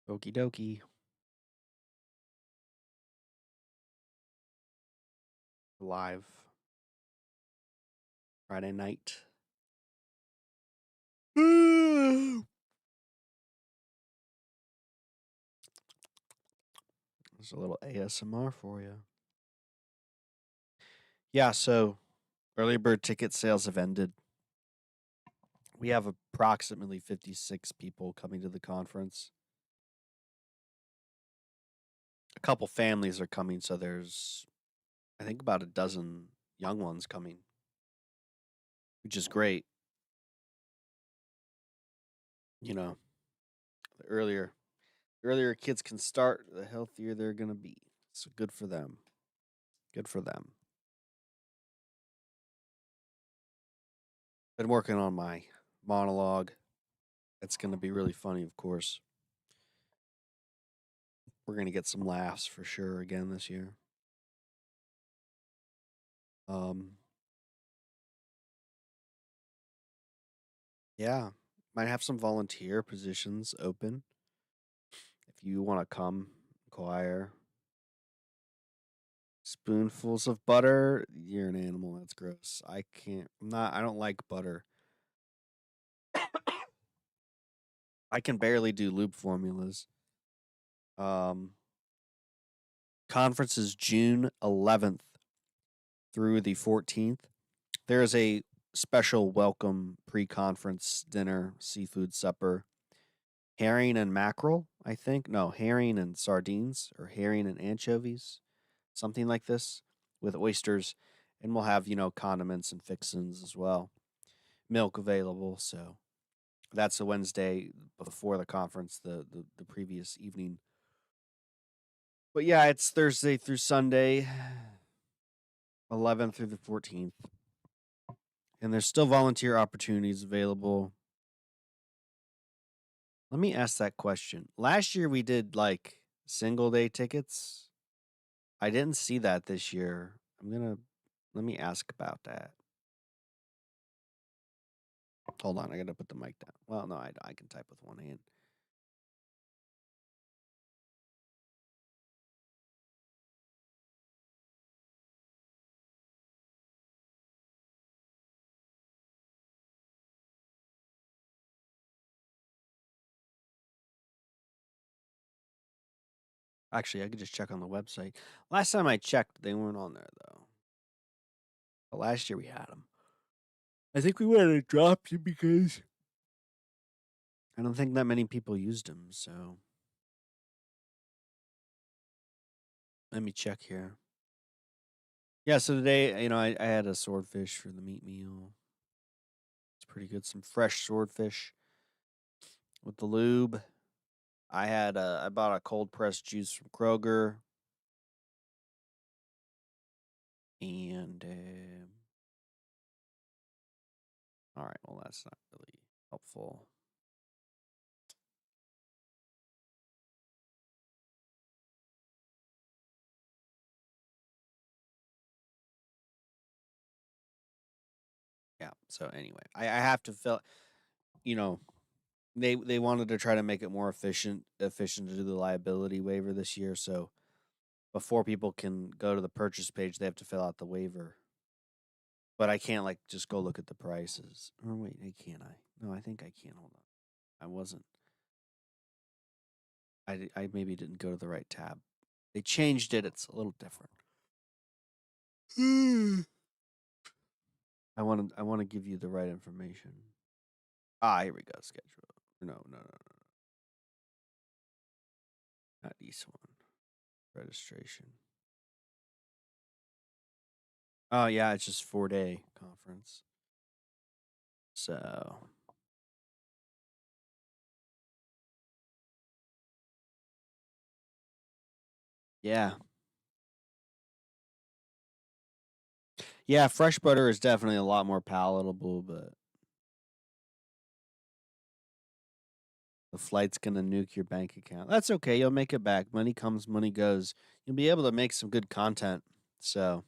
Okie dokie. Live Friday night. There's a little ASMR for you. Yeah, so early bird ticket sales have ended. We have approximately 56 people coming to the conference. A couple families are coming, so there's, I think, about a dozen young ones coming, which is great. You know, the earlier kids can start, the healthier they're going to be. So good for them. Good for them. Been working on my monologue. It's going to be really funny, of course. We're going to get some laughs for sure again this year. Um, yeah, might have some volunteer positions open. If you want to come, inquire. Spoonfuls of butter. You're an animal. That's gross. I can't. I don't like butter. I can barely do lube formulas. Um, Conference is June 11th through the 14th. There is a special welcome pre-conference dinner, seafood supper, herring and mackerel, I think. No, herring and sardines or herring and anchovies, something like this, with oysters. And we'll have, condiments and fixins as well. Milk available. So that's a Wednesday before the conference, the previous evening. But yeah, it's Thursday through Sunday, 11th through the 14th. And there's still volunteer opportunities available. Let me ask that question. Last year we did like single day tickets. I didn't see that this year. Let me ask about that. Hold on, I gotta put the mic down. Well, no, I can type with one hand. Actually, I could just check on the website. Last time I checked, they weren't on there though. But last year we had them. I think we wanted to drop them because I don't think that many people used them. So let me check here. Yeah, so today, I had a swordfish for the meat meal. It's pretty good. Some fresh swordfish with the lube. I bought a cold pressed juice from Kroger, and all right, well that's not really helpful. Yeah. So anyway, I have to fill. You know, they wanted to try to make it more efficient to do the liability waiver this year. So before people can go to the purchase page, they have to fill out the waiver. But I can't like just go look at the prices. Or wait, can't I? No, I think I can. Hold on. I wasn't. I maybe didn't go to the right tab. They changed it. It's a little different. I want to give you the right information. Here we go. Schedule. No. Not this one. Registration. Oh yeah, it's just 4-day conference. So yeah. Yeah, fresh butter is definitely a lot more palatable, but the flight's gonna nuke your bank account. That's okay. You'll make it back. Money comes, money goes. You'll be able to make some good content. So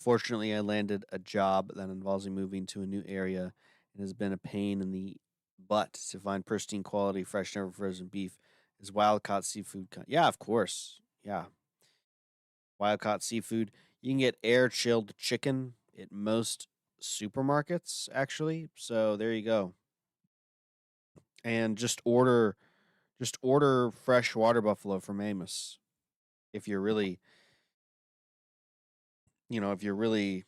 fortunately, I landed a job that involves me moving to a new area. It has been a pain in the But to find pristine quality, fresh, never frozen beef is wild caught seafood. Yeah, of course. Yeah, wild caught seafood. You can get air chilled chicken at most supermarkets, actually. So there you go. And just order fresh water buffalo from Amos if you're really, if you're really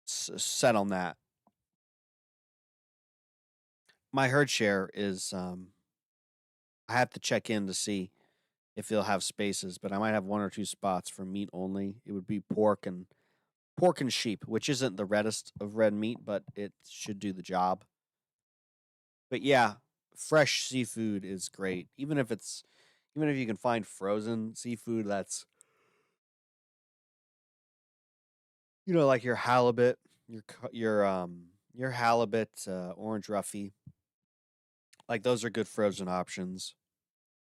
set on that. My herd share is I have to check in to see if they'll have spaces, but I might have one or two spots for meat only. It would be pork and sheep, which isn't the reddest of red meat, but it should do the job. But yeah, fresh seafood is great. Even if you can find frozen seafood that's like your halibut, your halibut, orange roughy. Like those are good frozen options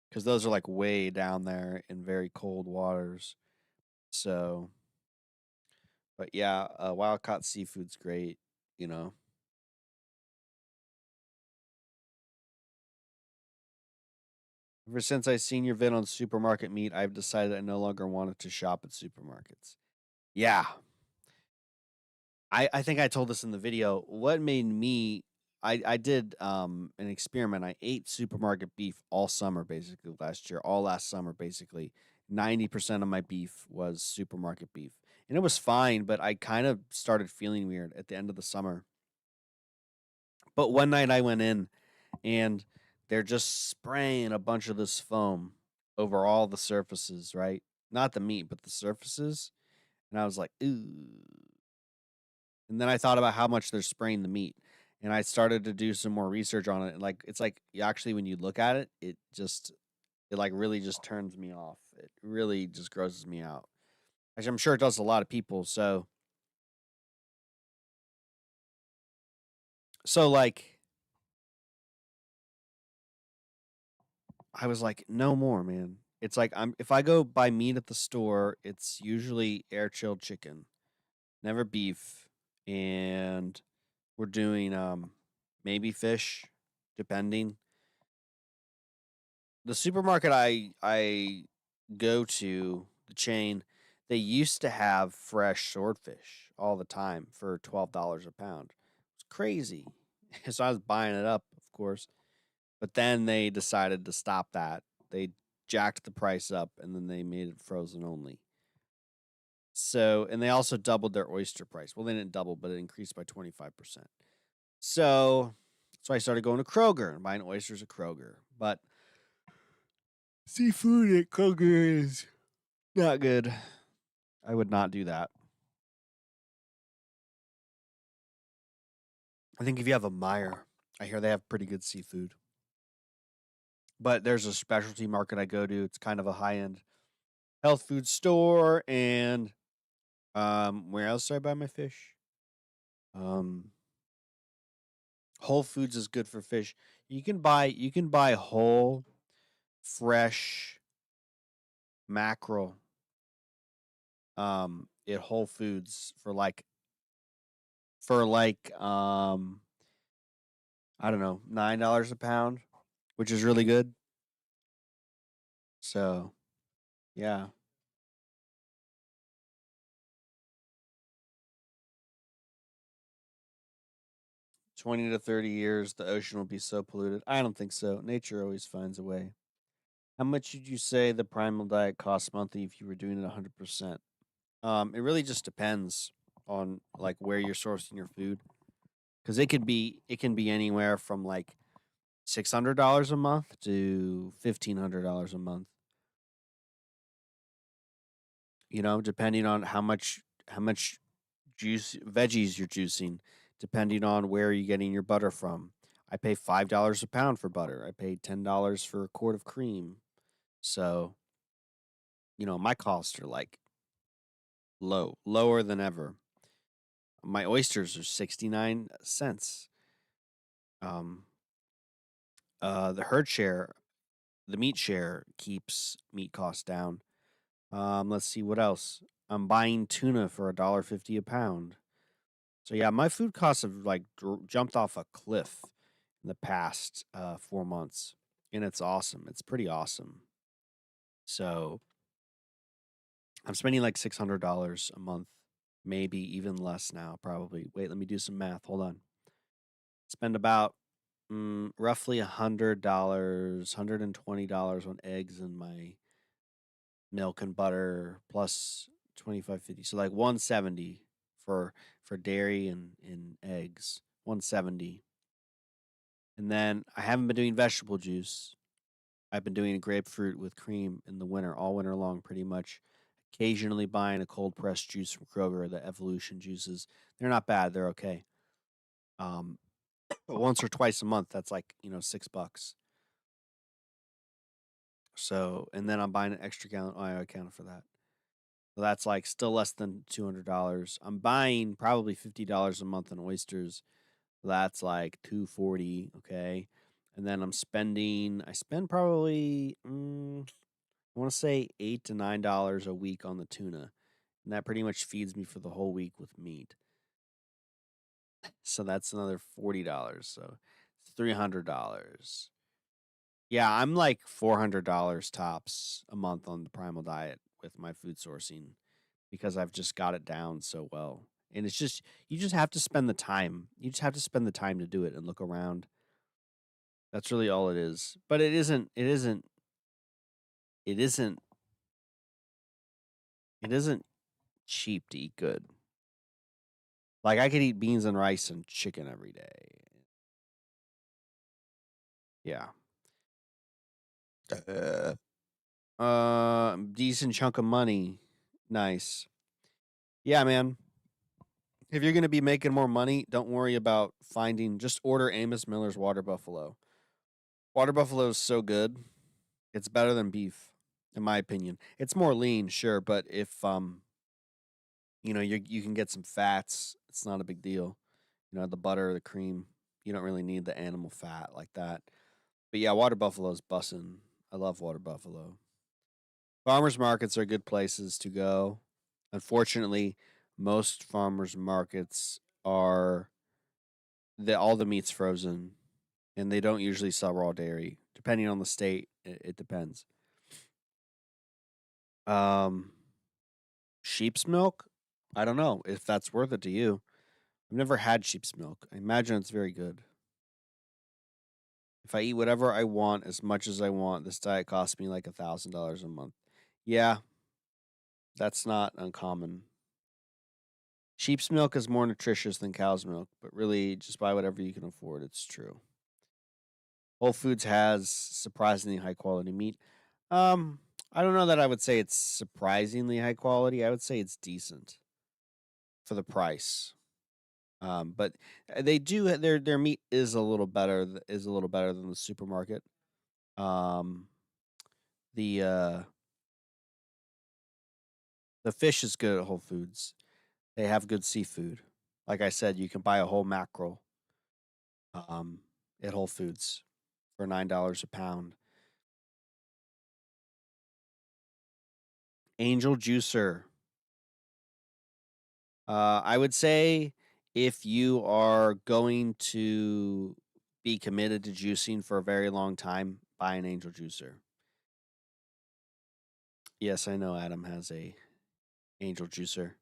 because those are like way down there in very cold waters. So, but yeah, wild caught seafood's great. You know, ever since I seen your vid on supermarket meat, I've decided I no longer wanted to shop at supermarkets. Yeah, I think I told this in the video. What made me I did an experiment. I ate supermarket beef all summer basically last year, all last summer basically. 90% of my beef was supermarket beef. And it was fine, but I kind of started feeling weird at the end of the summer. But one night I went in and they're just spraying a bunch of this foam over all the surfaces, right? Not the meat, but the surfaces. And I was like, ooh. And then I thought about how much they're spraying the meat. And I started to do some more research on it. And like it's like actually when you look at it, it like really just turns me off. It really just grosses me out. Actually, I'm sure it does a lot of people. So like I was like, no more, man. It's like if I go buy meat at the store, it's usually air chilled chicken, never beef. And we're doing maybe fish, depending. The supermarket I go to, the chain, they used to have fresh swordfish all the time for $12 a pound. It's crazy. So I was buying it up, of course. But then they decided to stop that. They jacked the price up and then they made it frozen only. So, and they also doubled their oyster price. Well, they didn't double, but it increased by 25%. So I started going to Kroger and buying oysters at Kroger. But seafood at Kroger is not good. I would not do that. I think if you have a Meyer, I hear they have pretty good seafood. But there's a specialty market I go to. It's kind of a high end health food store. And where else do I buy my fish? Um, Whole Foods is good for fish. You can buy whole, fresh mackerel at Whole Foods for I don't know, $9 a pound, which is really good. So yeah. 20 to 30 years, the ocean will be so polluted. I don't think so. Nature always finds a way. How much would you say the primal diet costs monthly if you were doing it 100%? It really just depends on like where you're sourcing your food because it can be anywhere from like $600 a month to $1,500 a month. Depending on how much juice veggies you're juicing, depending on where you're getting your butter from. I pay $5 a pound for butter. I pay $10 for a quart of cream. So, my costs are like lower than ever. My oysters are 69 cents. Um, the herd share, the meat share keeps meat costs down. Let's see what else. I'm buying tuna for $1.50 a pound. So yeah, my food costs have like jumped off a cliff in the past 4 months, and it's awesome. It's pretty awesome. So I'm spending like $600 a month, maybe even less now, probably. Wait, let me do some math. Hold on. Spend about roughly $100, $120 on eggs and my milk and butter plus 25.50. So like 170 for dairy and eggs. 170. And then I haven't been doing vegetable juice. I've been doing grapefruit with cream in the winter, all winter long, pretty much. Occasionally buying a cold pressed juice from Kroger, the Evolution juices. They're not bad. They're okay. Um, but once or twice a month, that's like $6. So, and then I'm buying an extra gallon. Oh, I accounted for that. So that's like still less than $200. I'm buying probably $50 a month in oysters. That's like $240. Okay. And then I spend probably, I want to say $8 to $9 a week on the tuna. And that pretty much feeds me for the whole week with meat. So that's another $40. So it's $300. Yeah, I'm like $400 tops a month on the primal diet with my food sourcing because I've just got it down so well. And it's just you just have to spend the time. You just have to spend the time to do it and look around. That's really all it is. But it isn't cheap to eat good. Like I could eat beans and rice and chicken every day. Yeah. Decent chunk of money. Nice. Yeah, man. If you're gonna be making more money, don't worry about finding. Just order Amos Miller's Water Buffalo. Water Buffalo is so good. It's better than beef, in my opinion. It's more lean, sure, but if you can get some fats, it's not a big deal. The butter, the cream. You don't really need the animal fat like that. But yeah, Water Buffalo's bussin'. I love Water Buffalo. Farmers markets are good places to go. Unfortunately, most farmers markets are all the meat's frozen, and they don't usually sell raw dairy. Depending on the state, it depends. Um, Sheep's milk, I don't know if that's worth it to you. I've never had sheep's milk. I imagine it's very good. If I eat whatever I want as much as I want, this diet costs me like $1,000 a month. Yeah, that's not uncommon. Sheep's milk is more nutritious than cow's milk, but really just buy whatever you can afford. It's true. Whole Foods has surprisingly high quality meat. Um, I don't know that I would say it's surprisingly high quality. I would say it's decent for the price. But they do their meat is a little better than the supermarket. Um, the uh the fish is good at Whole Foods. They have good seafood. Like I said, you can buy a whole mackerel um at Whole Foods for $9 a pound. Angel Juicer. I would say if you are going to be committed to juicing for a very long time, buy an Angel Juicer. Yes, I know Adam has a Angel Juicer.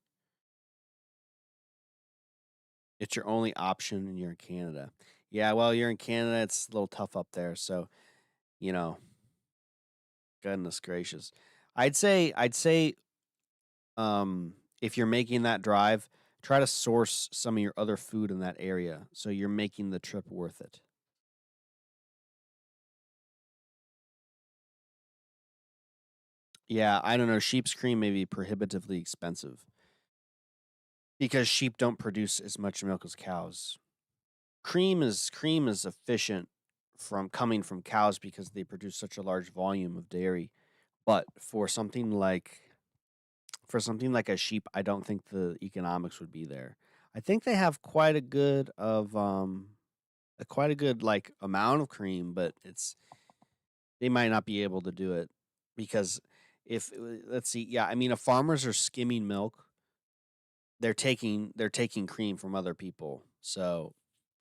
It's your only option and you're in Canada. Yeah, well, you're in Canada, it's a little tough up there, so, you know, goodness gracious. I'd say if you're making that drive, try to source some of your other food in that area so you're making the trip worth it. Yeah, I don't know, sheep's cream may be prohibitively expensive because sheep don't produce as much milk as cows. Cream is efficient from coming from cows because they produce such a large volume of dairy. But for something like a sheep, I don't think the economics would be there. I think they have quite a good like amount of cream, but they might not be able to do it because if let's see, yeah, I mean, if farmers are skimming milk, they're taking cream from other people. So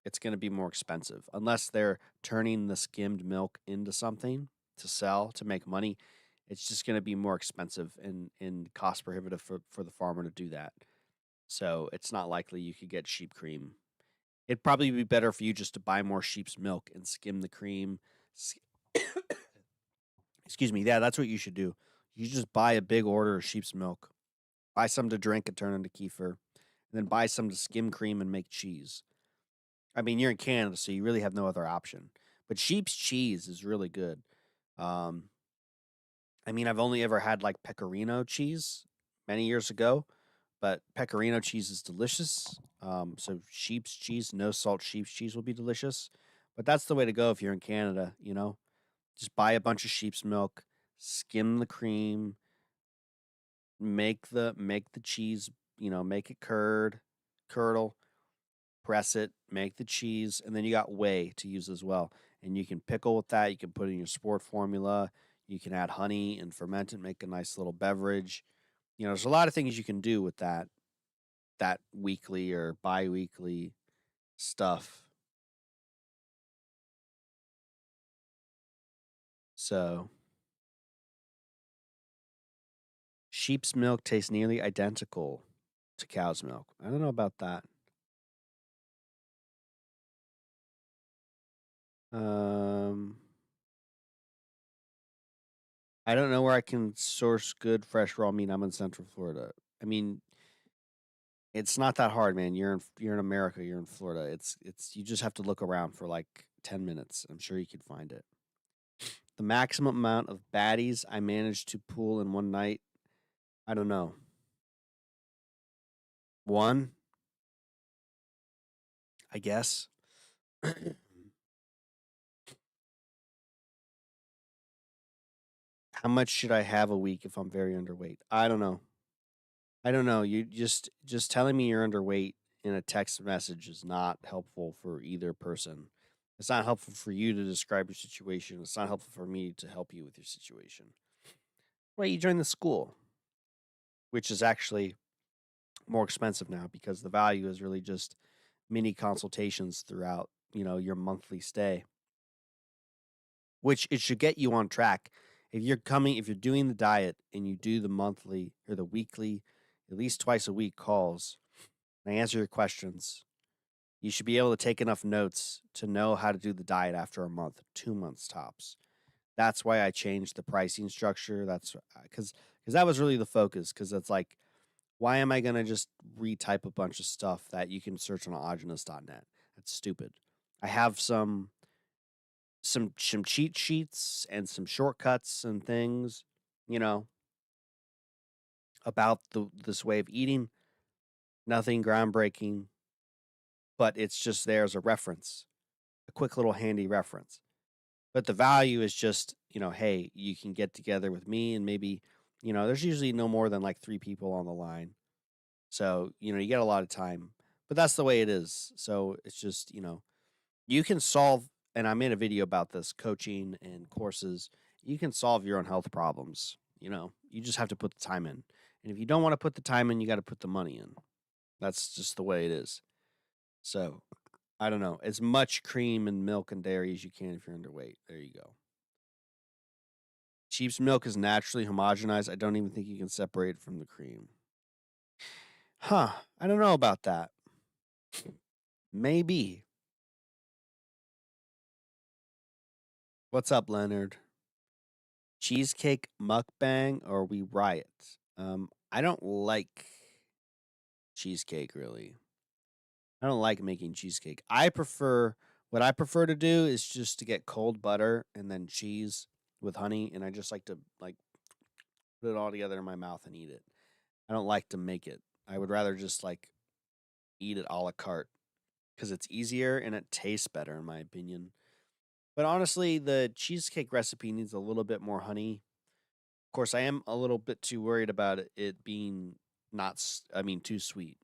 it's going to be more expensive unless they're turning the skimmed milk into something to sell to make money. It's just going to be more expensive and cost prohibitive for the farmer to do that. So it's not likely you could get sheep cream. It'd probably be better for you just to buy more sheep's milk and skim the cream. Excuse me. Yeah, that's what you should do. You just buy a big order of sheep's milk, buy some to drink and turn into kefir, and then buy some to skim cream and make cheese. I mean, you're in Canada, so you really have no other option. But sheep's cheese is really good. Um, I mean, I've only ever had like pecorino cheese many years ago, but pecorino cheese is delicious. So sheep's cheese, no salt sheep's cheese will be delicious. But that's the way to go if you're in Canada, you know? Just buy a bunch of sheep's milk, skim the cream, make the cheese, make it curdle, press it, make the cheese, and then you got whey to use as well. And you can pickle with that. You can put in your sport formula. You can add honey and ferment it, make a nice little beverage. There's a lot of things you can do with that weekly or bi-weekly stuff. So sheep's milk tastes nearly identical to cow's milk. I don't know about that. Um, I don't know where I can source good fresh raw meat. I'm in Central Florida. I mean, it's not that hard, man. You're in America. You're in Florida. It's you just have to look around for like 10 minutes. I'm sure you could find it. The maximum amount of baddies I managed to pull in one night, I don't know. One, I guess. How much should I have a week if I'm very underweight? I don't know. I don't know. You just telling me you're underweight in a text message is not helpful for either person. It's not helpful for you to describe your situation. It's not helpful for me to help you with your situation. Well, you join the school, which is actually more expensive now because the value is really just mini consultations throughout, your monthly stay, which it should get you on track. If you're doing the diet and you do the monthly or the weekly, at least twice a week calls, and I answer your questions, you should be able to take enough notes to know how to do the diet after a month, 2 months tops. That's why I changed the pricing structure. That's because that was really the focus. Because it's like, why am I gonna just retype a bunch of stuff that you can search on autogenous.net? That's stupid. I have some cheat sheets and some shortcuts and things, you know, about this way of eating. Nothing groundbreaking, but it's just there as a reference, a quick little handy reference. But the value is just, hey, you can get together with me and maybe, there's usually no more than like 3 people on the line. So, you get a lot of time. But that's the way it is. So it's just, you can solve, and I made a video about this coaching and courses. You can solve your own health problems. You just have to put the time in. And if you don't want to put the time in, you got to put the money in. That's just the way it is. So I don't know. As much cream and milk and dairy as you can if you're underweight. There you go. Sheep's milk is naturally homogenized. I don't even think you can separate it from the cream. Huh. I don't know about that. Maybe. What's up, Leonard? Cheesecake mukbang or we riot? I don't like cheesecake really. I don't like making cheesecake. What I prefer to do is just to get cold butter and then cheese with honey, and I just like to put it all together in my mouth and eat it. I don't like to make it. I would rather just like eat it a la carte because it's easier and it tastes better in my opinion. But honestly, the cheesecake recipe needs a little bit more honey. Of course, I am a little bit too worried about it being too sweet.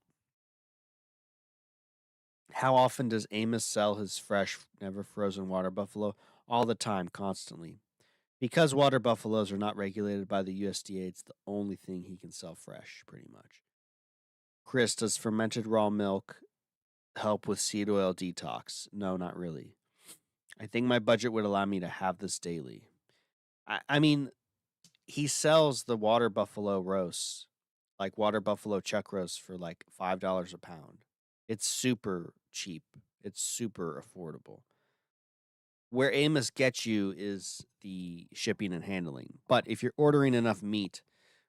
How often does Amos sell his fresh, never frozen water buffalo? All the time, constantly. Because water buffaloes are not regulated by the USDA, it's the only thing he can sell fresh, pretty much. Chris, does fermented raw milk help with seed oil detox. No, not really. I think my budget would allow me to have this daily. I mean, he sells the water buffalo roasts, like water buffalo chuck roasts for like $5 a pound. It's super cheap. It's super affordable. Where Amos gets you is the shipping and handling. But if you're ordering enough meat,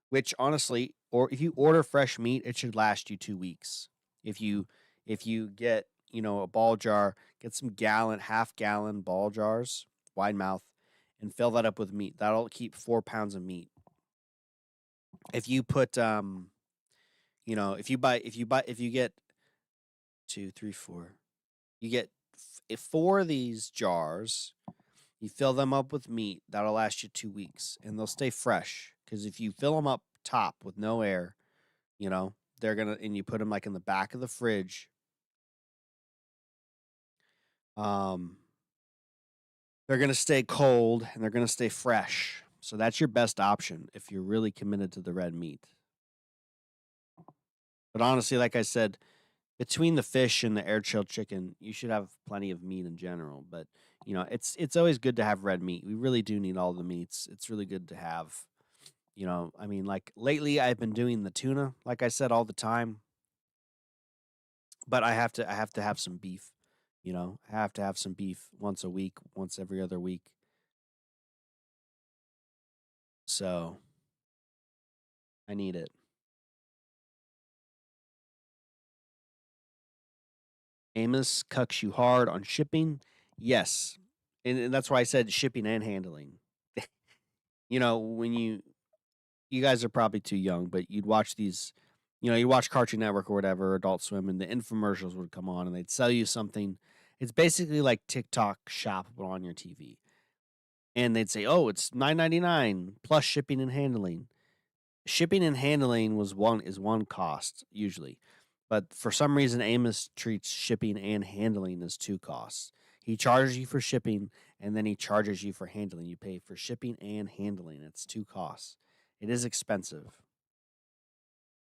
which honestly, or if you order fresh meat, it should last you 2 weeks. If you get, a ball jar, get some half gallon ball jars, wide mouth, and fill that up with meat. That'll keep 4 pounds of meat. If you put if you get two, three, four, you get if 4 of these jars, you fill them up with meat, that'll last you 2 weeks and they'll stay fresh. Because if you fill them up top with no air, they're gonna, and you put them like in the back of the fridge, um, they're gonna stay cold and they're gonna stay fresh. So that's your best option if you're really committed to the red meat. But honestly, like I said, between the fish and the air chilled chicken, you should have plenty of meat in general. But it's always good to have red meat. We really do need all the meats. It's really good to have. I mean, like lately, I've been doing the tuna, like I said, all the time. But I have to have some beef. I have to have some beef once a week, once every other week. So I need it. Amos cucks you hard on shipping. Yes. And that's why I said shipping and handling. When you guys are probably too young, but you'd watch these, you'd watch Cartoon Network or whatever, Adult Swim, and the infomercials would come on and they'd sell you something. It's basically like TikTok shop but on your TV. And they'd say, "Oh, it's $9.99 plus shipping and handling." Shipping and handling is one cost usually. But for some reason Amos treats shipping and handling as two costs. He charges you for shipping and then he charges you for handling. You pay for shipping and handling. It's two costs. It is expensive.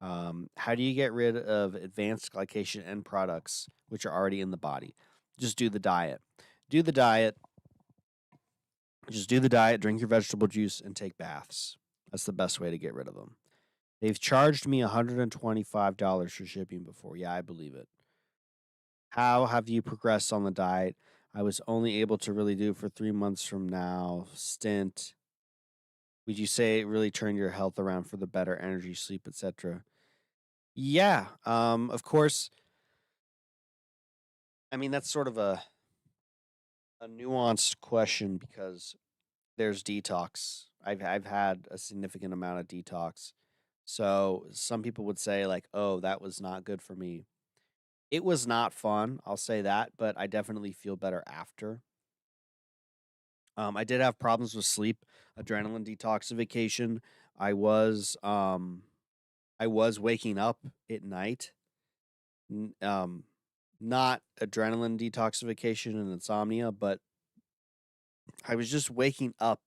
How do you get rid of advanced glycation end products which are already in the body? Just do the diet. Do the diet. Just do the diet, drink your vegetable juice, and take baths. That's the best way to get rid of them. They've charged me $125 for shipping before. Yeah, I believe it. How have you progressed on the diet? I was only able to really do it for 3 months from now. Stint. Would you say it really turned your health around for the better energy, sleep, etc.? Yeah. Of course. I mean, that's sort of a nuanced question because there's detox. I've had a significant amount of detox. So some people would say like, "Oh, that was not good for me." It was not fun, I'll say that, but I definitely feel better after. I did have problems with sleep, adrenaline detoxification. I was um I was waking up at night. n- Um Not adrenaline detoxification and insomnia, but I was just waking up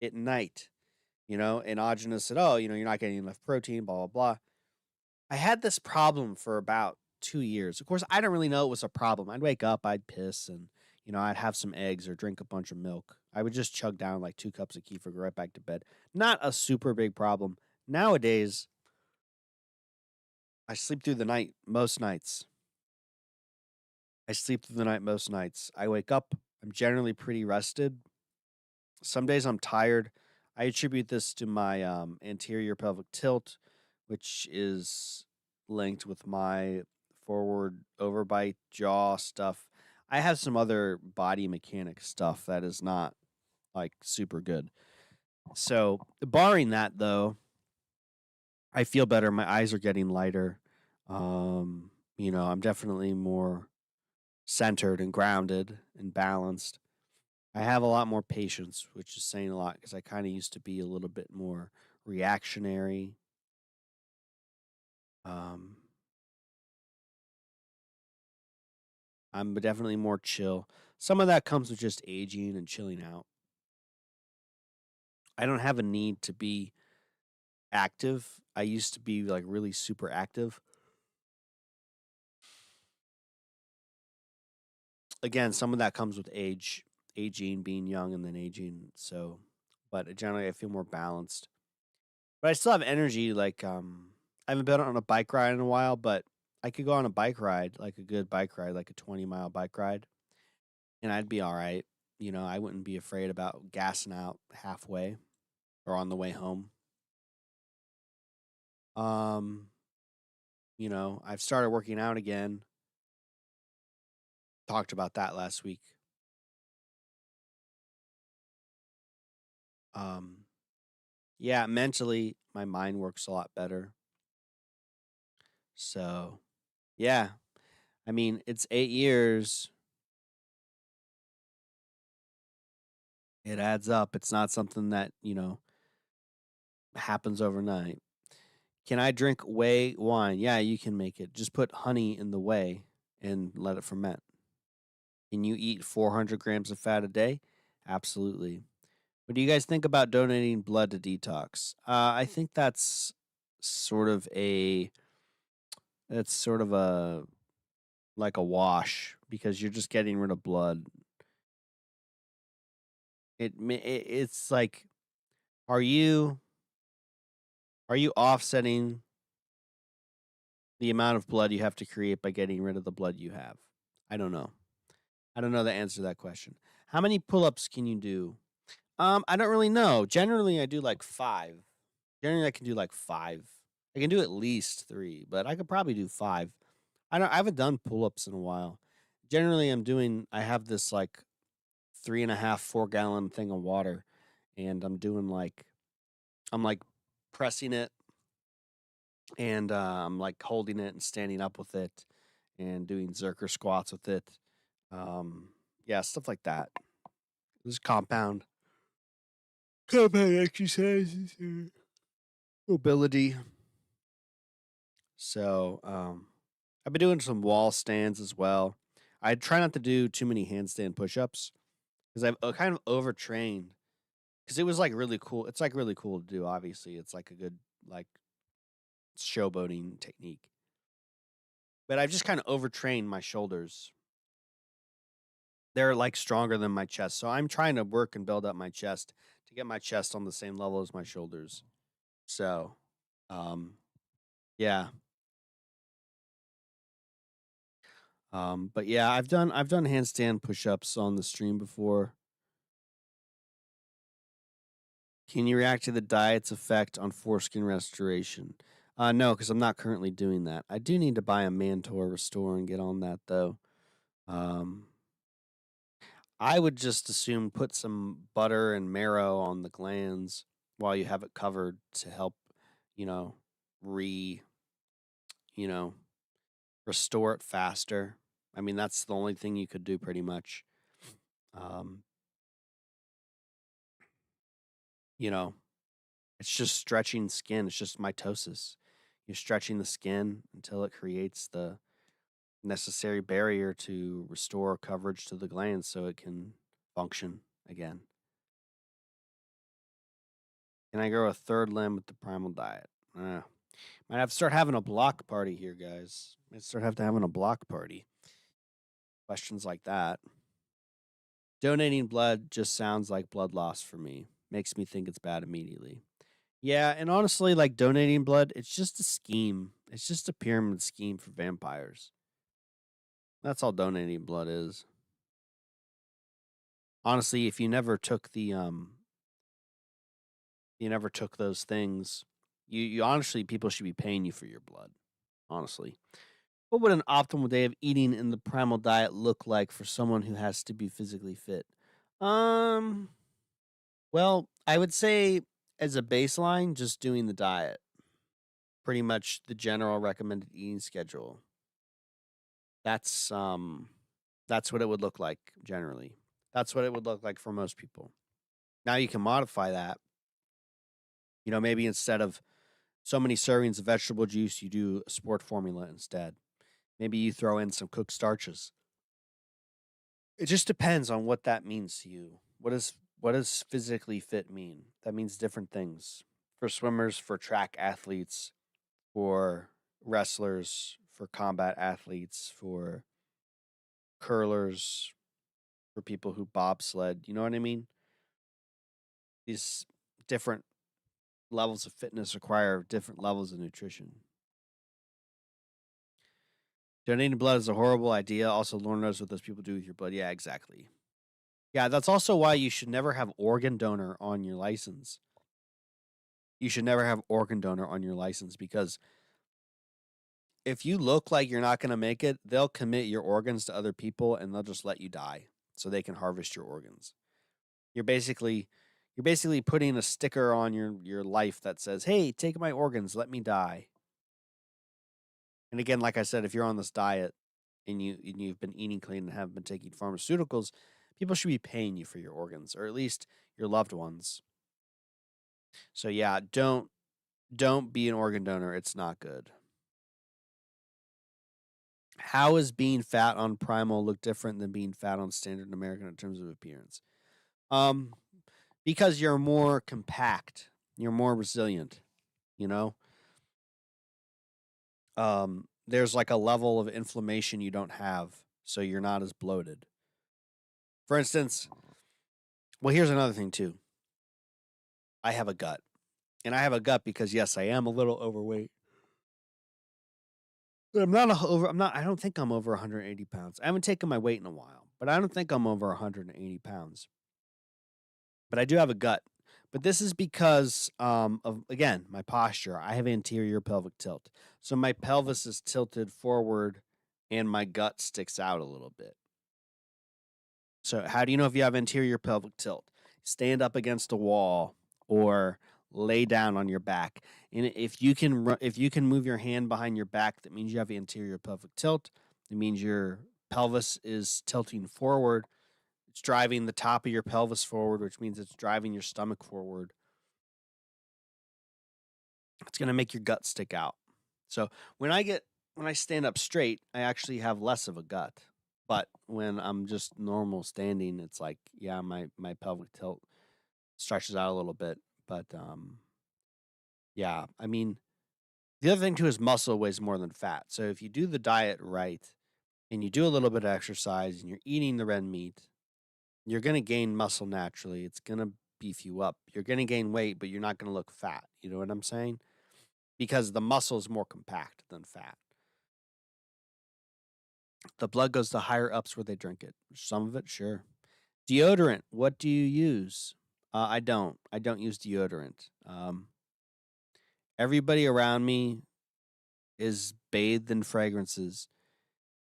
at night. Endogenous said, "Oh, you're not getting enough protein, blah blah blah." I had this problem for about 2 years. Of course, I didn't really know it was a problem. I'd wake up, I'd piss, and I'd have some eggs or drink a bunch of milk. I would just chug down like 2 cups of kefir, go right back to bed. Not a super big problem. Nowadays, I sleep through the night most nights. I sleep through the night most nights. I wake up, I'm generally pretty rested. Some days I'm tired. I attribute this to my anterior pelvic tilt, which is linked with my forward overbite jaw stuff. I have some other body mechanic stuff that is not like super good. So, barring that though, I feel better. My eyes are getting lighter. I'm definitely more centered and grounded and balanced. I have a lot more patience, which is saying a lot because I kind of used to be a little bit more reactionary. Um, I'm definitely more chill. Some of that comes with just aging and chilling out. I don't have a need to be active. I used to be like really super active. Again, some of that comes with aging, being young, and then aging. So, but generally, I feel more balanced. But I still have energy. I haven't been on a bike ride in a while, but I could go on a bike ride, like a good bike ride, like a 20-mile bike ride, and I'd be all right. I wouldn't be afraid about gassing out halfway or on the way home. Um, I've started working out again. Talked about that last week. Um, yeah, mentally, my mind works a lot better. So, yeah, I mean, it's 8 years. It adds up. It's not something that, happens overnight. Can I drink whey wine? Yeah, you can make it. Just put honey in the whey and let it ferment. Can you eat 400 grams of fat a day? Absolutely. What do you guys think about donating blood to detox? I think sort of a that's sort of a like a wash because you're just getting rid of blood. It's like, are you offsetting the amount of blood you have to create by getting rid of the blood you have? I don't know. I don't know the answer to that question. How many pull-ups can you do? I don't really know. Generally, I do like 5. Generally, I can do like 5. I can do at least 3, but I could probably do 5. I haven't done pull-ups in a while. Generally, I have this like 3.5, 4 gallon thing of water, and I'm like pressing it, and I'm like holding it and standing up with it, and doing zerker squats with it. Yeah, stuff like that. This compound exercises, mobility. So, I've been doing some wall stands as well. I try not to do too many handstand push-ups because I've kind of overtrained. Because it was like really cool. It's like really cool to do. Obviously, it's like a good like showboating technique. But I've just kind of overtrained my shoulders. They're like stronger than my chest, so I'm trying to work and build up my chest to get my chest on the same level as my shoulders. So, um, yeah. But yeah, I've done handstand push-ups on the stream before. Can you react to the diet's effect on foreskin restoration? No, because I'm not currently doing that. I do need to buy a Mantor Restore and get on that though. Um, I would just assume put some butter and marrow on the glands while you have it covered to help, you know, re, you know, restore it faster. I mean, that's the only thing you could do pretty much. Um, you know, it's just stretching skin. It's just mitosis. You're stretching the skin until it creates the necessary barrier to restore coverage to the glands so it can function again. Can I grow a third limb with the primal diet? Might have to start having a block party here, guys. Might start having a block party. Questions like that. Donating blood just sounds like blood loss for me. Makes me think it's bad immediately. Yeah, and honestly, like donating blood, it's just a scheme. It's just a pyramid scheme for vampires. That's all donating blood is. Honestly, if you never took those things, you honestly people should be paying you for your blood. Honestly. What would an optimal day of eating in the primal diet look like for someone who has to be physically fit? Um, well, I would say as a baseline, just doing the diet. Pretty much the general recommended eating schedule. That's um that's what it would look like generally. That's what it would look like for most people. Now you can modify that. Maybe instead of so many servings of vegetable juice, you do a sport formula instead. Maybe you throw in some cooked starches. It just depends on what that means to you. What does physically fit mean? That means different things. For swimmers, for track athletes, for wrestlers, for combat athletes, for curlers for people who bobsled. You know what I mean? These different levels of fitness require different levels of nutrition. Donating blood is a horrible idea. Also, Lord knows what those people do with your blood. Yeah, exactly. Yeah, that's also why you should never have organ donor on your license. You should never have organ donor on your license because if you look like you're not going to make it, they'll commit your organs to other people and they'll just let you die so they can harvest your organs. You're basically putting a sticker on your life that says, "Hey, take my organs, let me die." And again, like I said, if you're on this diet and you've been eating clean and haven't been taking pharmaceuticals, people should be paying you for your organs, or at least your loved ones. So yeah, don't be an organ donor. It's not good. How is being fat on Primal look different than being fat on Standard American in terms of appearance? Um, because you're more compact, you're more resilient, you know? There's like a level of inflammation you don't have, so you're not as bloated. For instance, well, here's another thing too. I have a gut. And I have a gut because yes, I am a little overweight. But I don't think I'm over 180 pounds. I haven't taken my weight in a while, but I don't think I'm over 180 pounds. But I do have a gut. But this is because of again my posture. I have anterior pelvic tilt, so my pelvis is tilted forward, and my gut sticks out a little bit. So how do you know if you have anterior pelvic tilt? Stand up against a wall or lay down on your back. And if you can move your hand behind your back, that means you have anterior pelvic tilt. It means your pelvis is tilting forward. It's driving the top of your pelvis forward, which means it's driving your stomach forward. It's going to make your gut stick out. So when I stand up straight, I actually have less of a gut. But when I'm just normal standing, it's like, yeah, my pelvic tilt stretches out a little bit. But yeah, I mean, the other thing too is muscle weighs more than fat. So if you do the diet right and you do a little bit of exercise and you're eating the red meat, you're going to gain muscle naturally. It's going to beef you up. You're going to gain weight, but you're not going to look fat. You know what I'm saying? Because the muscle is more compact than fat. The blood goes to higher ups where they drink it. Some of it, sure. Deodorant. What do you use? I don't. I don't use deodorant. Everybody around me is bathed in fragrances.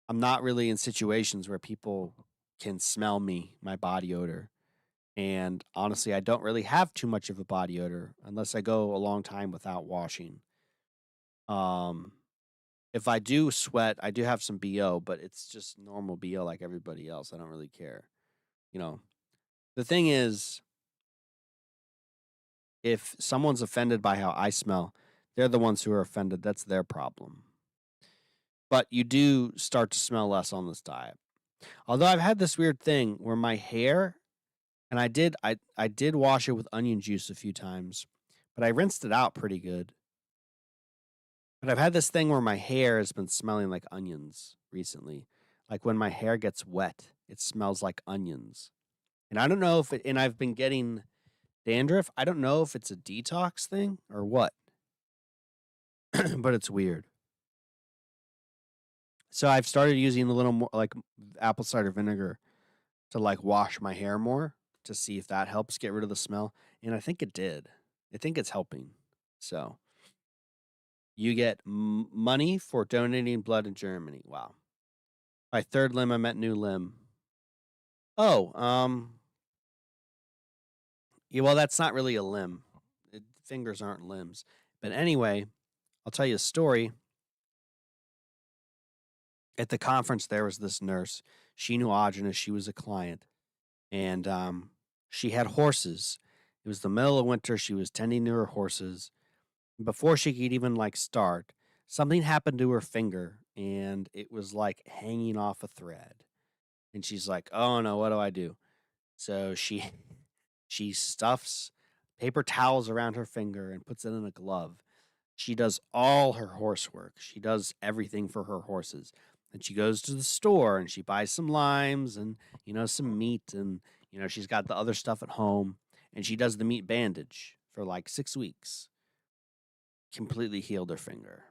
I'm not really in situations where people can smell me, my body odor. And honestly, I don't really have too much of a body odor unless I go a long time without washing. Um, if I do sweat, I do have some BO, but it's just normal BO like everybody else. I don't really care. You know, the thing is, if someone's offended by how I smell, they're the ones who are offended. That's their problem. But you do start to smell less on this diet. Although I've had this weird thing where my hair, and I did wash it with onion juice a few times, but I rinsed it out pretty good. But I've had this thing where my hair has been smelling like onions recently. Like when my hair gets wet, it smells like onions. And I don't know if it, and I've been getting dandruff. I don't know if it's a detox thing or what, but it's weird. So I've started using a little more like apple cider vinegar to like wash my hair more to see if that helps get rid of the smell. And I think it did. I think it's helping. So you get money for donating blood in Germany. Wow. By third limb, I meant new limb. Oh, yeah, well, that's not really a limb. Fingers aren't limbs. But anyway, I'll tell you a story. At the conference, there was this nurse. She knew Audrina. She was a client. And she had horses. It was the middle of winter. She was tending to her horses. Before she could even like start, something happened to her finger and it was like hanging off a thread. And she's like, "Oh no, what do I do?" So she stuffs paper towels around her finger and puts it in a glove. She does all her horse work. She does everything for her horses. And she goes to the store and she buys some limes and, some meat. And, she's got the other stuff at home. And she does the meat bandage for like 6 weeks. Completely healed her finger.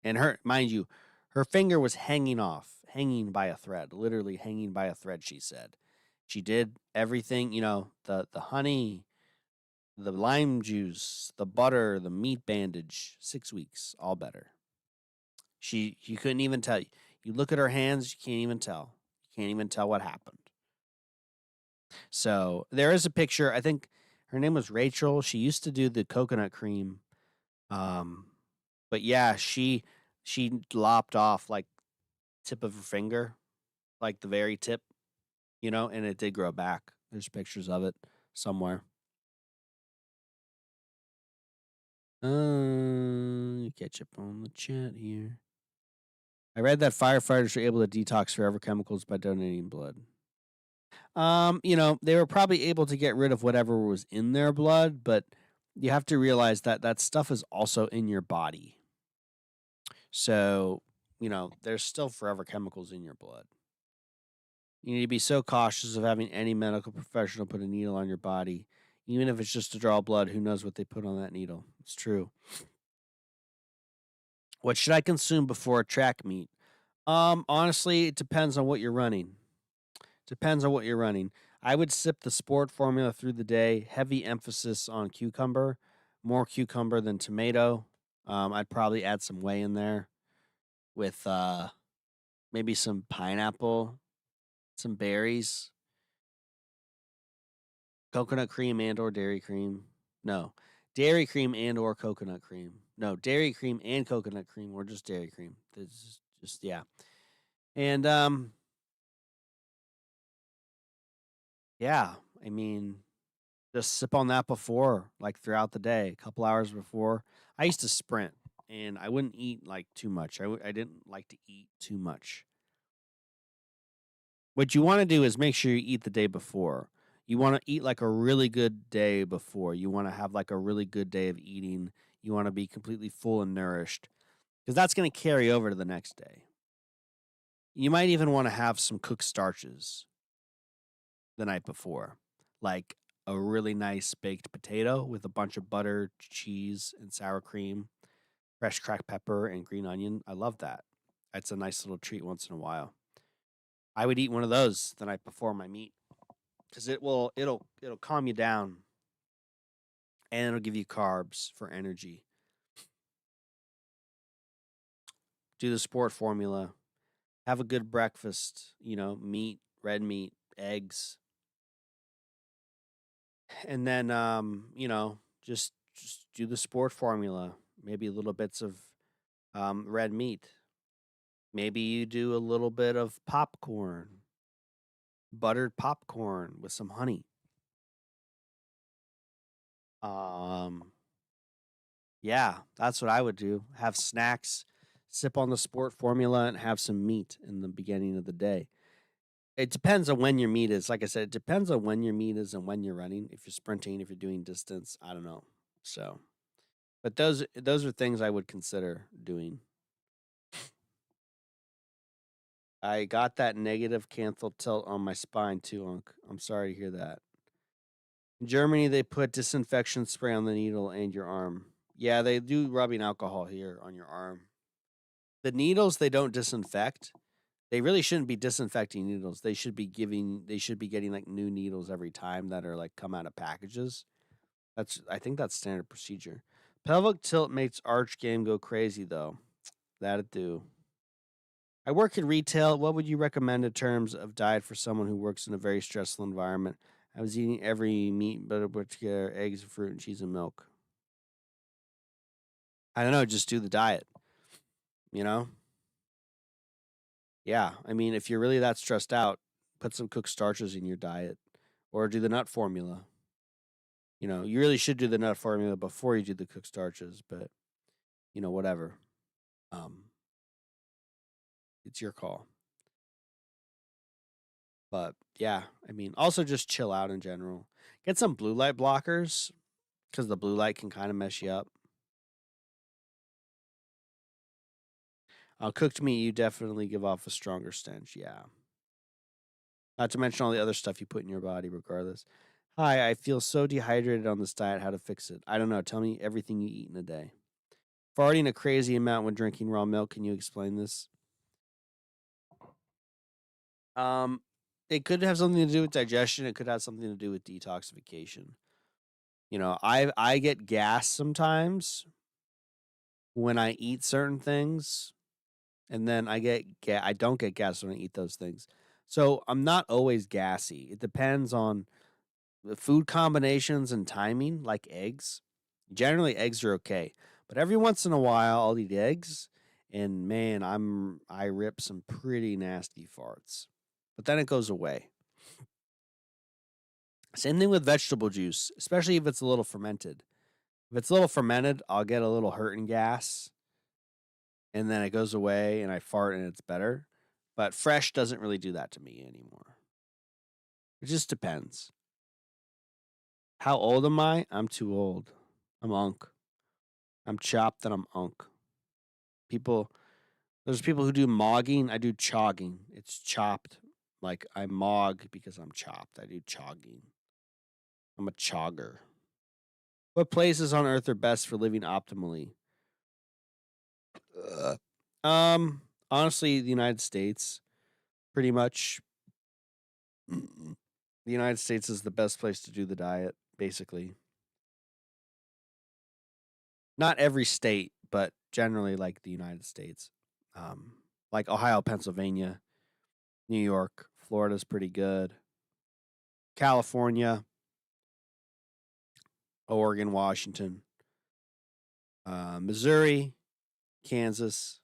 And mind you, her finger was hanging by a thread, literally hanging by a thread, she said. She did everything, the honey, the lime juice, the butter, the meat bandage, 6 weeks, all better. You couldn't even tell. You look at her hands, you can't even tell. You can't even tell what happened. So there is a picture. I think her name was Rachel. She used to do the coconut cream. But yeah, she lopped off like tip of her finger, like the very tip, and it did grow back. There's pictures of it somewhere. Catch up on the chat here. I read that firefighters are able to detox forever chemicals by donating blood. They were probably able to get rid of whatever was in their blood, but you have to realize that that stuff is also in your body. So, there's still forever chemicals in your blood. You need to be so cautious of having any medical professional put a needle on your body, even if it's just to draw blood. Who knows what they put on that needle? It's true. What should I consume before a track meet? Honestly, it depends on what you're running. I would sip the sport formula through the day. Heavy emphasis on cucumber, more cucumber than tomato. I'd probably add some whey in there with maybe some pineapple, some berries, coconut cream and or dairy cream. No, dairy cream and or coconut cream. No, dairy cream and coconut cream or just dairy cream. It's just yeah. And yeah, I mean, just sip on that before, like throughout the day, a couple hours before. I used to sprint and I wouldn't eat like too much. I didn't like to eat too much. What you want to do is make sure you eat the day before. You want to eat like a really good day before. You want to have like a really good day of eating. You want to be completely full and nourished because that's going to carry over to the next day. You might even want to have some cooked starches the night before, like a really nice baked potato with a bunch of butter, cheese, and sour cream, fresh cracked pepper, and green onion. I love that. That's a nice little treat once in a while. I would eat one of those the night before my meet because it'll calm you down and it'll give you carbs for energy. Do the sport formula. Have a good breakfast, meat, red meat, eggs. And then just do the sport formula. Maybe little bits of red meat. Maybe you do a little bit of popcorn, buttered popcorn with some honey. Yeah, that's what I would do. Have snacks, sip on the sport formula, and have some meat in the beginning of the day. It depends on when your meet is. Like I said, it depends on when your meet is and when you're running. If you're sprinting, if you're doing distance, I don't know. So, but those are things I would consider doing. I got that negative canthal tilt on my spine too, Unc. I'm sorry to hear that. In Germany, they put disinfection spray on the needle and your arm. Yeah, they do rubbing alcohol here on your arm. The needles they don't disinfect. They really shouldn't be disinfecting needles. They should be getting like new needles every time that are like come out of packages. I think that's standard procedure. Pelvic tilt makes arch game go crazy though. That'd do. I work in retail. What would you recommend in terms of diet for someone who works in a very stressful environment? I was eating every meat, but eggs, fruit, and cheese and milk. I don't know. Just do the diet. You know? Yeah. I mean, if you're really that stressed out, put some cooked starches in your diet or do the nut formula. You really should do the nut formula before you do the cooked starches, but whatever. It's your call. But yeah, I mean, also just chill out in general. Get some blue light blockers because the blue light can kind of mess you up. Cooked meat, you definitely give off a stronger stench. Yeah. Not to mention all the other stuff you put in your body, regardless. Hi, I feel so dehydrated on this diet. How to fix it? I don't know. Tell me everything you eat in a day. Farting a crazy amount when drinking raw milk. Can you explain this? Um, it could have something to do with digestion. It could have something to do with detoxification. I get gas sometimes when I eat certain things, and then I don't get gas when I eat those things. So I'm not always gassy. It depends on the food combinations and timing, like eggs. Generally, eggs are okay, but every once in a while, I'll eat eggs, and man, I rip some pretty nasty farts. But then it goes away. Same thing with vegetable juice, especially if it's a little fermented. If it's a little fermented, I'll get a little hurt and gas, and then it goes away, and I fart, and it's better. But fresh doesn't really do that to me anymore. It just depends. How old am I? I'm too old. I'm unk. I'm chopped and I'm unk. People, there's people who do mogging. I do chogging. It's chopped. Like I mog because I'm chopped. I do chogging. I'm a chogger. What places on earth are best for living optimally? Uh, Honestly, the United States, pretty much. The United States is the best place to do the diet, basically. Not every state, but generally like the United States. Um, like Ohio, Pennsylvania, New York, Florida's pretty good. California, Oregon, Washington, Missouri, Kansas.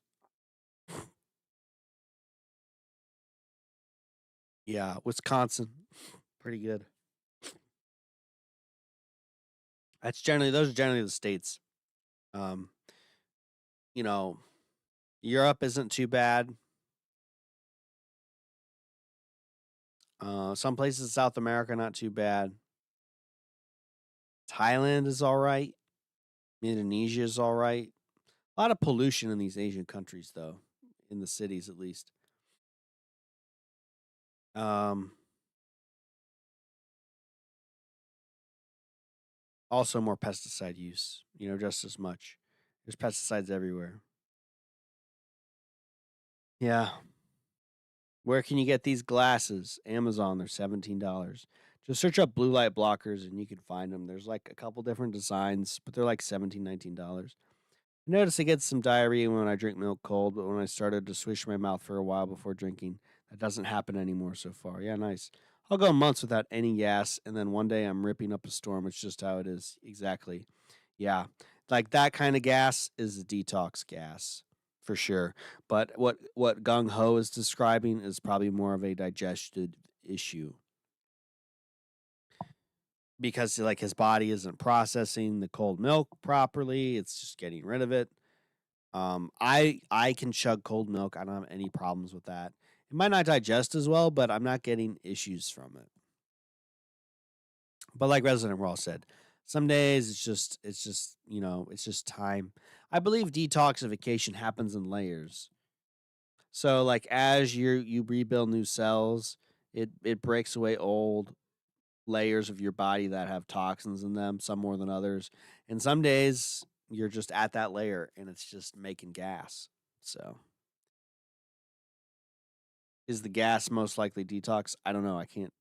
Yeah, Wisconsin, pretty good. Those are generally the states. Um, you know, Europe isn't too bad. Some places in South America not too bad. Thailand is all right. Indonesia is all right. A lot of pollution in these Asian countries, though, in the cities at least. Um, Also more pesticide use. Just as much. There's pesticides everywhere. Yeah. Where can you get these glasses? Amazon, they're $17. Just search up blue light blockers and you can find them. There's like a couple different designs, but they're like $17, $19. I notice I get some diarrhea when I drink milk cold, but when I started to swish my mouth for a while before drinking, that doesn't happen anymore so far. Yeah, nice. I'll go months without any gas, and then one day I'm ripping up a storm. It's just how it is. Exactly. Yeah. Like that kind of gas is a detox gas for sure. But what Gung Ho is describing is probably more of a digested issue because like his body isn't processing the cold milk properly. It's just getting rid of it. I can chug cold milk. I don't have any problems with that. It might not digest as well, but I'm not getting issues from it. But like Resident Raw said, some days it's just time. I believe detoxification happens in layers. So like as you rebuild new cells, it breaks away old layers of your body that have toxins in them, some more than others. And some days you're just at that layer and it's just making gas. So is the gas most likely detox? I don't know. I can't.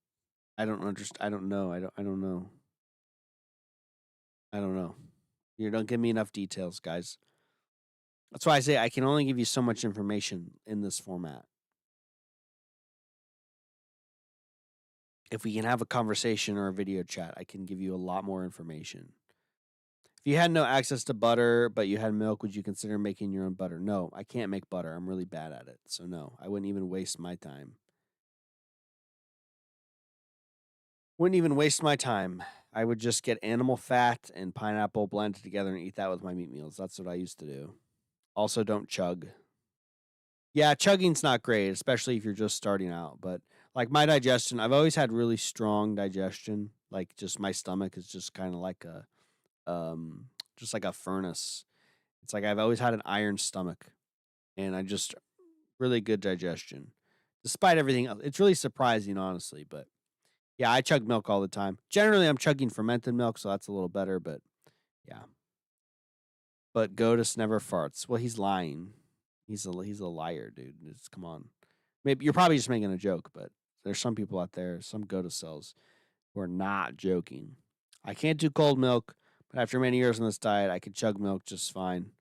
I don't understand. I don't know. I don't know. I don't know. You don't give me enough details, guys. That's why I say I can only give you so much information in this format. If we can have a conversation or a video chat, I can give you a lot more information. If you had no access to butter, but you had milk, would you consider making your own butter? No, I can't make butter. I'm really bad at it. So, no, I wouldn't even waste my time. Wouldn't even waste my time. I would just get animal fat and pineapple blended together and eat that with my meat meals. That's what I used to do. Also, don't chug. Yeah, chugging's not great, especially if you're just starting out. But like my digestion, I've always had really strong digestion. Like just my stomach is just kind of like just like a furnace. It's like I've always had an iron stomach. and I just really good digestion. Despite everything else, it's really surprising, honestly. But yeah, I chug milk all the time. Generally, I'm chugging fermented milk, so that's a little better. But yeah, but Goatus never farts. Well, he's lying. He's a liar, dude. Come on. Maybe you're probably just making a joke, but there's some people out there, some Goatus cells, who are not joking. I can't do cold milk, but after many years on this diet, I could chug milk just fine.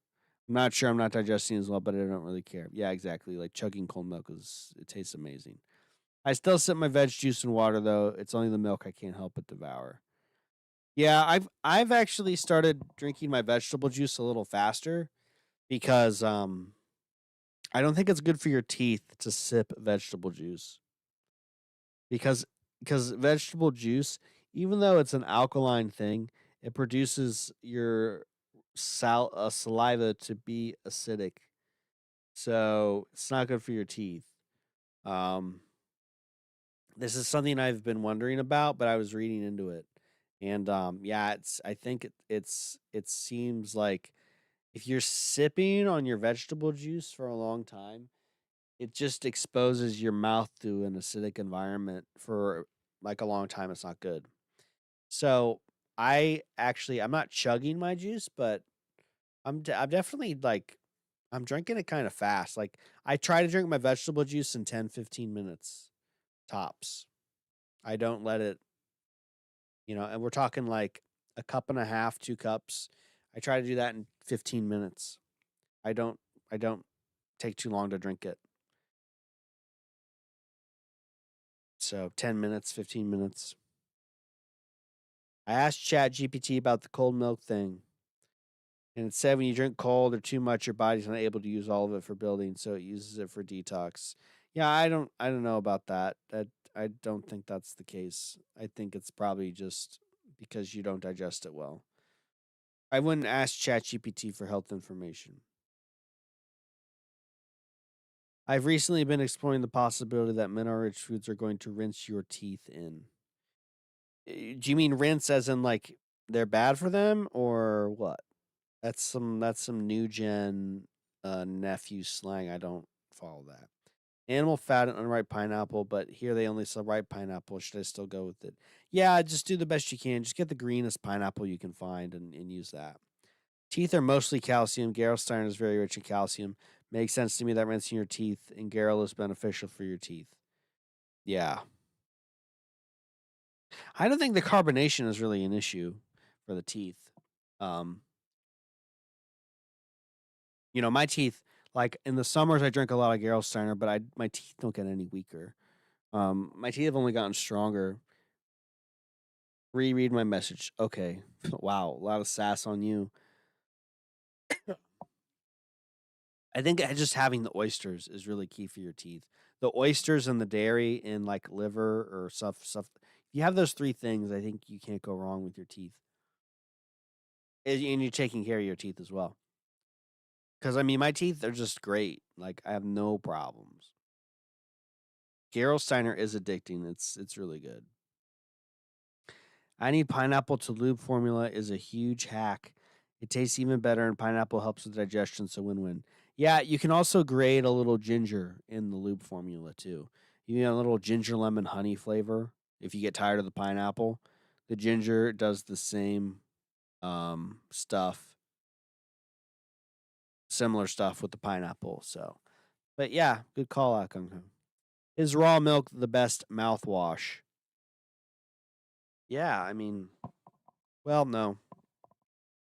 I'm not sure I'm not digesting as well, but I don't really care. Yeah, exactly. Like chugging cold milk it tastes amazing. I still sip my veg juice and water though. It's only the milk I can't help but devour. Yeah, I've actually started drinking my vegetable juice a little faster because I don't think it's good for your teeth to sip vegetable juice because vegetable juice, even though it's an alkaline thing, it produces your saliva to be acidic. So it's not good for your teeth. Um, this is something I've been wondering about, but I was reading into it, and yeah, I think it seems like if you're sipping on your vegetable juice for a long time, it just exposes your mouth to an acidic environment for like a long time. It's not good. So I'm not chugging my juice, but I'm definitely like I'm drinking it kind of fast. Like I try to drink my vegetable juice in 10-15 minutes tops. I don't let it, and we're talking like a cup and a half, 2 cups. I try to do that in 15 minutes. I don't I don't take too long to drink it. So 10 minutes, 15 minutes. I asked Chat GPT about the cold milk thing, and it said when you drink cold or too much, your body's not able to use all of it for building, so it uses it for detox. Yeah, I don't know about that. I don't think that's the case. I think it's probably just because you don't digest it well. I wouldn't ask ChatGPT for health information. I've recently been exploring the possibility that mineral-rich foods are going to rinse your teeth in. Do you mean rinse as in like they're bad for them or what? That's some new gen nephew slang. I don't follow that. Animal fat and unripe pineapple, but here they only sell ripe pineapple. Should I still go with it? Yeah, just do the best you can. Just get the greenest pineapple you can find and use that. Teeth are mostly calcium. Gerolstein is very rich in calcium. Makes sense to me that rinsing your teeth in Gerol is beneficial for your teeth. Yeah. I don't think the carbonation is really an issue for the teeth. Um, my teeth, like in the summers, I drink a lot of Gerolsteiner, but my teeth don't get any weaker. My teeth have only gotten stronger. Reread my message. Okay. Wow, a lot of sass on you. I think just having the oysters is really key for your teeth. The oysters and the dairy and like liver or stuff. If you have those three things, I think you can't go wrong with your teeth. And you're taking care of your teeth as well. Because I mean, my teeth are just great. Like I have no problems. Gerolsteiner is addicting. It's really good. I need pineapple to lube formula is a huge hack. It tastes even better, and pineapple helps with digestion, so win-win. Yeah, you can also grate a little ginger in the lube formula too. You get a little ginger lemon honey flavor if you get tired of the pineapple. The ginger does the same stuff, similar stuff with the pineapple. So, but yeah, good call out, Kung Fu. Is raw milk the best mouthwash? Yeah, I mean, well, no.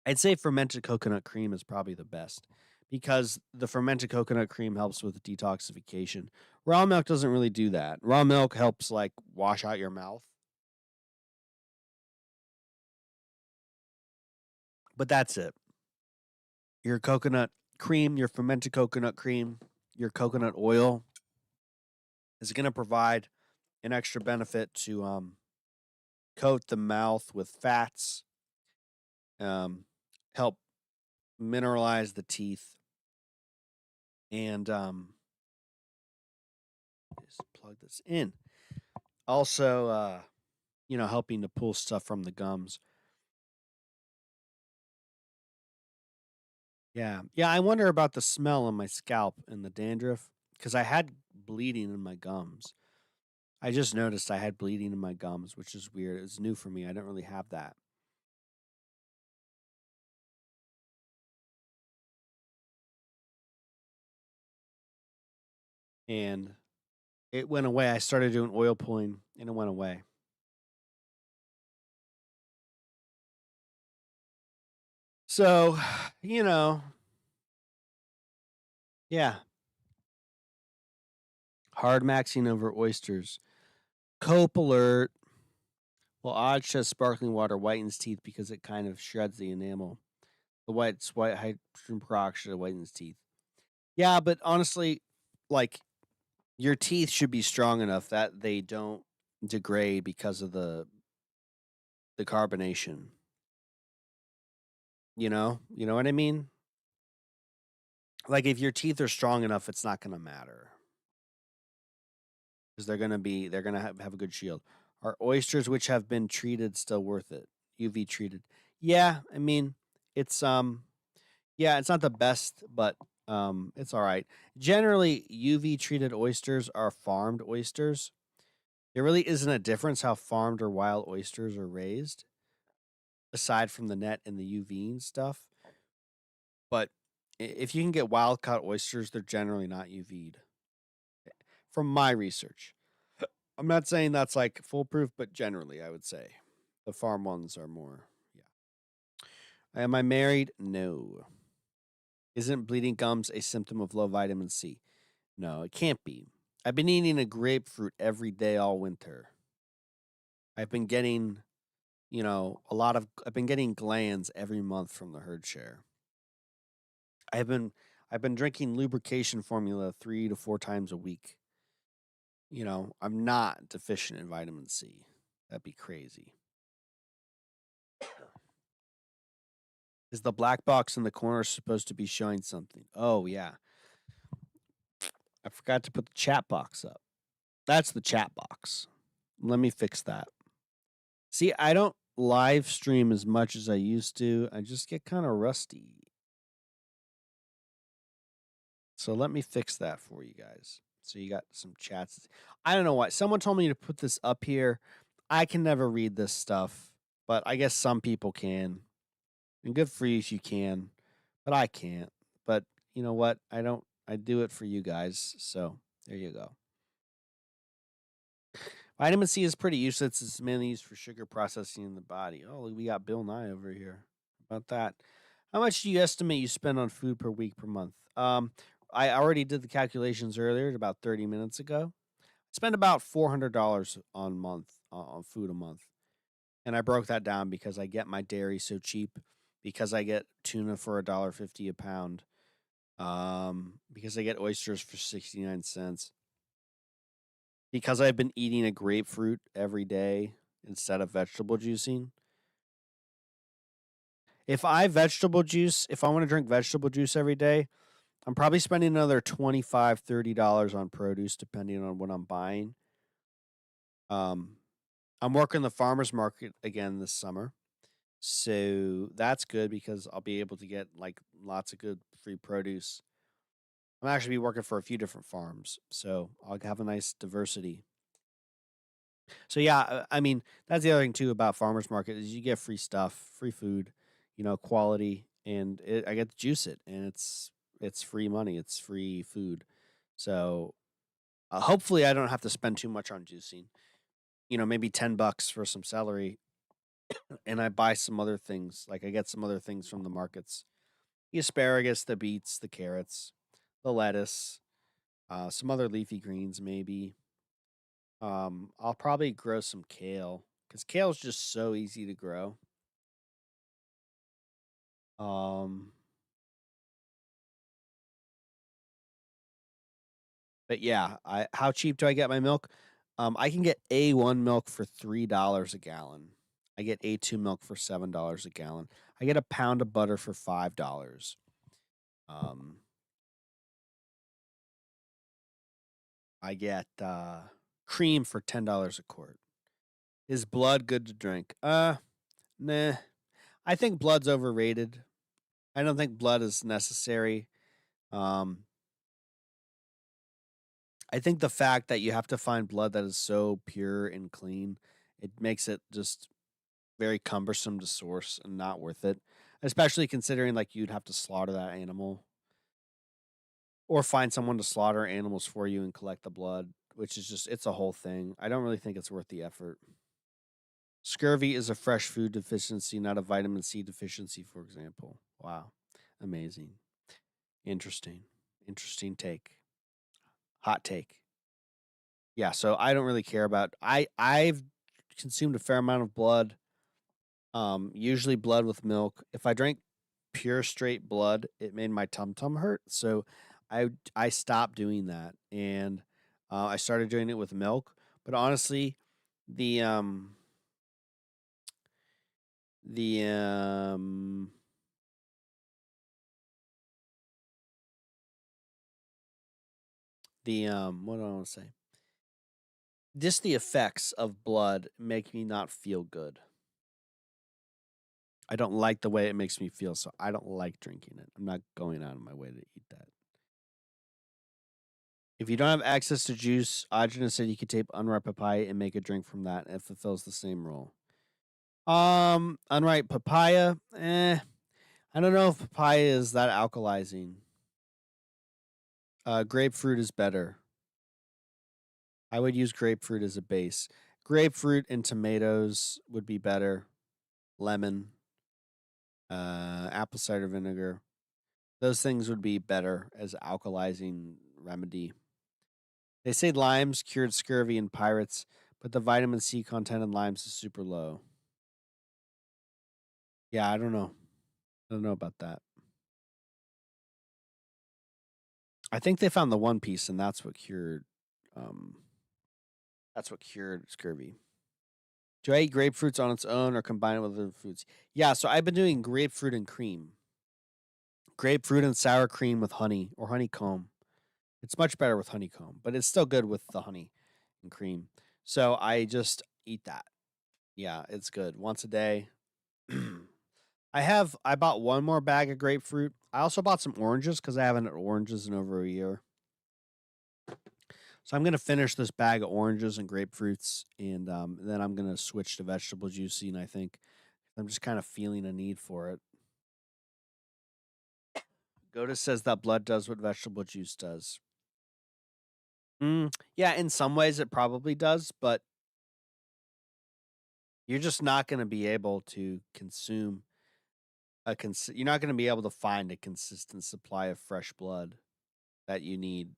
I'd say fermented coconut cream is probably the best because the fermented coconut cream helps with detoxification. Raw milk doesn't really do that. Raw milk helps like wash out your mouth, but that's it. Your coconut cream, your fermented coconut cream, your coconut oil is going to provide an extra benefit to coat the mouth with fats, um, help mineralize the teeth, and just plug this in. Also, helping to pull stuff from the gums. Yeah. Yeah, I wonder about the smell on my scalp and the dandruff because I had bleeding in my gums. I just noticed I had bleeding in my gums, which is weird. It's new for me. I didn't really have that. And it went away. I started doing oil pulling and it went away. So, you know, yeah, hard maxing over oysters. Cope alert. Well, odd says sparkling water whitens teeth because it kind of shreds the enamel. The white hydrogen peroxide whitens teeth. Yeah, but honestly, like your teeth should be strong enough that they don't degrade because of the carbonation. You know what I mean? Like if your teeth are strong enough, it's not going to matter because they're gonna have a good shield. Are oysters which have been treated still worth it? UV treated? Yeah, I mean it's yeah, it's not the best, but it's all right. Generally, UV treated oysters are farmed oysters. There really isn't a difference how farmed or wild oysters are raised, aside from the net and the UV and stuff. But if you can get wild caught oysters, they're generally not UV'd. From my research, I'm not saying that's like foolproof, but generally, I would say the farm ones are more. Yeah. Am I married? No. Isn't bleeding gums a symptom of low vitamin C? No, it can't be. I've been eating a grapefruit every day all winter. I've been getting, I've been getting glands every month from the herd share. I've been I've been drinking lubrication formula 3 to 4 times a week. I'm not deficient in vitamin C. That'd be crazy. Is the black box in the corner supposed to be showing something? Oh yeah. I forgot to put the chat box up. That's the chat box. Let me fix that. See, I don't live stream as much as I used to. I just get kind of rusty. So let me fix that for you guys. So you got some chats. I don't know why. Someone told me to put this up here. I can never read this stuff, but I guess some people can. And good for you if you can, but I can't. But you know what? I do it for you guys. So there you go. Vitamin C is pretty useless. It's mainly used for sugar processing in the body. Oh, we got Bill Nye over here. How about that? How much do you estimate you spend on food per week per month? I already did the calculations earlier, about 30 minutes ago. I spend about $400 on food a month, and I broke that down because I get my dairy so cheap. Because I get tuna for $1.50 a pound. Because I get oysters for 69 cents. Because I've been eating a grapefruit every day instead of vegetable juicing. If I want to drink vegetable juice every day, I'm probably spending another $25, $30 on produce, depending on what I'm buying. Um, I'm working the farmer's market again this summer. So that's good because I'll be able to get like lots of good free produce. I'm actually be working for a few different farms, so I'll have a nice diversity. So yeah, I mean that's the other thing too about farmers market is you get free stuff, free food, quality, and I get to juice it, and it's free money, it's free food. So hopefully I don't have to spend too much on juicing. Maybe $10 for some celery, and I buy some other things. Like I get some other things from the markets: the asparagus, the beets, the carrots, the lettuce, some other leafy greens, maybe. I'll probably grow some kale because kale's just so easy to grow. Um, but yeah, I how cheap do I get my milk? I can get A1 milk for $3 a gallon. I get A2 milk for $7 a gallon. I get a pound of butter for $5. Um, I get cream for $10 a quart. Is blood good to drink? Nah. I think blood's overrated. I don't think blood is necessary. Um, I think the fact that you have to find blood that is so pure and clean, it makes it just very cumbersome to source and not worth it. Especially considering like you'd have to slaughter that animal or find someone to slaughter animals for you and collect the blood, which is just it's a whole thing. I don't really think it's worth the effort. Scurvy is a fresh food deficiency, not a vitamin C deficiency, for example. Wow. Amazing. Interesting. Interesting take. Hot take. Yeah, so I don't really care about I've consumed a fair amount of blood. Usually blood with milk. If I drank pure straight blood, it made my tum tum hurt. So I stopped doing that and I started doing it with milk. But honestly, the um the what do I want to say? Just the effects of blood make me not feel good. I don't like the way it makes me feel, so I don't like drinking it. I'm not going out of my way to eat that. If you don't have access to juice, Audrina said you could take unripe papaya and make a drink from that. It fulfills the same role. Unripe papaya, I don't know if papaya is that alkalizing. Grapefruit is better. I would use grapefruit as a base. Grapefruit and tomatoes would be better. Lemon, apple cider vinegar. Those things would be better as alkalizing remedy. They say limes cured scurvy in pirates, but the vitamin C content in limes is super low. Yeah, I don't know. I don't know about that. I think they found the One Piece, and um, that's what cured scurvy. Do I eat grapefruits on its own or combine it with other foods? Yeah, so I've been doing grapefruit and cream, grapefruit and sour cream with honey or honeycomb. It's much better with honeycomb, but it's still good with the honey and cream. So I just eat that. Yeah, it's good once a day. I bought one more bag of grapefruit. I also bought some oranges because I haven't had oranges in over a year. So I'm gonna finish this bag of oranges and grapefruits, and then I'm gonna switch to vegetable juicing. I think I'm just kind of feeling a need for it. Goda says that blood does what vegetable juice does. Yeah, in some ways it probably does, but you're just not gonna be able to consume you're not gonna be able to find a consistent supply of fresh blood that you need.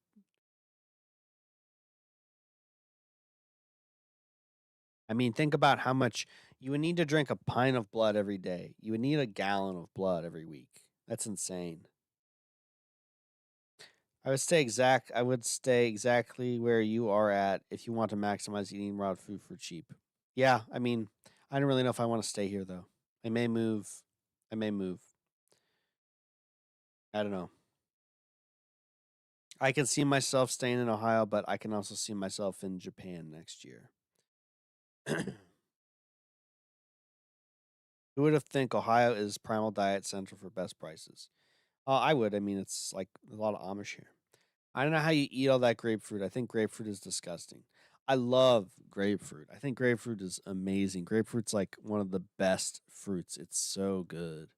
I mean, think about how much you would need to drink a pint of blood every day. You would need a gallon of blood every week. That's insane. I would stay exactly where you are at if you want to maximize eating raw food for cheap. Yeah, I mean, I don't really know if I want to stay here though. I may move. I may move. I don't know. I can see myself staying in Ohio, but I can also see myself in Japan next year. Who would have think Ohio is primal diet central for best prices? I would. I mean, it's like a lot of Amish here. I don't know how you eat all that grapefruit. I think grapefruit is disgusting. I love grapefruit. I think grapefruit is amazing. Grapefruit's like one of the best fruits. It's so good.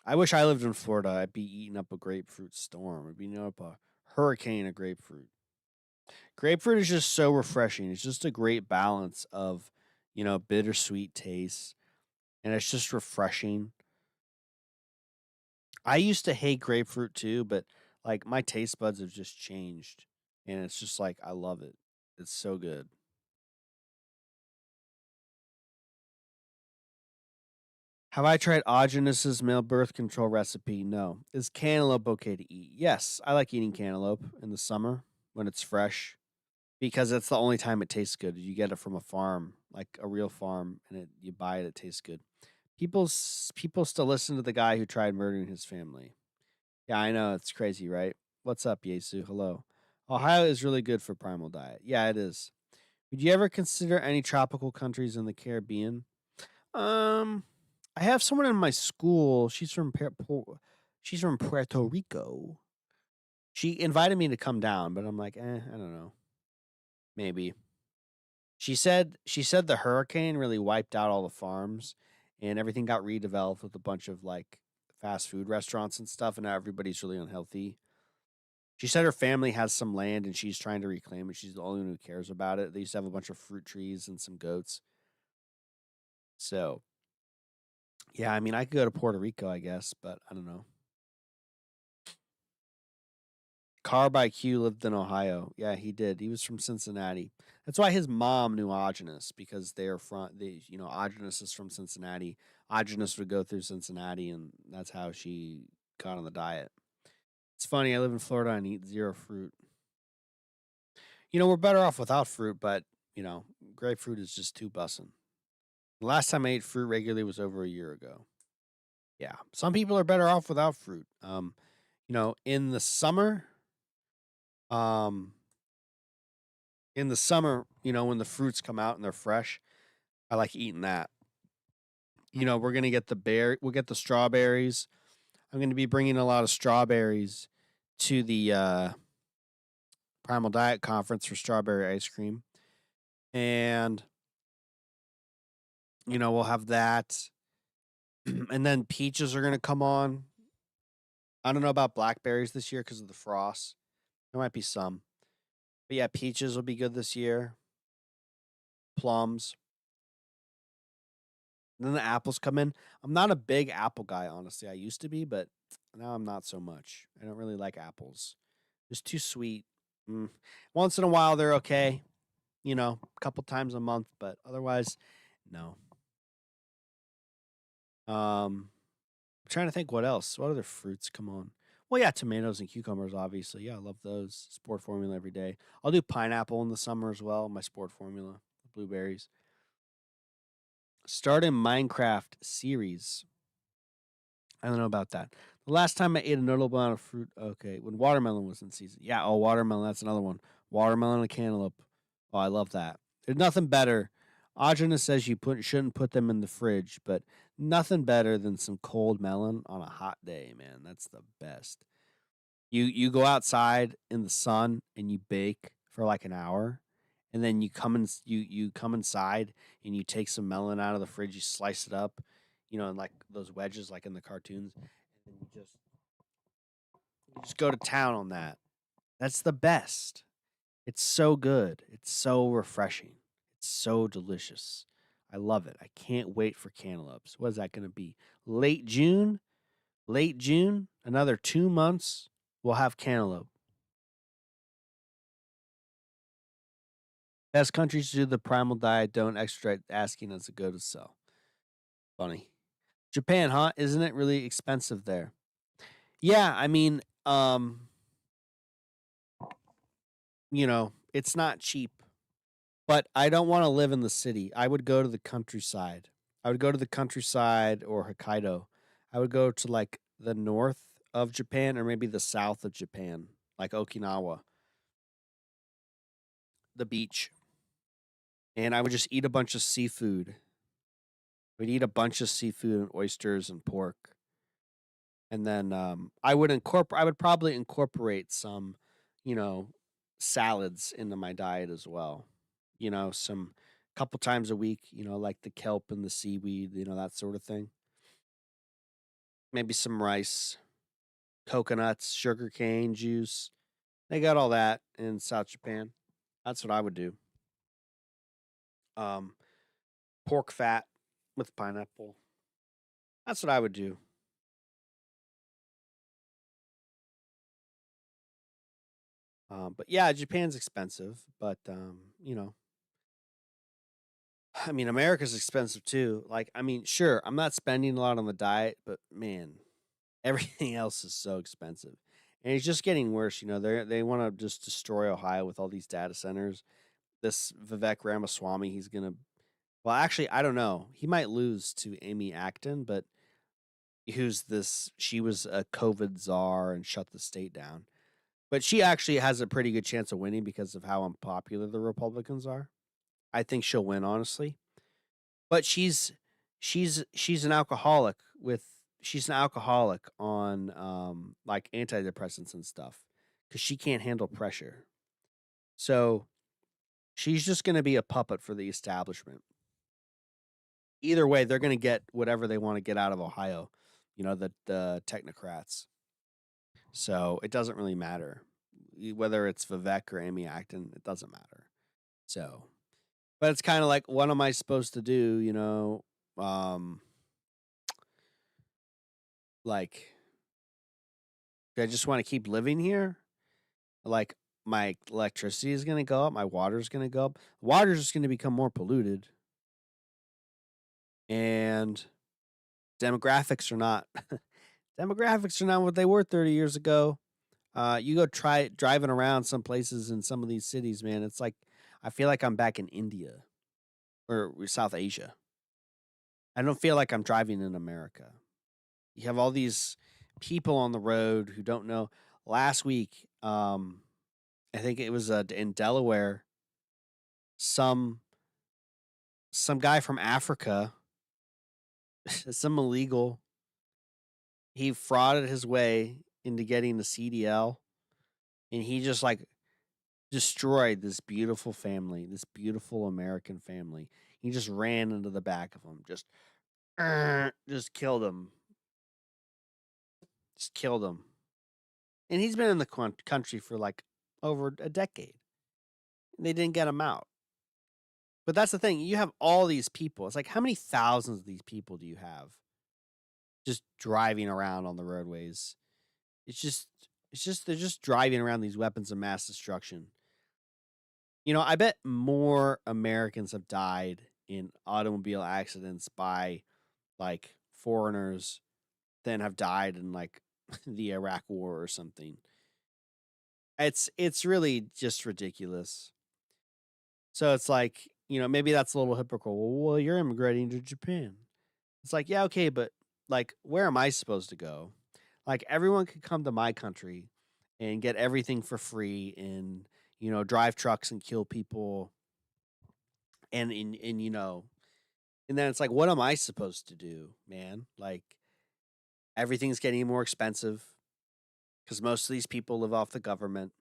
I wish I lived in Florida. I'd be eating up a grapefruit storm. I'd be eating up a hurricane of grapefruit. Grapefruit is just so refreshing. It's just a great balance of, bittersweet taste, and it's just refreshing. I used to hate grapefruit too, but like my taste buds have just changed, and it's just like I love it. It's so good. Have I tried Audinus's male birth control recipe? No. Is cantaloupe okay to eat? Yes, I like eating cantaloupe in the summer when it's fresh because it's the only time it tastes good. You get it from a farm, like a real farm, and you buy it. It tastes good. People still listen to the guy who tried murdering his family. Yeah, I know it's crazy, right? What's up, Yesu? Hello. Ohio is really good for primal diet. Yeah, it is. Would you ever consider any tropical countries in the Caribbean? Um, I have someone in my school. She's from Puerto Rico. She invited me to come down, but I'm like, I don't know. Maybe. She said the hurricane really wiped out all the farms and everything got redeveloped with a bunch of like fast food restaurants and stuff, and now everybody's really unhealthy. She said her family has some land and she's trying to reclaim it. She's the only one who cares about it. They used to have a bunch of fruit trees and some goats. So, yeah, I mean, I could go to Puerto Rico, I guess, but I don't know. Car by Q lived in Ohio. Yeah, he did. He was from Cincinnati. That's why his mom knew Augenus because they're from Augenus is from Cincinnati. Augenus would go through Cincinnati, and that's how she got on the diet. It's funny. I live in Florida and eat zero fruit. We're better off without fruit, but grapefruit is just too bussin'. The last time I ate fruit regularly was over a year ago. Yeah, some people are better off without fruit. In the summer, um, when the fruits come out and they're fresh, I like eating that. We're gonna get we'll get the strawberries. I'm gonna be bringing a lot of strawberries to the Primal Diet Conference for strawberry ice cream, and we'll have that, and then peaches are gonna come on. I don't know about blackberries this year because of the frost. There might be some, but yeah, peaches will be good this year. Plums. And then the apples come in. I'm not a big apple guy, honestly. I used to be, but now I'm not so much. I don't really like apples. It's too sweet. Mm. Once in a while, they're okay. A couple times a month, but otherwise, no. I'm trying to think what else. What other fruits come on? Well, yeah, tomatoes and cucumbers, obviously. Yeah, I love those. Sport formula every day. I'll do pineapple in the summer as well. My sport formula, blueberries. Start a Minecraft series. I don't know about that. The last time I ate a notable amount of fruit, okay, when watermelon was in season. Yeah, watermelon, that's another one. Watermelon and cantaloupe. Oh, I love that. There's nothing better. Audrina says shouldn't put them in the fridge, but nothing better than some cold melon on a hot day, man. That's the best. You go outside in the sun and you bake for like an hour, and then you come inside and you take some melon out of the fridge, you slice it up, in like those wedges like in the cartoons, and then you just go to town on that. That's the best. It's so good. It's so refreshing. It's so delicious. I love it. I can't wait for cantaloupes. What is that going to be? Late June? Late June? Another 2 months, we'll have cantaloupe. Best countries to do the primal diet don't extract asking us to go to sell. Funny. Japan, huh? Isn't it really expensive there? Yeah, I mean, it's not cheap, but I don't want to live in the city. I would go to the countryside. I would go to the countryside or Hokkaido. I would go to like the north of Japan or maybe the south of Japan, like Okinawa, the beach. And I would just eat a bunch of seafood. We'd eat a bunch of seafood and oysters and pork. And then I would probably incorporate some, you know, salads into my diet as well. Some couple times a week, like the kelp and the seaweed, that sort of thing. Maybe some rice, coconuts, sugar cane juice. They got all that in South Japan. That's what I would do. Um, Pork fat with pineapple. That's what I would do. But yeah, Japan's expensive, but I mean, America's expensive too. Like, I mean, sure, I'm not spending a lot on the diet, but man, everything else is so expensive. And it's just getting worse. They want to just destroy Ohio with all these data centers. This Vivek Ramaswamy, he's gonna. Well, actually, I don't know. He might lose to Amy Acton, but who's this? She was a COVID czar and shut the state down. But she actually has a pretty good chance of winning because of how unpopular the Republicans are. I think she'll win, honestly. But she's she's an alcoholic with she's an alcoholic on like antidepressants and stuff because she can't handle pressure. So she's just going to be a puppet for the establishment. Either way, they're going to get whatever they want to get out of Ohio, the technocrats. So it doesn't really matter whether it's Vivek or Amy Acton. It doesn't matter. So, but it's kind of like, what am I supposed to do? Like, do I just want to keep living here? Like, my electricity is going to go up, my water is going to go up. Water is just going to become more polluted, and demographics are not demographics are not what they were 30 years ago. You go try driving around some places in some of these cities, man. It's like I feel like I'm back in India or South Asia. I don't feel like I'm driving in America. You have all these people on the road who don't know. Last week, I think it was in Delaware. Some guy from Africa, some illegal, he frauded his way into getting the CDL, and he just like destroyed this beautiful family, this beautiful American family. He just ran into the back of them, just killed him, just killed him. And he's been in the country for like over a decade. And they didn't get him out. But that's the thing. You have all these people. It's like, how many thousands of these people do you have just driving around on the roadways? They're just driving around these weapons of mass destruction. I bet more Americans have died in automobile accidents by like foreigners than have died in like the Iraq war or something. It's really just ridiculous. So it's like, maybe that's a little hypocritical. Well, you're immigrating to Japan. It's like, yeah, okay, but like, where am I supposed to go? Like, everyone could come to my country and get everything for free and, drive trucks and kill people. And then it's like, what am I supposed to do, man? Like, everything's getting more expensive because most of these people live off the government.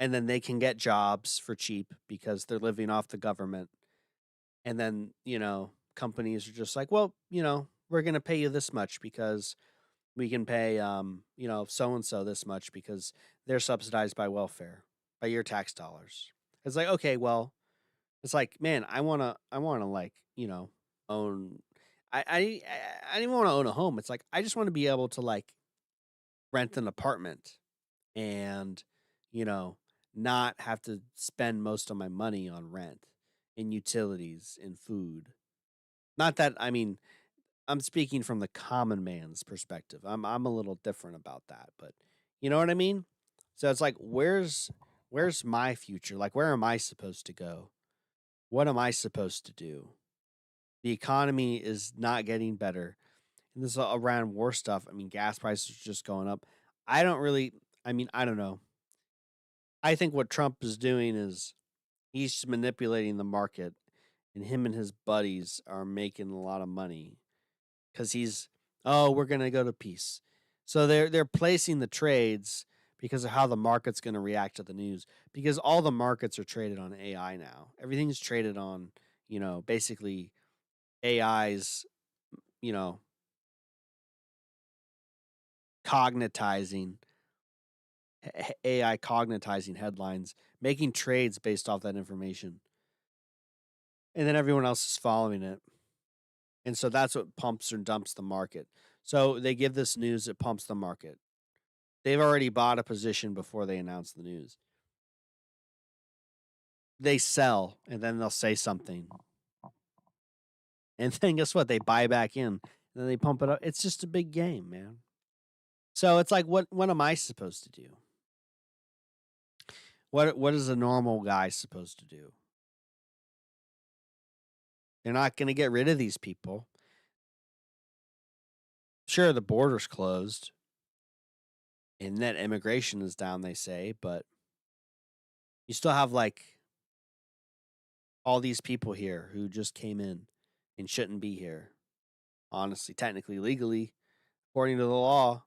And then they can get jobs for cheap because they're living off the government. And then, companies are just like, well, we're going to pay you this much because we can pay, so and so this much because they're subsidized by welfare, by your tax dollars. It's like, okay, well, it's like, man, I want to like, own. I didn't want to own a home. It's like I just want to be able to like rent an apartment and, you know, not have to spend most of my money on rent and utilities and food. Not that I mean, I'm speaking from the common man's perspective. I'm a little different about that, but you know what I mean? So it's like where's my future? Like where am I supposed to go? What am I supposed to do? The economy is not getting better. And this is around war stuff. I mean, gas prices are just going up. I don't really I mean, I don't know. I think what Trump is doing is he's manipulating the market and him and his buddies are making a lot of money because we're gonna go to peace. So they're placing the trades because of how the market's gonna react to the news. Because all the markets are traded on AI now. Everything's traded on, basically AI's, you know, cognitizing AI cognitizing headlines, making trades based off that information. And then everyone else is following it. And so that's what pumps or dumps the market. So they give this news, it pumps the market. They've already bought a position before they announce the news. They sell and then they'll say something. And then guess what? They buy back in and then they pump it up. It's just a big game, man. So it's like what am I supposed to do? What is a normal guy supposed to do? They're not going to get rid of these people. Sure, the border's closed and net immigration is down, they say, but you still have like all these people here who just came in and shouldn't be here. Honestly, technically, legally, according to the law.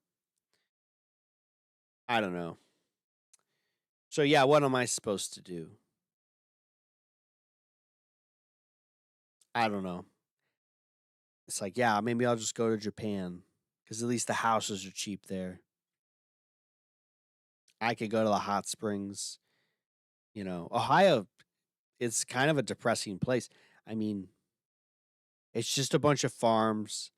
I don't know. So yeah, what am I supposed to do? I don't know. It's like, yeah, maybe I'll just go to Japan because at least the houses are cheap there. I could go to the hot springs. Ohio, it's kind of a depressing place. I mean, it's just a bunch of farms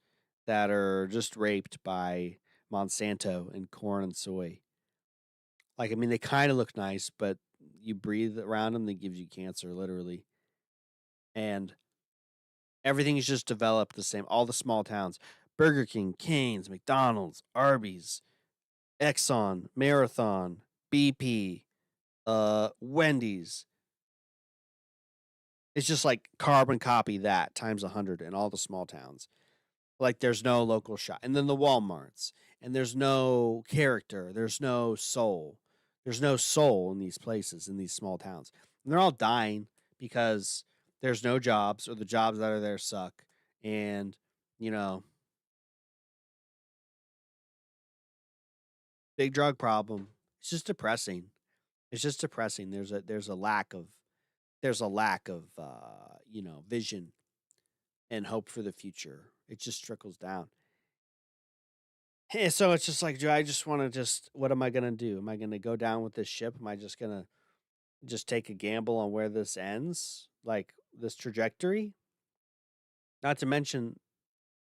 that are just raped by Monsanto and corn and soy. Like, I mean, they kind of look nice, but you breathe around them, they gives you cancer, literally. And everything is just developed the same. All the small towns, Burger King, Cane's, McDonald's, Arby's, Exxon, Marathon, BP, Wendy's. It's just like carbon copy that times 100 in all the small towns. Like there's no local shop. And then the Walmarts. And there's no character. There's no soul. There's no soul in these places, in these small towns. And they're all dying because there's no jobs or the jobs that are there suck. And, you know, big drug problem. It's just depressing. It's just depressing. There's a lack of vision and hope for the future. It just trickles down. Hey, so it's just like, do I just want to what am I going to do? Am I going to go down with this ship? Am I just going to just take a gamble on where this ends? Like this trajectory? Not to mention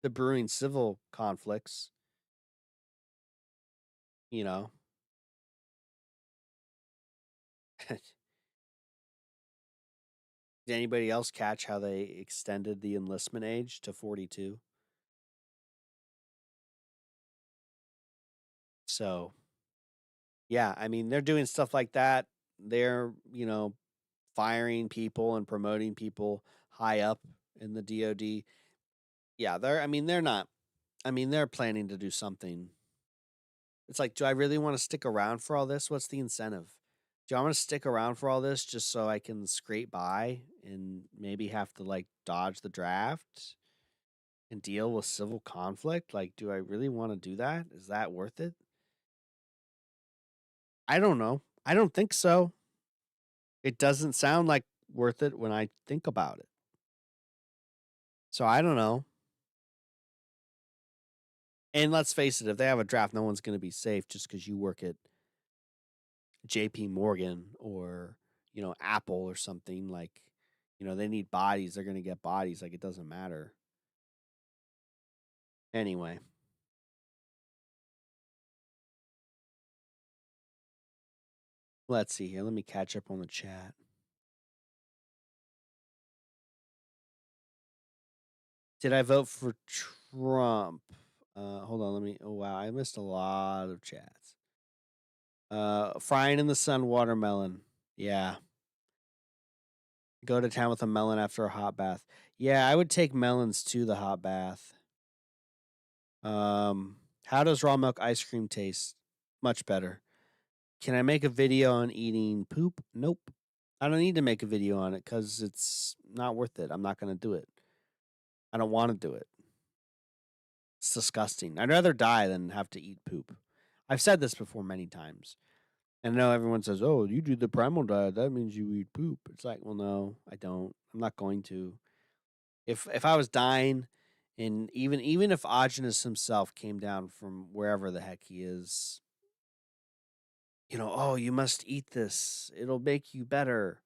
the brewing civil conflicts, you know. Did anybody else catch how they extended the enlistment age to 42? So, yeah, I mean, they're doing stuff like that. They're, firing people and promoting people high up in the DoD. Yeah, they're not. I mean, they're planning to do something. It's like, do I really want to stick around for all this? What's the incentive? Do I want to stick around for all this just so I can scrape by and maybe have to like dodge the draft and deal with civil conflict? Like, do I really want to do that? Is that worth it? I don't know. I don't think so. It doesn't sound like worth it when I think about it. So I don't know. And let's face it, if they have a draft, no one's going to be safe just because you work at JP Morgan or, Apple or something. Like, they need bodies. They're going to get bodies. Like, it doesn't matter. Anyway, let's see here. Let me catch up on the chat. Did I vote for Trump? Hold on. Oh, wow. I missed a lot of chats. Frying in the sun watermelon. Yeah. Go to town with a melon after a hot bath. Yeah, I would take melons to the hot bath. How does raw milk ice cream taste? Much better. Can I make a video on eating poop? Nope. I don't need to make a video on it because it's not worth it. I'm not going to do it. I don't want to do it. It's disgusting. I'd rather die than have to eat poop. I've said this before many times. And I know everyone says, oh, you do the primal diet. That means you eat poop. It's like, well, no, I don't. I'm not going to. If I was dying, and even if Augenis himself came down from wherever the heck he is, oh, you must eat this. It'll make you better.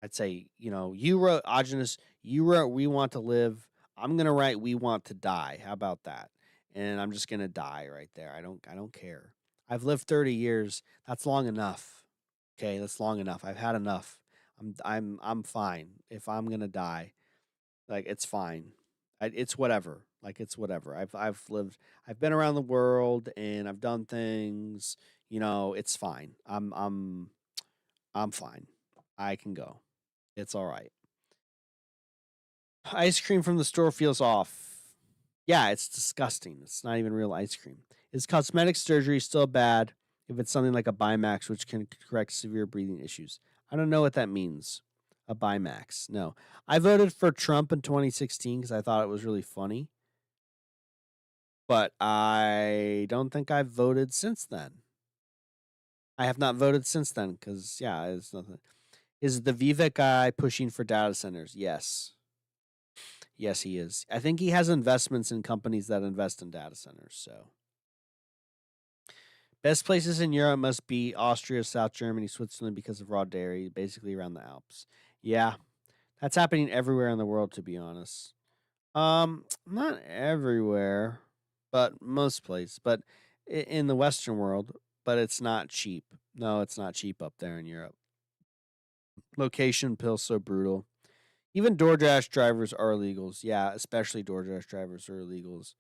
I'd say, you wrote Augenis, you wrote we want to live. I'm gonna write we want to die. How about that? And I'm just gonna die right there. I don't care. I've lived 30 years. That's long enough. Okay, that's long enough. I've had enough. I'm fine. If I'm gonna die, like it's fine. It's whatever. Like it's whatever. I've lived. I've been around the world and I've done things. It's fine. I'm fine. I can go. It's all right. Ice cream from the store feels off. Yeah, it's disgusting. It's not even real ice cream. Is cosmetic surgery still bad if it's something like a Bimax, which can correct severe breathing issues? I don't know what that means. a Bimax. No, I voted for Trump in 2016 because I thought it was really funny, but I don't think I've voted since then. I have not voted since then because yeah, it's nothing. Is the Vivek guy pushing for data centers? Yes. Yes, he is. I think he has investments in companies that invest in data centers. So, best places in Europe must be Austria, South Germany, Switzerland because of raw dairy, basically around the Alps. Yeah, that's happening everywhere in the world, to be honest. Not everywhere, but most places. But in the Western world, but it's not cheap. No, it's not cheap up there in Europe. Location pills so brutal. Even DoorDash drivers are illegals. Yeah, especially DoorDash drivers are illegals.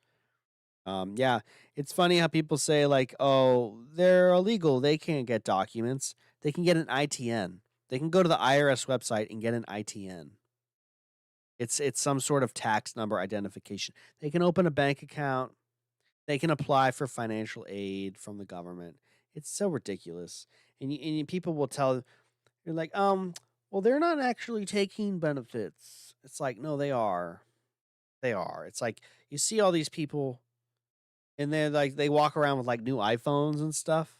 Yeah, it's funny how people say like, "Oh, they're illegal. They can't get documents. They can get an ITN. They can go to the IRS website and get an ITN. It's some sort of tax number identification. They can open a bank account. They can apply for financial aid from the government. It's so ridiculous. People will tell you're like, well, they're not actually taking benefits. It's like, no, they are. They are. It's like you see all these people and they're like they walk around with like new iPhones and stuff.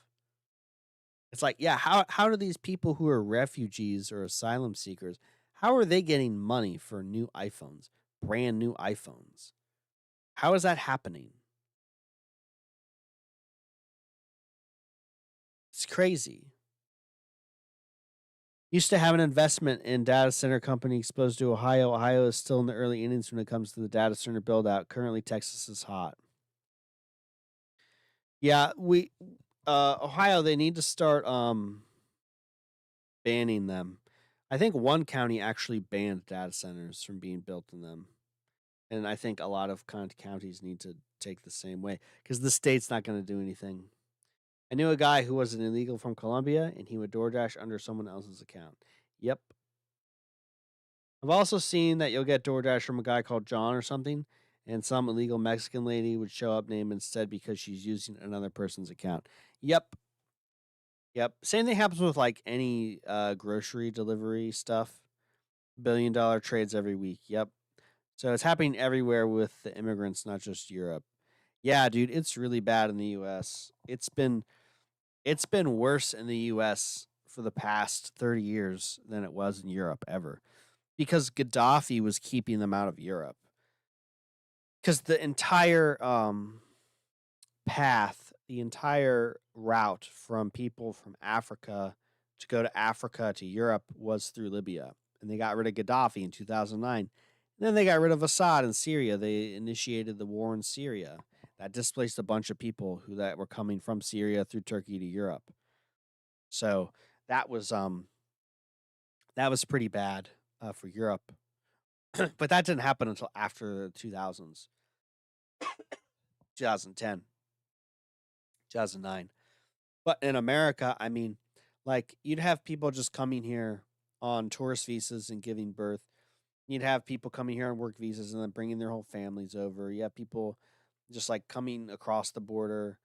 It's like, yeah, how do these people who are refugees or asylum seekers, how are they getting money for new iPhones, brand new iPhones? How is that happening? It's crazy. Used to have an investment in data center company exposed to Ohio. Ohio is still in the early innings when it comes to the data center build out. Currently, Texas is hot. Yeah, we Ohio, they need to start banning them. I think one county actually banned data centers from being built in them. And I think a lot of counties need to take the same way because the state's not going to do anything. I knew a guy who was an illegal from Colombia and he would DoorDash under someone else's account. Yep. I've also seen that you'll get DoorDash from a guy called John or something, and some illegal Mexican lady would show up name instead because she's using another person's account. Yep. Yep. Same thing happens with like any grocery delivery stuff. $1 billion trades every week. Yep. So it's happening everywhere with the immigrants, not just Europe. Yeah, dude, it's really bad in the US. It's been worse in the US for the past 30 years than it was in Europe ever because Gaddafi was keeping them out of Europe. Cuz the entire path, the entire route from people from Africa to go to Africa to Europe was through Libya. And they got rid of Gaddafi in 2009. And then they got rid of Assad in Syria. They initiated the war in Syria. That displaced a bunch of people who that were coming from Syria through Turkey to Europe. So that was um that was pretty bad for Europe. But that didn't happen until after the 2000s, 2010, 2009. But in America, I mean, like you'd have people just coming here on tourist visas and giving birth. You'd have people coming here on work visas and then bringing their whole families over. You have people just like coming across the border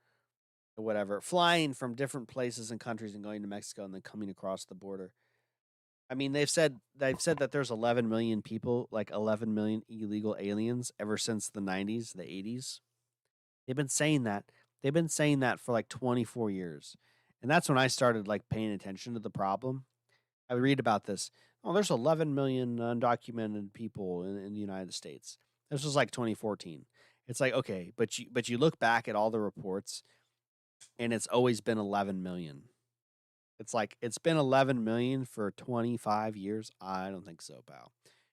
or whatever, flying from different places and countries and going to Mexico and then coming across the border. I mean, they've said that there's 11 million people, like 11 million illegal aliens ever since the 90s, the 80s. They've been saying that. They've been saying that for like 24 years. And that's when I started like paying attention to the problem. I would read about this. Oh, there's 11 million undocumented people in the United States. This was like 2014. It's like, okay, but you look back at all the reports and it's always been 11 million. It's like it's been 11 million for 25 years. I don't think so, pal.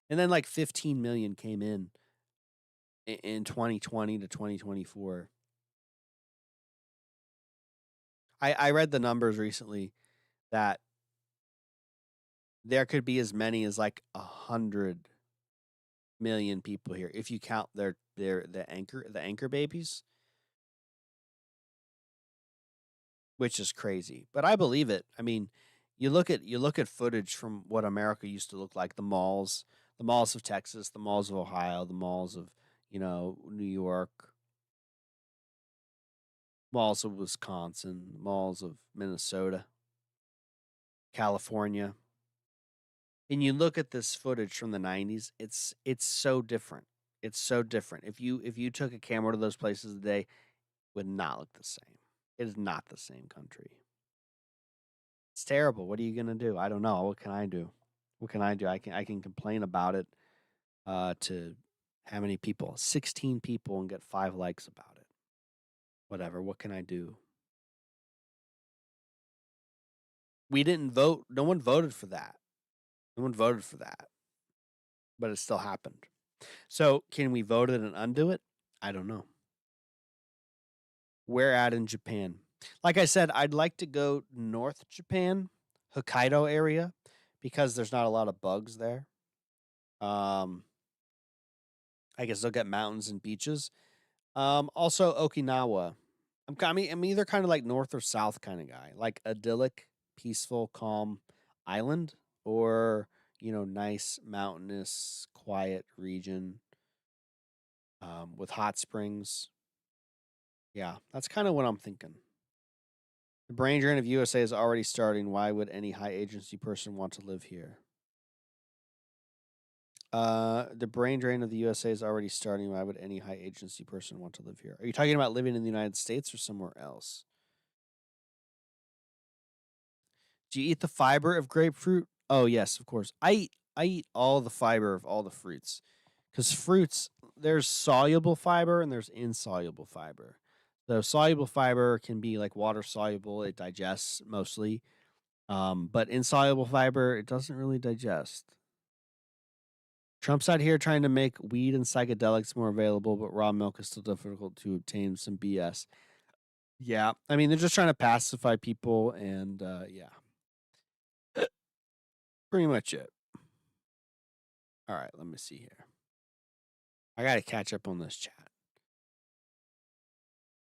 And then like 15 million came in 2020 to 2024. I read the numbers recently that there could be as many as like 100 million people here if you count their the anchor babies, which is crazy. But I believe it. I mean, you look at footage from what America used to look like, the malls of Texas, the malls of Ohio, the malls of, New York, malls of Wisconsin, malls of Minnesota, California. And you look at this footage from the 90s, it's so different. It's so different. If you took a camera to those places today, it would not look the same. It is not the same country. It's terrible. What are you gonna do? I don't know. What can I do? What can I do? I can complain about it to how many people? 16 people and get 5 likes about it. Whatever. What can I do? We didn't vote. No one voted for that. No one voted for that. But it still happened. So can we vote it and undo it? I don't know. Where at in Japan? Like I said, I'd like to go North Japan, Hokkaido area, because there's not a lot of bugs there. Um, I guess they'll get mountains and beaches. Also Okinawa. I'm either kind of like north or south kind of guy, like idyllic, peaceful, calm island, or nice mountainous, quiet region with hot springs. Yeah, that's kind of what I'm thinking. The brain drain of USA is already starting. Why would any high agency person want to live here? The brain drain of the USA is already starting. Why would any high agency person want to live here? Are you talking about living in the United States or somewhere else? Do you eat the fiber of grapefruit? Oh yes, of course. I eat all the fiber of all the fruits. Because fruits, there's soluble fiber and there's insoluble fiber. So soluble fiber can be like water soluble, it digests mostly. But insoluble fiber, it doesn't really digest. Trump's out here trying to make weed and psychedelics more available, but raw milk is still difficult to obtain. Some BS. Yeah, I mean they're just trying to pacify people, and yeah, pretty much it. All right, let me see here. I got to catch up on this chat.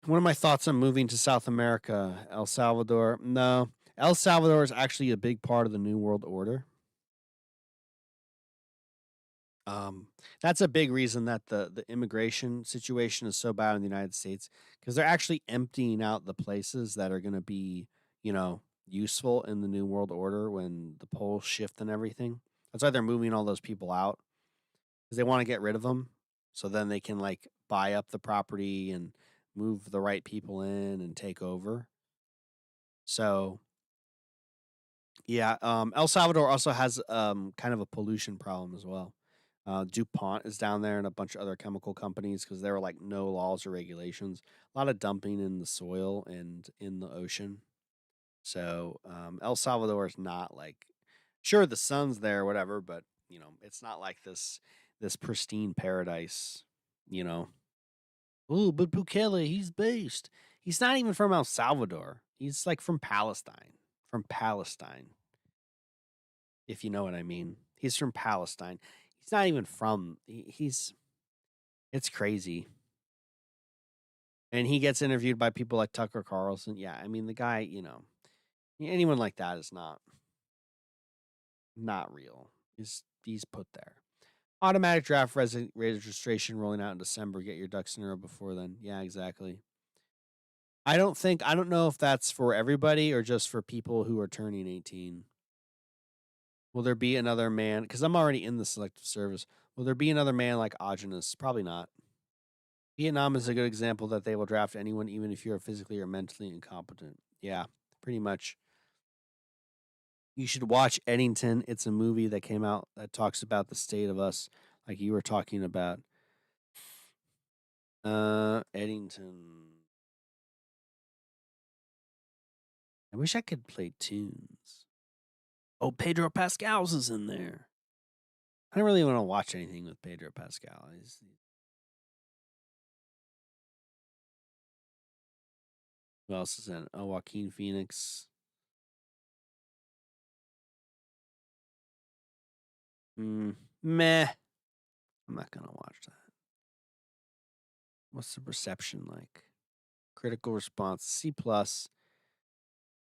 What are my thoughts on moving to South America? El Salvador? No, El Salvador is actually a big part of the New World Order. Um, that's a big reason that the immigration situation is so bad in the United States because they're actually emptying out the places that are going to be, useful in the New World Order when the poles shift and everything. That's why they're moving all those people out because they want to get rid of them, so then they can like buy up the property and move the right people in and take over. So yeah, El Salvador also has kind of a pollution problem as well. DuPont is down there and a bunch of other chemical companies because there are like no laws or regulations. A lot of dumping in the soil and in the ocean. So El Salvador is not like, sure the sun's there or whatever, but it's not like this pristine paradise. You know. Oh, but Bukele, he's based. He's not even from El Salvador. He's like from Palestine. From Palestine, if you know what I mean. He's from Palestine. He's not even from. He's. It's crazy. And he gets interviewed by people like Tucker Carlson. Yeah, I mean the guy. Anyone like that is not real. He's put there. Automatic draft registration rolling out in December. Get your ducks in a row before then. Yeah, exactly. I don't know if that's for everybody or just for people who are turning 18. Will there be another man? Because I'm already in the selective service. Will there be another man like Augenis? Probably not. Vietnam is a good example that they will draft anyone, even if you're physically or mentally incompetent. Yeah, pretty much. You should watch Eddington. It's a movie that came out that talks about the state of us, like you were talking about. Eddington. I wish I could play tunes. Oh, Pedro Pascal's is in there. I don't really want to watch anything with Pedro Pascal. Who else is in it? Oh, Joaquin Phoenix. Meh. I'm not gonna watch that. What's the reception like? Critical response C plus.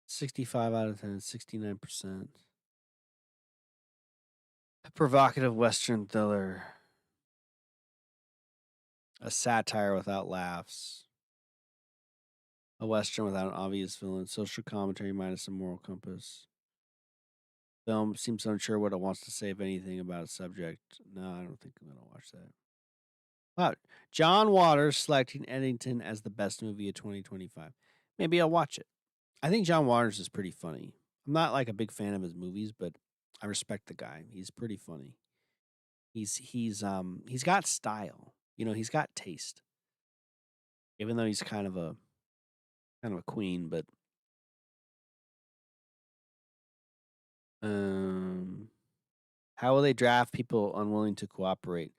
65 out of 10, 69%. A provocative Western thriller. A satire without laughs. A Western without an obvious villain. Social commentary minus a moral compass. Film seems unsure what it wants to say, if anything, about a subject. No, I don't think I'm gonna watch that. Wow, John Waters selecting Eddington as the best movie of 2025. Maybe I'll watch it. I think John Waters is pretty funny. I'm not like a big fan of his movies, but I respect the guy. He's pretty funny. He's got style. He's got taste. Even though he's kind of a queen, but um how will they draft people unwilling to cooperate?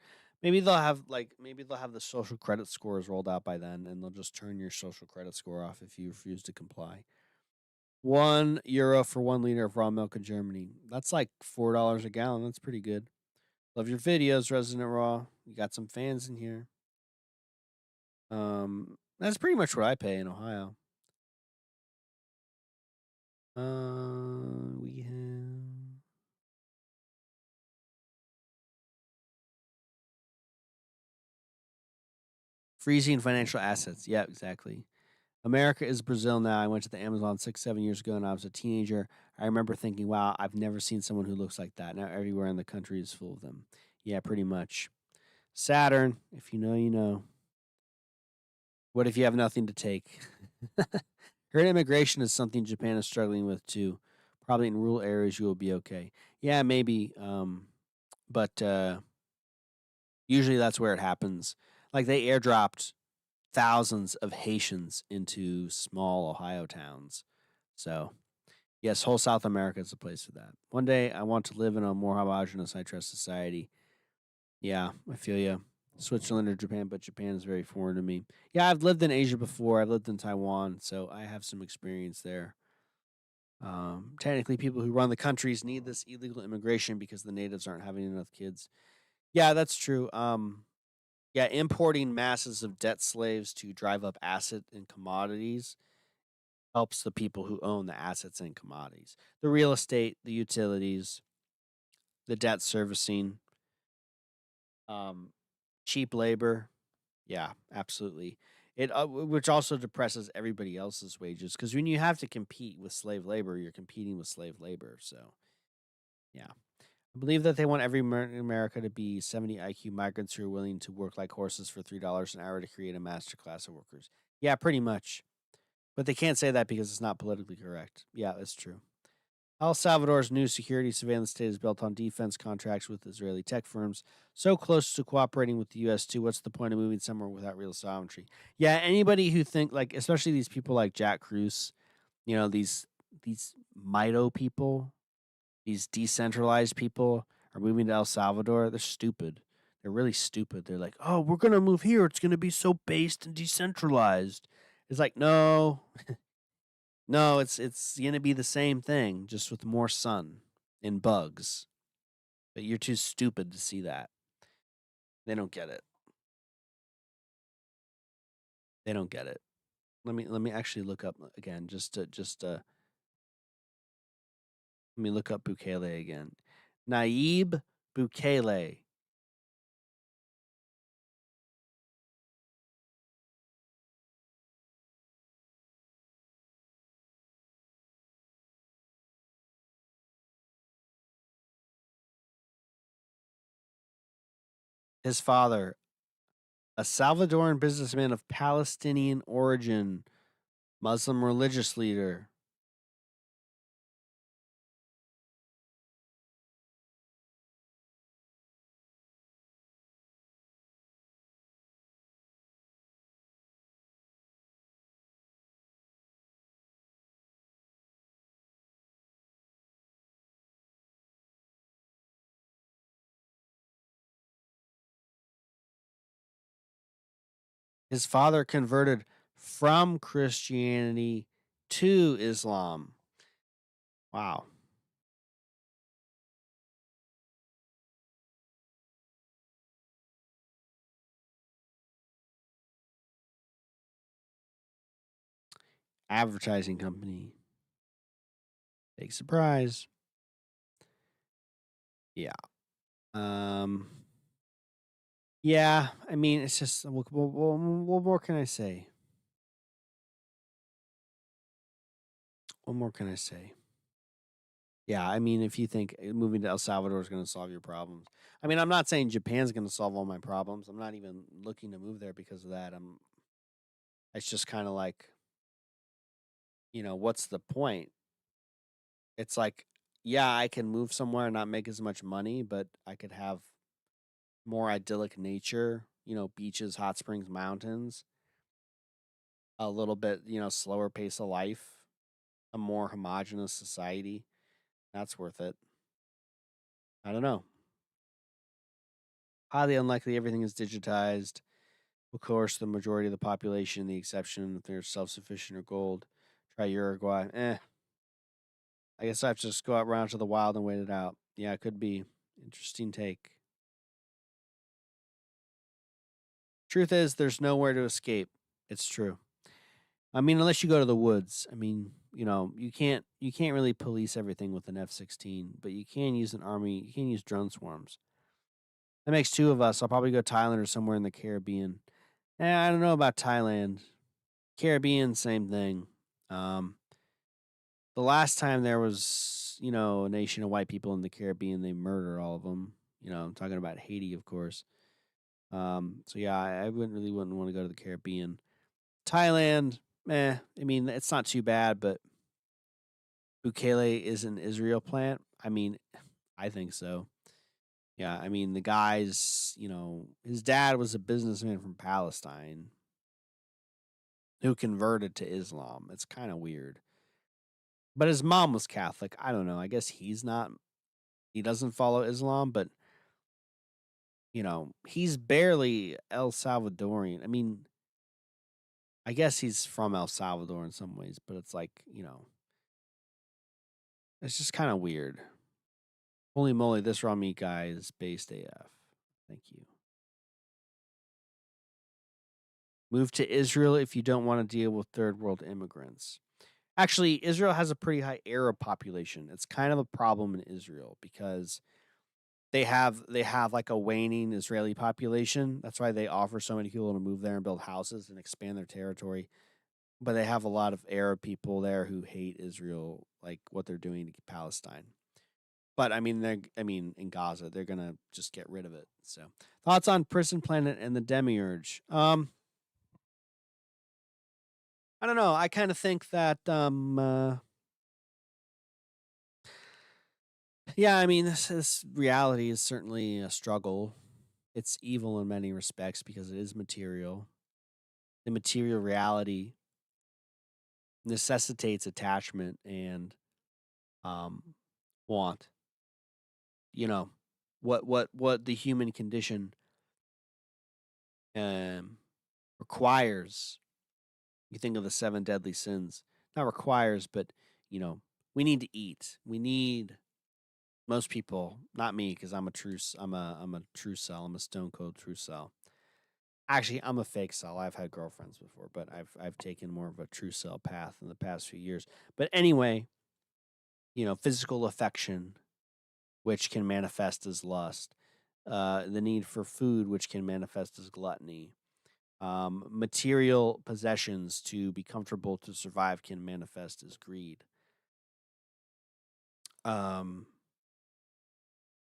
Maybe they'll have the social credit scores rolled out by then, and they'll just turn your social credit score off if you refuse to comply. €1 for 1 liter of raw milk in Germany. That's like $4 a gallon. That's pretty good. Love your videos, Resident Raw. You got some fans in here. That's pretty much what I pay in Ohio. We have freezing financial assets. Yeah, exactly. America is Brazil now. I went to the Amazon 6, 7 years ago, and I was a teenager. I remember thinking, "Wow, I've never seen someone who looks like that." Now everywhere in the country is full of them. Yeah, pretty much. Saturn, if you know, you know. What if you have nothing to take? Herd immigration is something Japan is struggling with too. Probably in rural areas you will be okay. Yeah, maybe. But usually that's where it happens. Like they airdropped thousands of Haitians into small Ohio towns. So yes, whole South America is a place for that. One day I want to live in a more homogenous, high trust society. Yeah, I feel you. Switzerland or Japan, but Japan is very foreign to me. Yeah, I've lived in Asia before. I've lived in Taiwan, so I have some experience there. Technically, people who run the countries need this illegal immigration because the natives aren't having enough kids. Yeah, that's true. Yeah, importing masses of debt slaves to drive up asset and commodities helps the people who own the assets and commodities, the real estate, the utilities, the debt servicing, um, cheap labor. Yeah, absolutely. Which also depresses everybody else's wages because when you have to compete with slave labor, you're competing with slave labor. So yeah, I believe that they want every America to be 70 IQ migrants who are willing to work like horses for $3 an hour to create a master class of workers. Yeah, pretty much. But they can't say that because it's not politically correct. Yeah, that's true. El Salvador's new security surveillance state is built on defense contracts with Israeli tech firms, so close to cooperating with the U.S. too. What's the point of moving somewhere without real sovereignty? Yeah, anybody who think like, especially these people like Jack Cruz, these Mito people, these decentralized people are moving to El Salvador. They're stupid. They're really stupid. They're like, oh, we're gonna move here. It's gonna be so based and decentralized. It's like, no, no, it's gonna be the same thing, just with more sun and bugs. But you're too stupid to see that. They don't get it. They don't get it. Let me actually look up again. Just let me look up Bukele again. Naib Bukele. His father, a Salvadoran businessman of Palestinian origin, Muslim religious leader. His father converted from Christianity to Islam. Wow. Advertising company. Big surprise. Yeah. Um. Yeah. I mean, it's just what more can I say? What more can I say? Yeah, I mean, if you think moving to El Salvador is going to solve your problems, I mean, I'm not saying Japan's going to solve all my problems. I'm not even looking to move there because of that. It's just kind of like, what's the point? It's like, yeah, I can move somewhere and not make as much money, but I could have more idyllic nature, beaches, hot springs, mountains, a little bit, slower pace of life, a more homogenous society. That's worth it. I don't know. Highly unlikely everything is digitized. Of course, the majority of the population, the exception if they're self sufficient or gold. Try Uruguay. I guess I have to just go out around to the wild and wait it out. Yeah, it could be. Interesting take. Truth is, there's nowhere to escape. It's true. I mean, unless you go to the woods. I mean, you can't really police everything with an F-16, but you can use an army. You can use drone swarms. That makes two of us. I'll probably go Thailand or somewhere in the Caribbean. I don't know about Thailand. Caribbean, same thing. Um, the last time there was, a nation of white people in the Caribbean, they murdered all of them. I'm talking about Haiti, of course. So yeah, I wouldn't want to go to the Caribbean. Thailand, I mean, it's not too bad, but Bukele is an Israel plant. I mean, I think so. Yeah, I mean, the guy's, his dad was a businessman from Palestine who converted to Islam. It's kind of weird. But his mom was Catholic. I don't know. I guess he doesn't follow Islam, but, he's barely El Salvadorian. I mean, I guess he's from El Salvador in some ways, but it's like, it's just kind of weird. Holy moly, this raw meat guy is based AF. Thank you. Move to Israel if you don't want to deal with third world immigrants. Actually, Israel has a pretty high Arab population. It's kind of a problem in Israel because they have like a waning Israeli population. That's why they offer so many people to move there and build houses and expand their territory. But they have a lot of Arab people there who hate Israel, like what they're doing to Palestine. But I mean, in Gaza, they're gonna just get rid of it. So, thoughts on Prison Planet and the Demiurge? I don't know. I kind of think that, yeah. I mean, this reality is certainly a struggle. It's evil in many respects because it is material. The material reality necessitates attachment and um, want. You know what the human condition um, requires. You think of the seven deadly sins. Not requires, but you know, we need to eat. We need most people, not me, because I'm a true cell. I'm a stone cold true cell. Actually, I'm a fake cell. I've had girlfriends before, but I've taken more of a true cell path in the past few years. But anyway, physical affection, which can manifest as lust, the need for food, which can manifest as gluttony, material possessions to be comfortable to survive can manifest as greed. Um,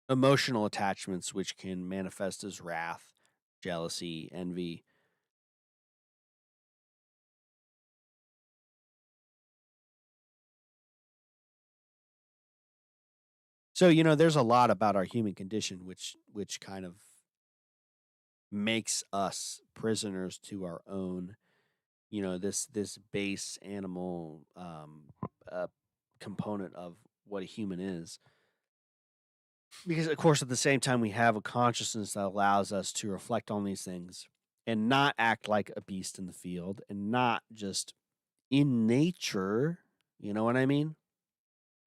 Emotional attachments, which can manifest as wrath, jealousy, envy. So, there's a lot about our human condition which kind of makes us prisoners to our own, this base animal uh, component of what a human is. Because of course at the same time we have a consciousness that allows us to reflect on these things and not act like a beast in the field and not just in nature, you know what I mean?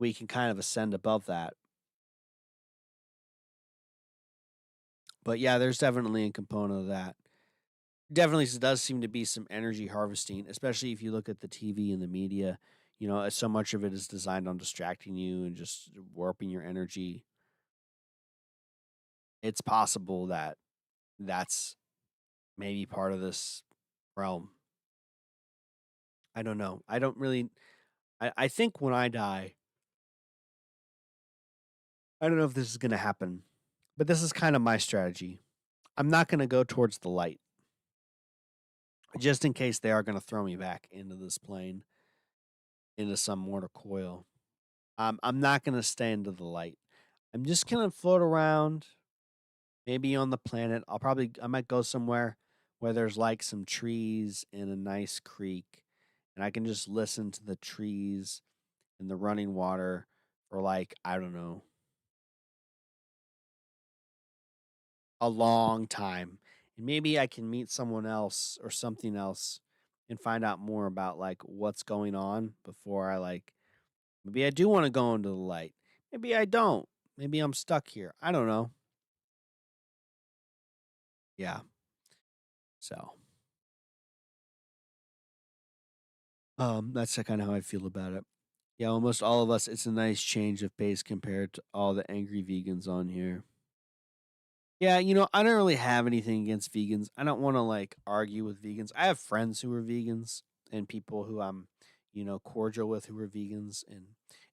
We can kind of ascend above that. But yeah, there's definitely a component of that. Definitely does seem to be some energy harvesting, especially if you look at the TV and the media. So much of it is designed on distracting you and just warping your energy. It's possible that that's maybe part of this realm. I don't know. I don't really. I think when I die, I don't know if this is going to happen, but this is kind of my strategy. I'm not going to go towards the light just in case they are going to throw me back into this plane, into some mortar coil. I'm not going to stay into the light. I'm just going to float around, maybe on the planet. I might go somewhere where there's like some trees and a nice creek, and I can just listen to the trees and the running water for like, I don't know, a long time. And maybe I can meet someone else or something else and find out more about like what's going on before I like maybe I do want to go into the light. Maybe I don't. Maybe I'm stuck here. I don't know. Yeah. So, that's kind of how I feel about it. Yeah, almost all of us, it's a nice change of pace compared to all the angry vegans on here. Yeah, I don't really have anything against vegans. I don't want to like argue with vegans. I have friends who are vegans and people who I'm, cordial with who are vegans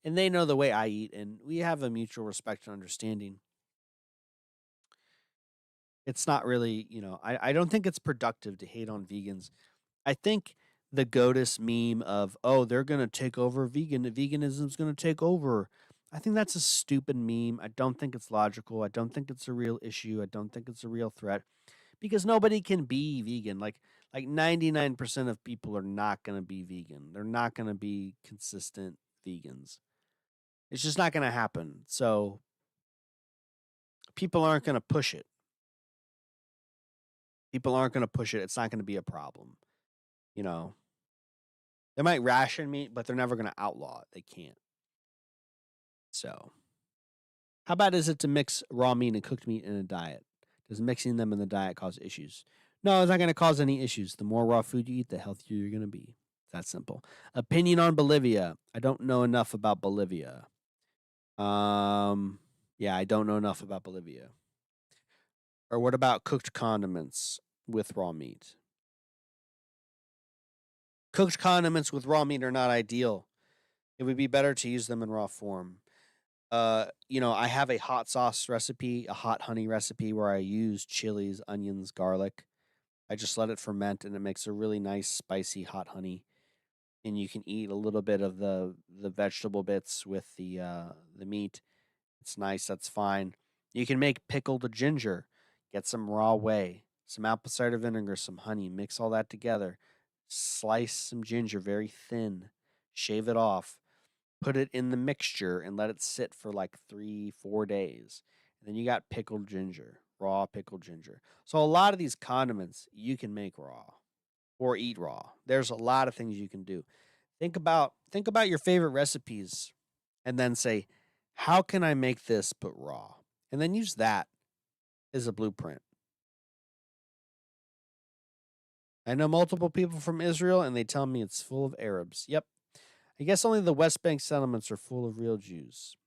and they know the way I eat and we have a mutual respect and understanding. It's not really, I don't think it's productive to hate on vegans. I think the GOTUS meme of, oh, they're going to take over veganism's going to take over. I think that's a stupid meme. I don't think it's logical. I don't think it's a real issue. I don't think it's a real threat because nobody can be vegan. Like 99% of people are not going to be vegan. They're not going to be consistent vegans. It's just not going to happen. So people aren't going to push it. People aren't going to push it. It's not going to be a problem. You know, they might ration meat, but they're never going to outlaw it. They can't. So, how bad is it to mix raw meat and cooked meat in a diet? Does mixing them in the diet cause issues? No, it's not going to cause any issues. The more raw food you eat, the healthier you're going to be. That's simple. Opinion on Bolivia. I don't know enough about Bolivia. Yeah, I don't know enough about Bolivia. Or what about cooked condiments with raw meat? Cooked condiments with raw meat are not ideal. It would be better to use them in raw form. I have a hot sauce recipe, a hot honey recipe where I use chilies, onions, garlic. I just let it ferment and it makes a really nice spicy hot honey. And you can eat a little bit of the vegetable bits with the meat. It's nice, that's fine. You can make pickled ginger. Get some raw whey, some apple cider vinegar, some honey, mix all that together. Slice some ginger very thin, shave it off, put it in the mixture and let it sit for like 3, 4 days. And then you got pickled ginger, raw pickled ginger. So a lot of these condiments you can make raw or eat raw. There's a lot of things you can do. Think about your favorite recipes and then say, how can I make this but raw? And then use that as a blueprint. I know multiple people from Israel and they tell me it's full of Arabs. Yep. I guess only the West Bank settlements are full of real Jews.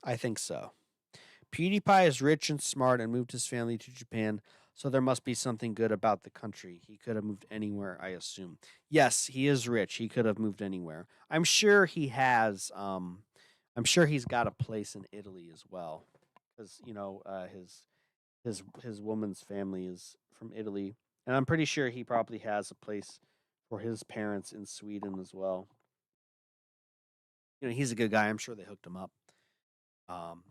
I think so. PewDiePie is rich and smart and moved his family to Japan, so there must be something good about the country. He could have moved anywhere, I assume. Yes, he is rich. He could have moved anywhere. I'm sure he has. I'm sure he's got a place in Italy as well, because his woman's family is from Italy, and I'm pretty sure he probably has a place for his parents in Sweden as well. He's a good guy. I'm sure they hooked him up. Um,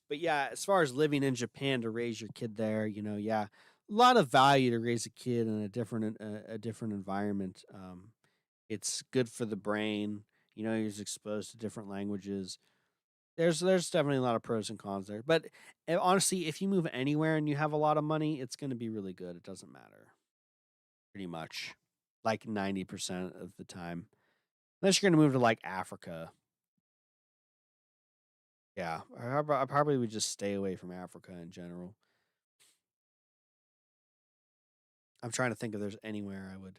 but yeah, as far as living in Japan to raise your kid there, yeah, a lot of value to raise a kid in a different environment. It's good for the brain. He's exposed to different languages. There's definitely a lot of pros and cons there. But honestly, if you move anywhere and you have a lot of money, it's going to be really good. It doesn't matter, pretty much, like 90% of the time, unless you're going to move to like Africa. Yeah, I probably would just stay away from Africa in general. I'm trying to think if there's anywhere I would.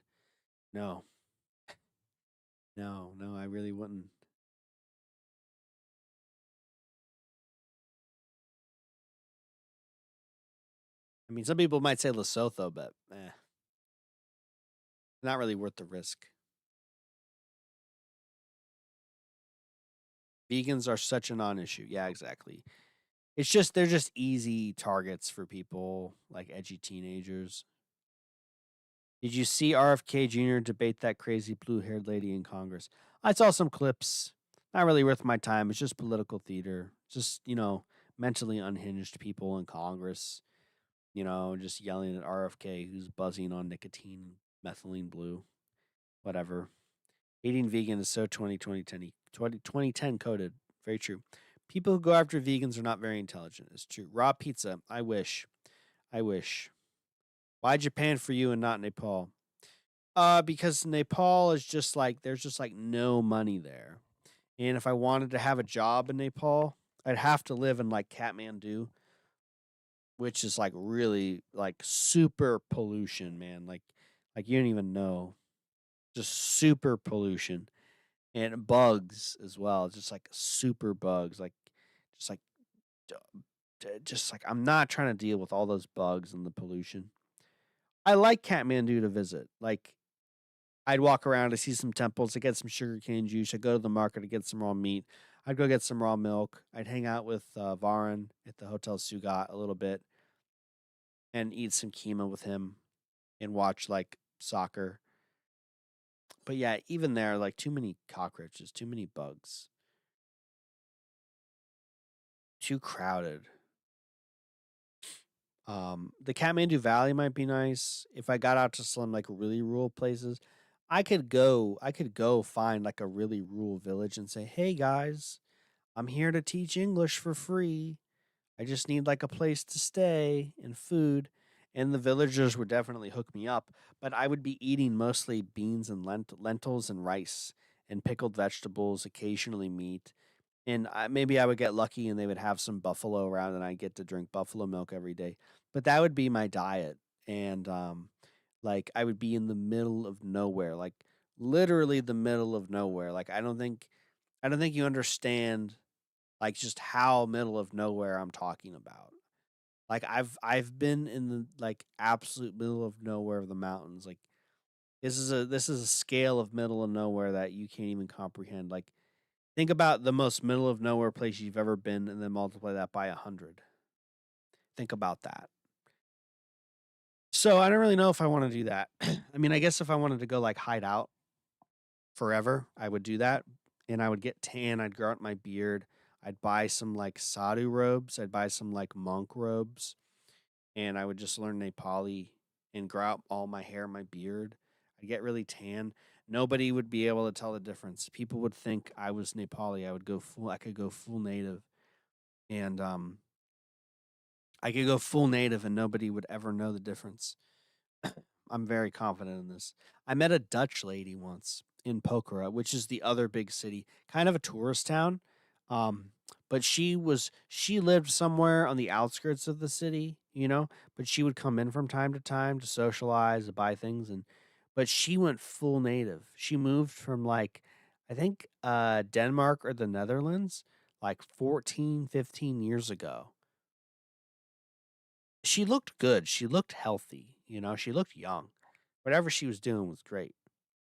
No, no, no, I really wouldn't. I mean, some people might say Lesotho, but not really worth the risk. Vegans are such a non-issue. Yeah, exactly. It's just they're just easy targets for people like edgy teenagers. Did you see RFK Jr. debate that crazy blue-haired lady in Congress? I saw some clips. Not really worth my time. It's just political theater. Just, mentally unhinged people in Congress, just yelling at RFK who's buzzing on nicotine, methylene blue, whatever. Eating vegan is so 2010 coded. Very true. People who go after vegans are not very intelligent. It's true. Raw pizza. I wish. I wish. Why Japan for you and not Nepal? Because Nepal is just like there's just like no money there. And if I wanted to have a job in Nepal, I'd have to live in like Kathmandu, which is like really like super pollution, man. Like you don't even know. Just super pollution and bugs as well. Just like super bugs, like just like just like I'm not trying to deal with all those bugs and the pollution. I like Kathmandu to visit. Like I'd walk around to see some temples, to get some sugarcane juice. I'd go to the market to get some raw meat. I'd go get some raw milk. I'd hang out with Varan at the Hotel Sugat a little bit and eat some keema with him and watch like soccer. But yeah, even there, like too many cockroaches, too many bugs, too crowded. The Kathmandu Valley might be nice. If I got out to some like really rural places, I could go find like a really rural village and say, "Hey guys, I'm here to teach English for free. I just need like a place to stay and food." And the villagers would definitely hook me up, but I would be eating mostly beans and lentils and rice and pickled vegetables, occasionally meat. And maybe I would get lucky and they would have some buffalo around and I get to drink buffalo milk every day. But that would be my diet. And like I would be in the middle of nowhere, like literally the middle of nowhere. Like I don't think you understand like just how middle of nowhere I'm talking about. Like I've been in the like absolute middle of nowhere of the mountains. Like this is a scale of middle of nowhere that you can't even comprehend. Like think about the most middle of nowhere place you've ever been and then multiply that by 100. Think about that. So I don't really know if I want to do that. I mean, I guess if I wanted to go like hide out forever, I would do that. And I would get tan, I'd grow out my beard, I'd buy some like sadhu robes, I'd buy some like monk robes, and I would just learn Nepali and grow out all my hair, my beard. I'd get really tan. Nobody would be able to tell the difference. People would think I was Nepali. I could go full native and I could go full native and nobody would ever know the difference. I'm very confident in this. I met a Dutch lady once in Pokhara, which is the other big city, kind of a tourist town. Um, but she lived somewhere on the outskirts of the city, but she would come in from time to time to socialize, to buy things but she went full native. She moved from like I think Denmark or the Netherlands like 14, 15 years ago. She looked good. She looked healthy, she looked young. Whatever she was doing was great.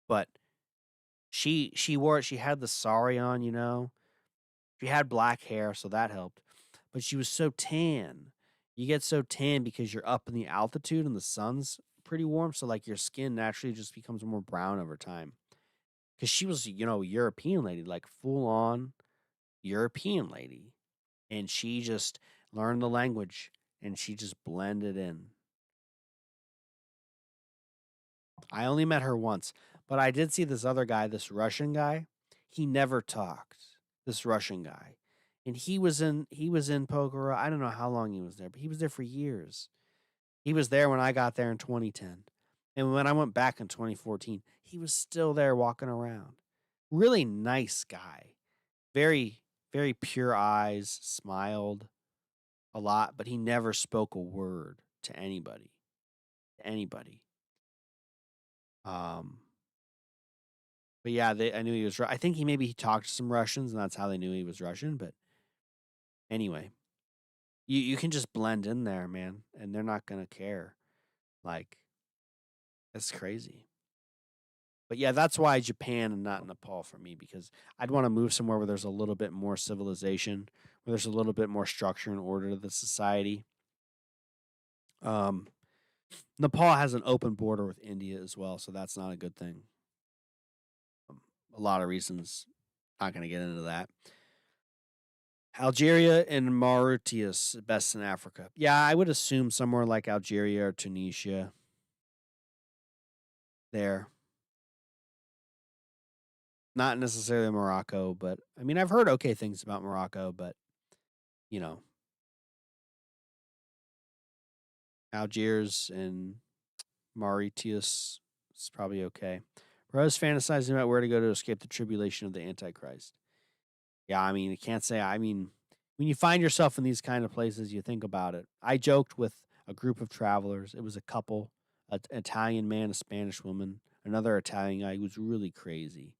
But she wore it, she had the sari on. She had black hair, so that helped. But she was so tan. You get so tan because you're up in the altitude and the sun's pretty warm, so like your skin naturally just becomes more brown over time. Cuz she was, European lady, like full on European lady, and she just learned the language and she just blended in. I only met her once, but I did see this other guy, this Russian guy. He never talked. This Russian guy. And he was in Pokhara. I don't know how long he was there, but he was there for years. He was there when I got there in 2010. And when I went back in 2014, he was still there walking around. Really nice guy. Very, very pure eyes, smiled a lot, but he never spoke a word to anybody. To anybody. Um, But yeah, I knew he was. I think he talked to some Russians, and that's how they knew he was Russian. But anyway, you can just blend in there, man, and they're not gonna care. Like that's crazy. But yeah, that's why Japan and not Nepal for me because I'd want to move somewhere where there's a little bit more civilization, where there's a little bit more structure and order to the society. Um, Nepal has an open border with India as well, so that's not a good thing. Um, a lot of reasons. Not going to get into that. Algeria and Mauritius, best in Africa. Yeah, I would assume somewhere like Algeria or Tunisia. There, not necessarily Morocco, but I mean, I've heard okay things about Morocco, but you know, Algiers and Mauritius is probably okay. Rose fantasizing about where to go to escape the tribulation of the Antichrist. Yeah, I mean, you can't say, I mean, when you find yourself in these kind of places, you think about it. I joked with a group of travelers. It was a couple, an Italian man, a Spanish woman, another Italian guy who was really crazy,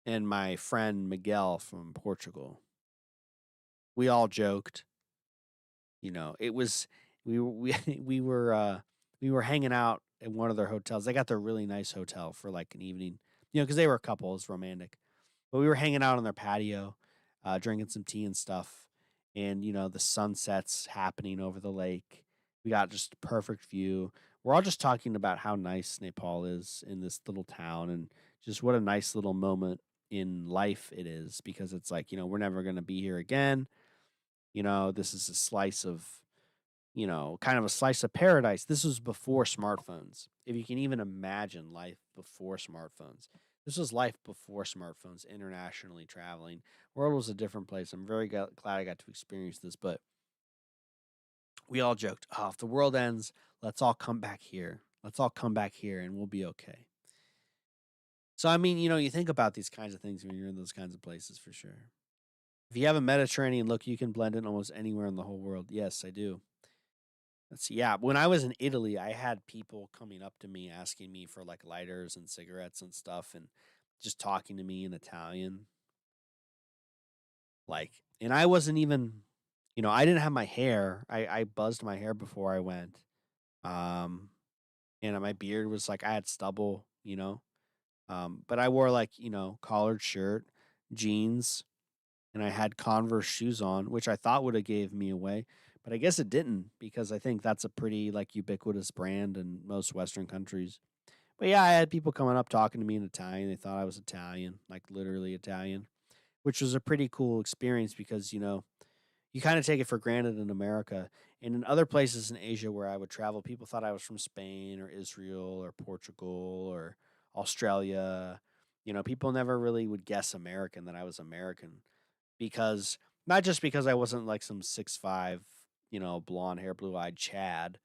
and my friend Miguel from Portugal. We all joked. It was we we were we were hanging out in one of their hotels. They got their really nice hotel for like an evening, because they were a couple. It was romantic. But we were hanging out on their patio, drinking some tea and stuff, and the sunset's happening over the lake. We got just a perfect view. We're all just talking about how nice Nepal is in this little town, and just what a nice little moment in life it is, because it's like, we're never going to be here again. This is a slice of, kind of a slice of paradise. This was before smartphones. If you can even imagine life before smartphones. This was life before smartphones, internationally traveling. World was a different place. I'm very glad I got to experience this, but we all joked, oh, if the world ends, let's all come back here. Let's all come back here and we'll be okay. So, I mean, you think about these kinds of things when you're in those kinds of places for sure. If you have a Mediterranean look, you can blend in almost anywhere in the whole world. Yes, I do. Let's see. Yeah, when I was in Italy, I had people coming up to me asking me for like lighters and cigarettes and stuff, and just talking to me in Italian. Like, and I wasn't even, I didn't have my hair. I buzzed my hair before I went. Um, and my beard was like, I had stubble. But I wore like, collared shirt, jeans, and I had Converse shoes on, which I thought would have gave me away, but I guess it didn't, because I think that's a pretty like ubiquitous brand in most Western countries. But yeah, I had people coming up talking to me in Italian. They thought I was Italian, like literally Italian, which was a pretty cool experience, because you kind of take it for granted in America. And in other places in Asia where I would travel, people thought I was from Spain or Israel or Portugal or Australia. People never really would guess American, that I was American, because not just because I wasn't like some 6'5", blonde hair, blue eyed Chad.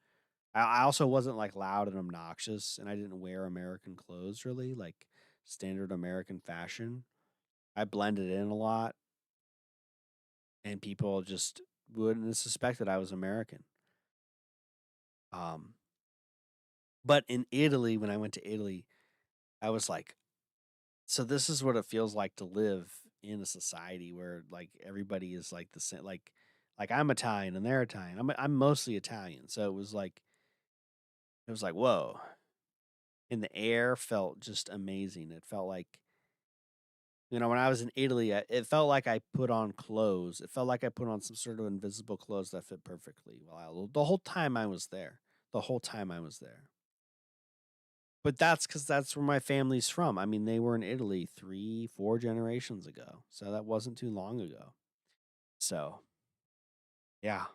I also wasn't like loud and obnoxious, and I didn't wear American clothes really, like standard American fashion. I blended in a lot, and people just wouldn't suspect that I was American. Um, but in Italy, when I went to Italy, I was like, so this is what it feels like to live in a society where like everybody is like the same. Like I'm Italian and they're Italian. I'm mostly Italian, so it was like whoa. And the air felt just amazing. It felt like, when I was in Italy, it felt like I put on clothes. It felt like I put on some sort of invisible clothes that fit perfectly. The whole time I was there, the whole time I was there. But that's because that's where my family's from. I mean, they were in Italy 3, 4 generations ago, so that wasn't too long ago. So yeah,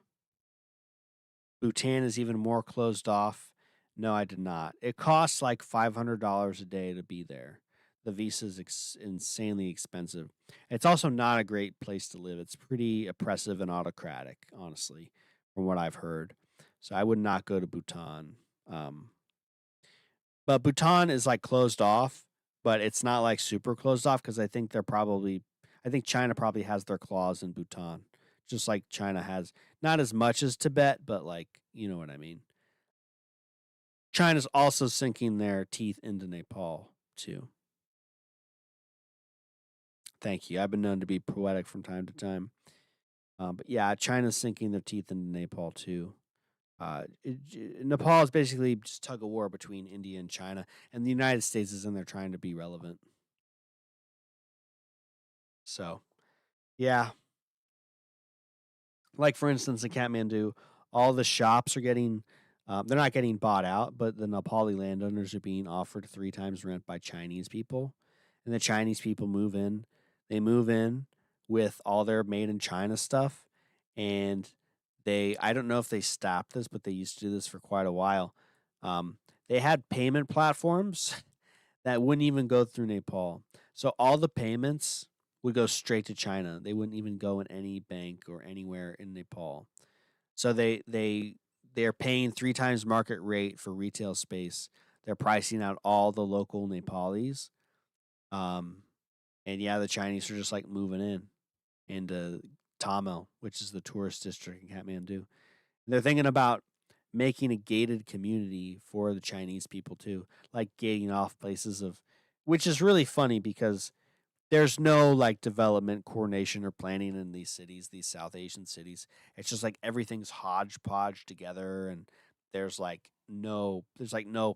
Bhutan is even more closed off. No, I did not. It costs like $500 a day to be there. The visa is insanely expensive. It's also not a great place to live. It's pretty oppressive and autocratic, honestly, from what I've heard. So I would not go to Bhutan. But Bhutan is like closed off, but it's not like super closed off, because I think China probably has their claws in Bhutan, just like China has, not as much as Tibet, but like, you know what I mean. China's also sinking their teeth into Nepal too. Thank you. I've been known to be poetic from time to time. But yeah, China's sinking their teeth into Nepal too. Nepal is basically just tug of war between India and China, and the United States is in there trying to be relevant. So, yeah. Like for instance, in Kathmandu, all the shops are getting they're not getting bought out, but the Nepali landowners are being offered 3 times rent by Chinese people, and the Chinese people move in. They move in with all their made in China stuff, and they I don't know if they stopped this, but they used to do this for quite a while. Um, they had payment platforms that wouldn't even go through Nepal, so all the payments would go straight to China. They wouldn't even go in any bank or anywhere in Nepal. So they're paying 3 times market rate for retail space. They're pricing out all the local Nepalis. Um, and yeah, the Chinese are just like moving in into Tamil, which is the tourist district in Kathmandu. They're thinking about making a gated community for the Chinese people too, like gating off places of, which is really funny because there's no like development coordination or planning in these cities, these South Asian cities. It's just like everything's hodgepodge together, and there's like no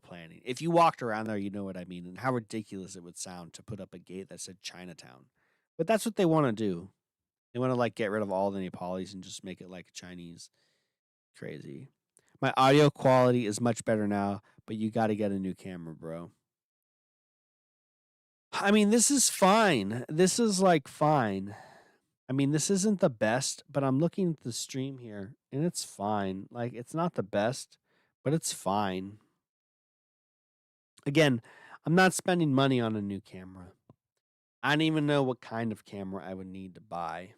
planning. If you walked around there, you know what I mean, and how ridiculous it would sound to put up a gate that said Chinatown. But that's what they want to do. They want to like get rid of all the Nepalis and just make it like Chinese. Crazy. My audio quality is much better now, but you got to get a new camera, bro. I mean, this is fine. This is like fine. I mean, this isn't the best, but I'm looking at the stream here and it's fine. Like, it's not the best, but it's fine. Again, I'm not spending money on a new camera. I don't even know what kind of camera I would need to buy.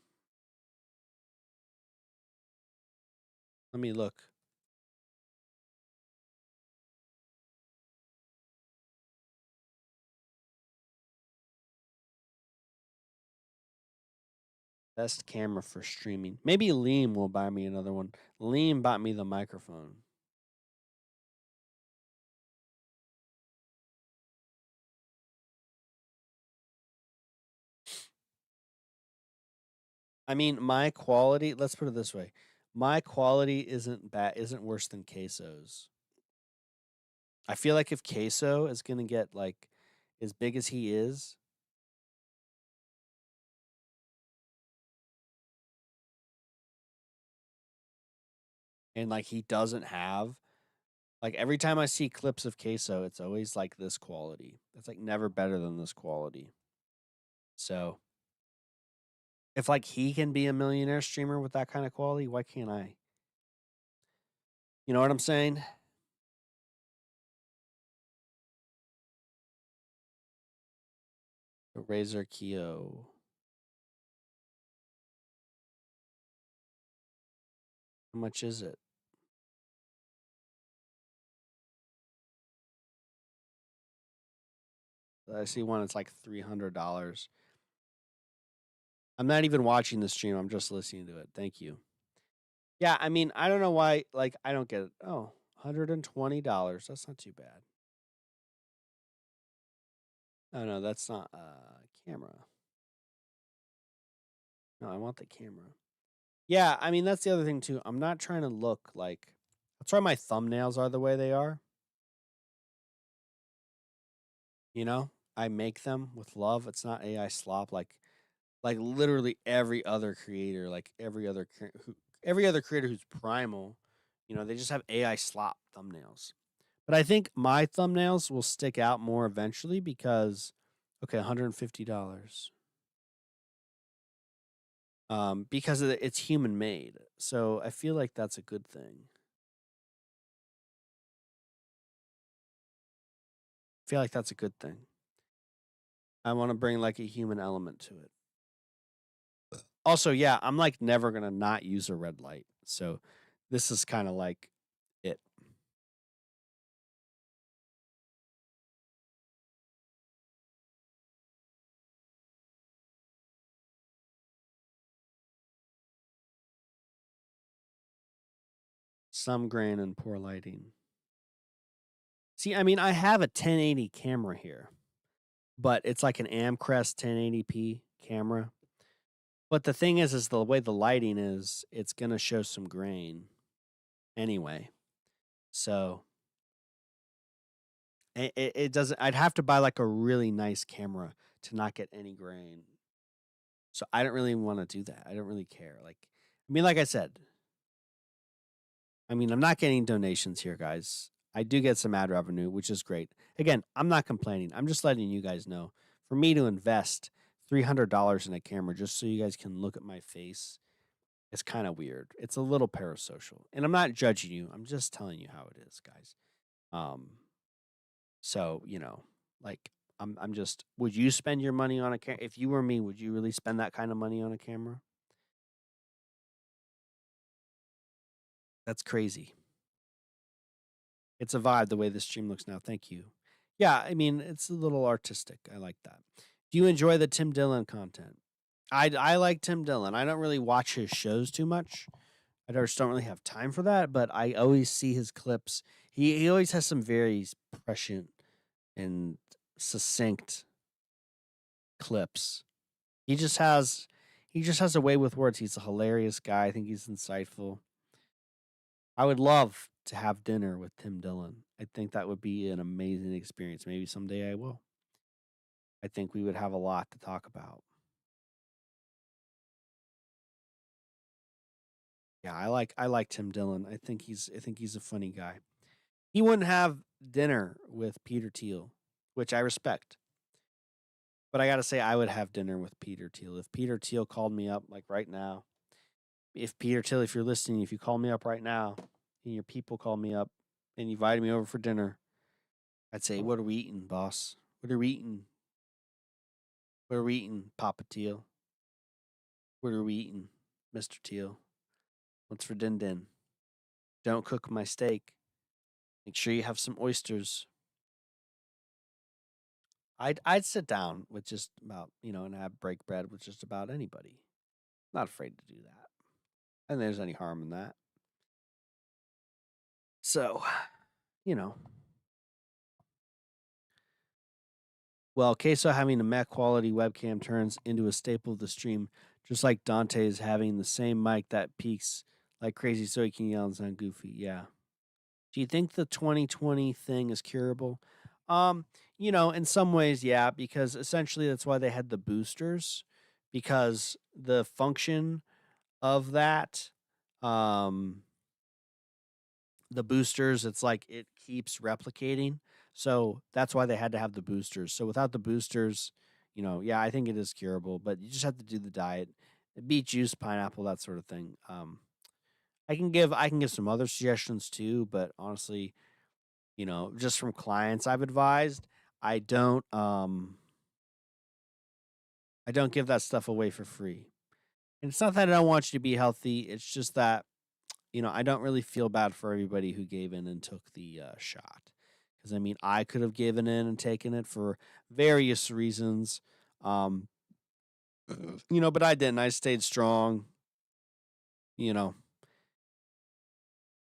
Let me look. Best camera for streaming. Maybe Liam will buy me another one. Liam bought me the microphone. I mean, my quality, let's put it this way. My quality isn't bad, isn't worse than Queso's. I feel like if Queso is going to get like as big as he is, and like he doesn't have, like every time I see clips of Queso, it's always like this quality. It's like never better than this quality. So if like he can be a millionaire streamer with that kind of quality, why can't I? You know what I'm saying? The Razer Keo. How much is it? I see one. It's like $300. I'm not even watching the stream. I'm just listening to it. Thank you. Yeah, I mean, I don't know why. Like, I don't get it. Oh, $120. That's not too bad. Oh no, that's not camera. No, I want the camera. Yeah, I mean that's the other thing too. I'm not trying to look like that's why my thumbnails are the way they are. You know, I make them with love. It's not AI slop like literally every other creator, like every other creator who's primal, you know, they just have AI slop thumbnails. But I think my thumbnails will stick out more eventually because okay, $150. Because it's human made. So I feel like that's a good thing. I feel like that's a good thing. I want to bring like a human element to it. Also, yeah, I'm like never gonna not use a red light. So this is kind of like it. Some grain and poor lighting. See, I mean, I have a 1080 camera here, but it's like an Amcrest 1080p camera. But the thing is the way the lighting is, it's gonna show some grain anyway. So it doesn't. I'd have to buy like a really nice camera to not get any grain. So I don't really want to do that. I don't really care. Like I mean, like I said, I mean, I'm not getting donations here, guys. I do get some ad revenue, which is great. Again, I'm not complaining. I'm just letting you guys know. For me to invest $300 in a camera just so you guys can look at my face, it's kind of weird. It's a little parasocial. And I'm not judging you. I'm just telling you how it is, guys. Um, so, like I'm just would you spend your money on a camera? If you were me, would you really spend that kind of money on a camera? That's crazy. It's a vibe the way this stream looks now. Thank you. Yeah, I mean, it's a little artistic. I like that. Do you enjoy the Tim Dillon content? I like Tim Dillon. I don't really watch his shows too much. I just don't really have time for that, but I always see his clips. He always has some very prescient and succinct clips. He just has a way with words. He's a hilarious guy. I think he's insightful. I would love to have dinner with Tim Dillon. I think that would be an amazing experience. Maybe someday I will. I think we would have a lot to talk about. Yeah, I like Tim Dillon. I think he's a funny guy. He wouldn't have dinner with Peter Thiel, which I respect. But I got to say I would have dinner with Peter Thiel. If Peter Thiel called me up like right now, if Peter Thiel, if you're listening, if you call me up right now and your people call me up and invited me over for dinner, I'd say, "What are we eating, boss? What are we eating? What are we eating, Papa Teal? What are we eating, Mr. Teal? What's for din din? Don't cook my steak. Make sure you have some oysters." I'd sit down with just about, and have break bread with just about anybody. Not afraid to do that. And there's any harm in that. So, you know. Well, Queso having a Mac quality webcam turns into a staple of the stream, just like Dante is having the same mic that peaks like crazy so he can yell and sound goofy. Yeah. Do you think the 2020 thing is curable? In some ways, yeah, because essentially that's why they had the boosters, because the function of that, um, the boosters, it's like it keeps replicating. So that's why they had to have the boosters. So without the boosters, yeah, I think it is curable, but you just have to do the diet, beet juice, pineapple, that sort of thing. I can give some other suggestions too, but honestly, just from clients I've advised, I don't um I don't give that stuff away for free. And it's not that I don't want you to be healthy, it's just that I don't really feel bad for everybody who gave in and took the shot. Cuz I mean, I could have given in and taken it for various reasons. Um but I didn't. I stayed strong, you know.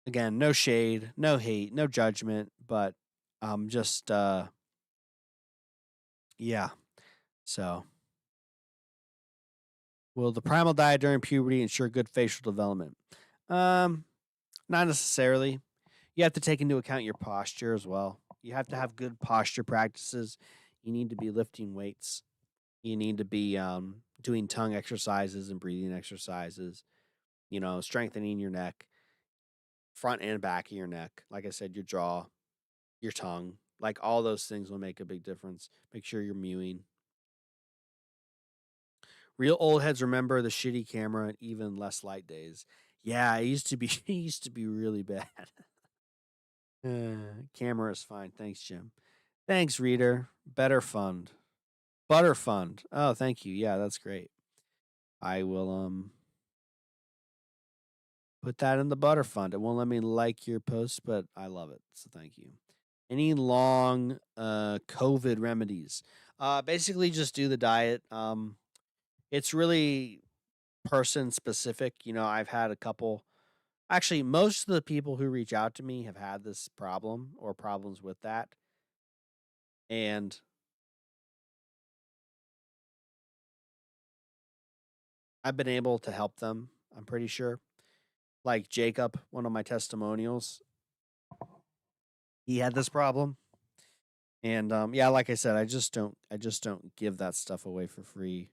Again, no shade, no hate, no judgment, but just yeah. So, will the primal diet during puberty ensure good facial development? Um, Not necessarily. You have to take into account your posture as well. You have to have good posture practices. You need to be lifting weights. You need to be doing tongue exercises and breathing exercises. Strengthening your neck, front and back of your neck. Like I said, your jaw, your tongue. Like all those things will make a big difference. Make sure you're mewing. Real old heads remember the shitty camera and even less light days. Yeah, it used to be it used to be really bad. Camera is fine. Thanks, Jim. Thanks, reader. Better fund. Butter fund. Oh, thank you. Yeah, that's great. I will put that in the butter fund. It won't let me like your post, but I love it. So thank you. Any long COVID remedies? Basically just do the diet. It's really person specific. I've had a couple. Actually, most of the people who reach out to me have had this problem or problems with that. And I've been able to help them, I'm pretty sure. Like Jacob, one of my testimonials, he had this problem. And yeah, like I said, I just don't give that stuff away for free.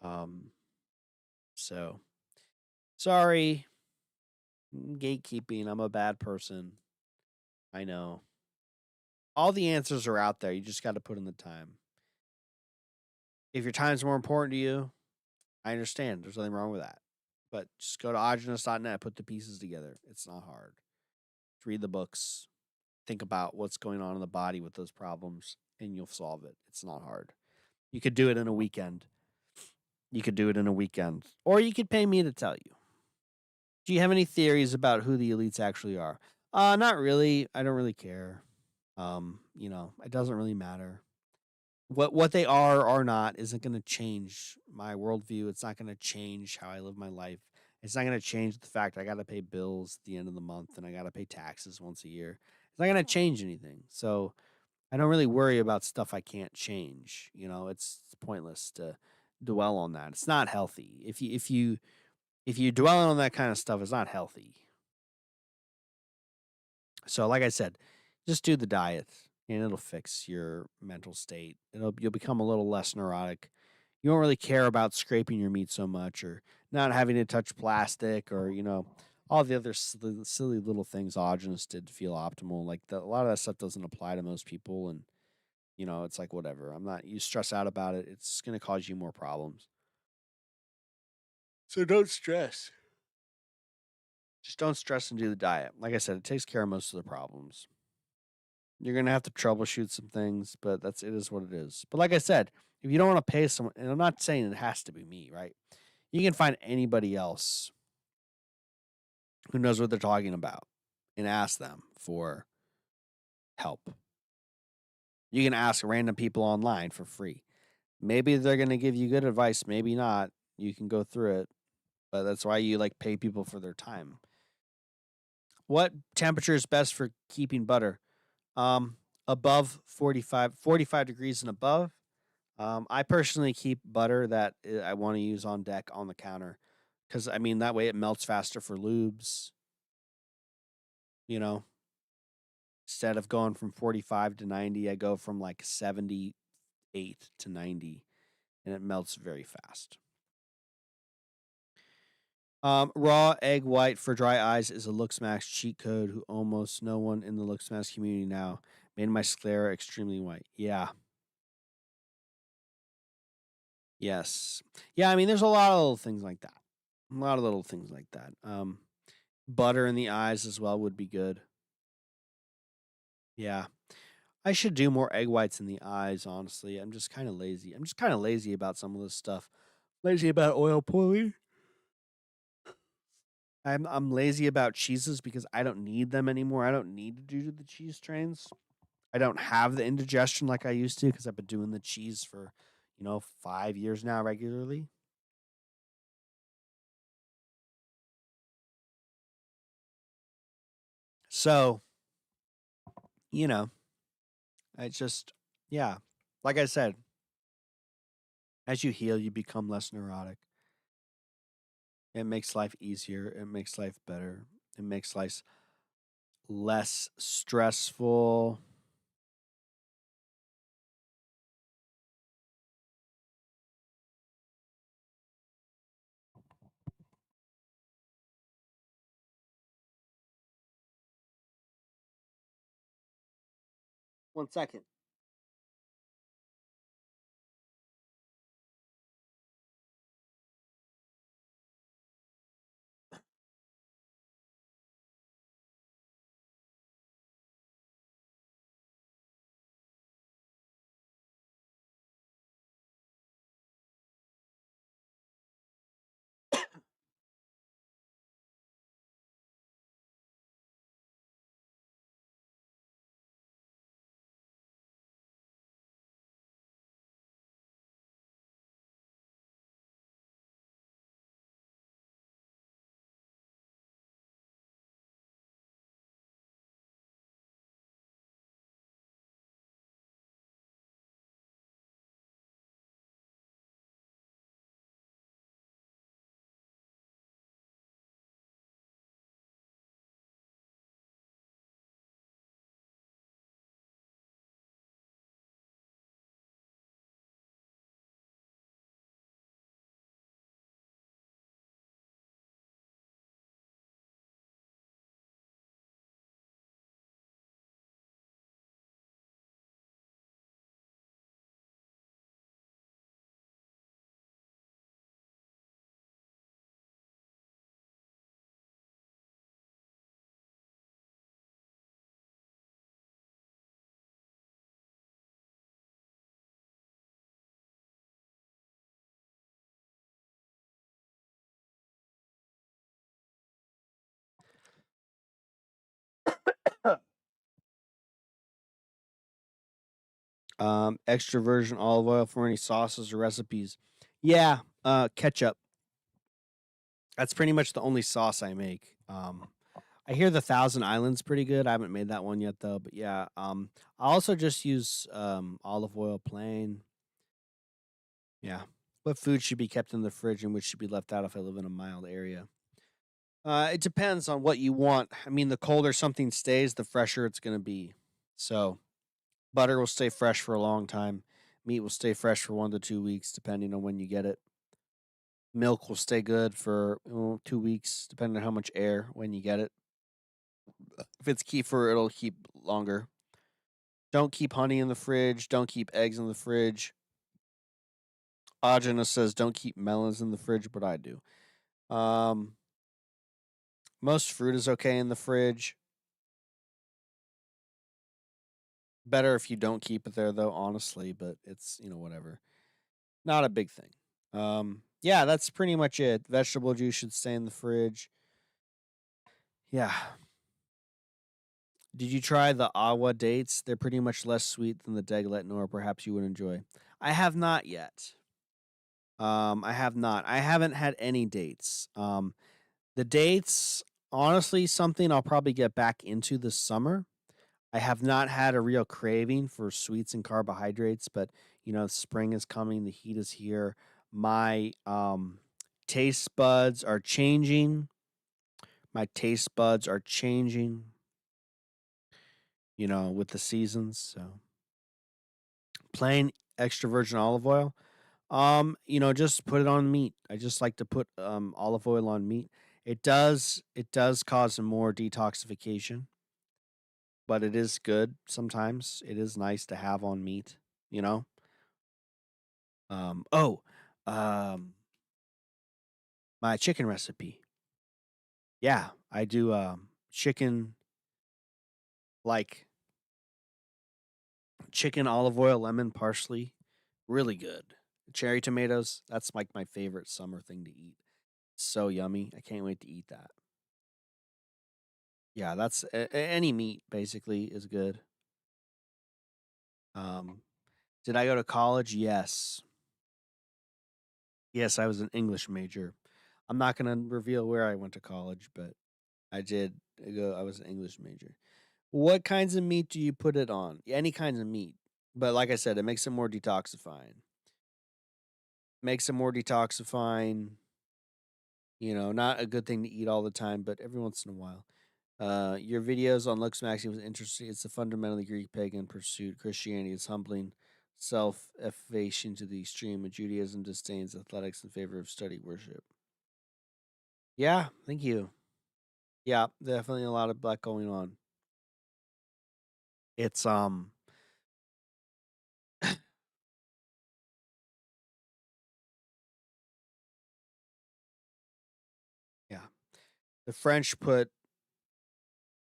Um so Sorry, gatekeeping. I'm a bad person. I know. All the answers are out there. You just got to put in the time. If your time's more important to you, I understand. There's nothing wrong with that. But just go to audionist.net, put the pieces together. It's not hard. Just read the books, think about what's going on in the body with those problems, and you'll solve it. It's not hard. You could do it in a weekend. You could do it in a weekend. Or you could pay me to tell you. Do you have any theories about who the elites actually are? Not really. I don't really care. It doesn't really matter. What they are or not isn't going to change my worldview. It's not going to change how I live my life. It's not going to change the fact I got to pay bills at the end of the month and I got to pay taxes once a year. It's not going to change anything. So I don't really worry about stuff I can't change. It's pointless to dwell on that. It's not healthy. If you dwell on that kind of stuff, it's not healthy. So, like I said, just do the diet, and it'll fix your mental state. You'll become a little less neurotic. You won't really care about scraping your meat so much, or not having to touch plastic, or all the other silly little things Autogenous did to feel optimal. Like a lot of that stuff doesn't apply to most people, and it's like whatever. I'm not. You stress out about it. It's going to cause you more problems. So don't stress. Just don't stress and do the diet. Like I said, it takes care of most of the problems. You're gonna have to troubleshoot some things, but it is what it is. But like I said, if you don't want to pay someone, and I'm not saying it has to be me, right? You can find anybody else who knows what they're talking about and ask them for help. You can ask random people online for free. Maybe they're gonna give you good advice, maybe not. You can go through it, but that's why you like pay people for their time. What temperature is best for keeping butter? Um, Above 45 degrees and above. I personally keep butter that I want to use on deck on the counter because I mean that way it melts faster for lubes. You know, instead of going from 45 to 90, I go from like 78 to 90, and it melts very fast. Raw egg white for dry eyes is a LooksMax cheat code. Who almost no one in the LooksMax community now made my sclera extremely white. Yeah. Yes. Yeah. I mean, there's a lot of little things like that. A lot of little things like that. Butter in the eyes as well would be good. Yeah. I should do more egg whites in the eyes, honestly. I'm just kind of lazy. I'm just kind of lazy about some of this stuff. Lazy about oil pulling. I'm lazy about cheeses because I don't need them anymore. I don't need to do the cheese trains. I don't have the indigestion like I used to because I've been doing the cheese for, 5 years now regularly. So, you know, I just, yeah, like I said, as you heal, you become less neurotic. It makes life easier. It makes life better. It makes life less stressful. One second. Extra virgin olive oil for any sauces or recipes. Yeah, ketchup. That's pretty much the only sauce I make. I hear the Thousand Islands pretty good. I haven't made that one yet though, but yeah. I also just use olive oil plain. Yeah. What food should be kept in the fridge and which should be left out if I live in a mild area? It depends on what you want. I mean, the colder something stays, the fresher it's going to be. So, butter will stay fresh for a long time. Meat will stay fresh for 1 to 2 weeks, depending on when you get it. Milk will stay good for 2 weeks, depending on how much air when you get it. If it's kefir, it'll keep longer. Don't keep honey in the fridge. Don't keep eggs in the fridge. Ajana says don't keep melons in the fridge, but I do. Um, most fruit is okay in the fridge. Better if you don't keep it there, though, honestly, but it's, whatever. Not a big thing. Yeah, that's pretty much it. Vegetable juice should stay in the fridge. Yeah. Did you try the Awa dates? They're pretty much less sweet than the Deglet, nor perhaps you would enjoy. I have not yet. I have not. I haven't had any dates. The dates, honestly, something I'll probably get back into this summer. I have not had a real craving for sweets and carbohydrates, but spring is coming, the heat is here. My taste buds are changing. My taste buds are changing, with the seasons. So plain extra virgin olive oil. Just put it on meat. I just like to put olive oil on meat. It does cause more detoxification, but it is good sometimes. It is nice to have on meat, you know? Oh, um, my chicken recipe. Yeah, I do chicken like chicken, olive oil, lemon, parsley. Really good. Cherry tomatoes, that's like my favorite summer thing to eat. So yummy. I can't wait to eat that. Yeah, that's any meat basically is good. Um, did I go to college? Yes. Yes, I was an English major. I'm not going to reveal where I went to college, but I did go. I was an English major. What kinds of meat do you put it on? Any kinds of meat. But like I said, it makes it more detoxifying. Makes it more detoxifying. Not a good thing to eat all the time, but every once in a while. Your videos on Lux Maxi was interesting. It's a fundamentally Greek pagan pursuit. Christianity is humbling self-effacing to the extreme, and Judaism disdains athletics in favor of study worship. Yeah, thank you. Yeah, definitely a lot of black going on. It's yeah. The French put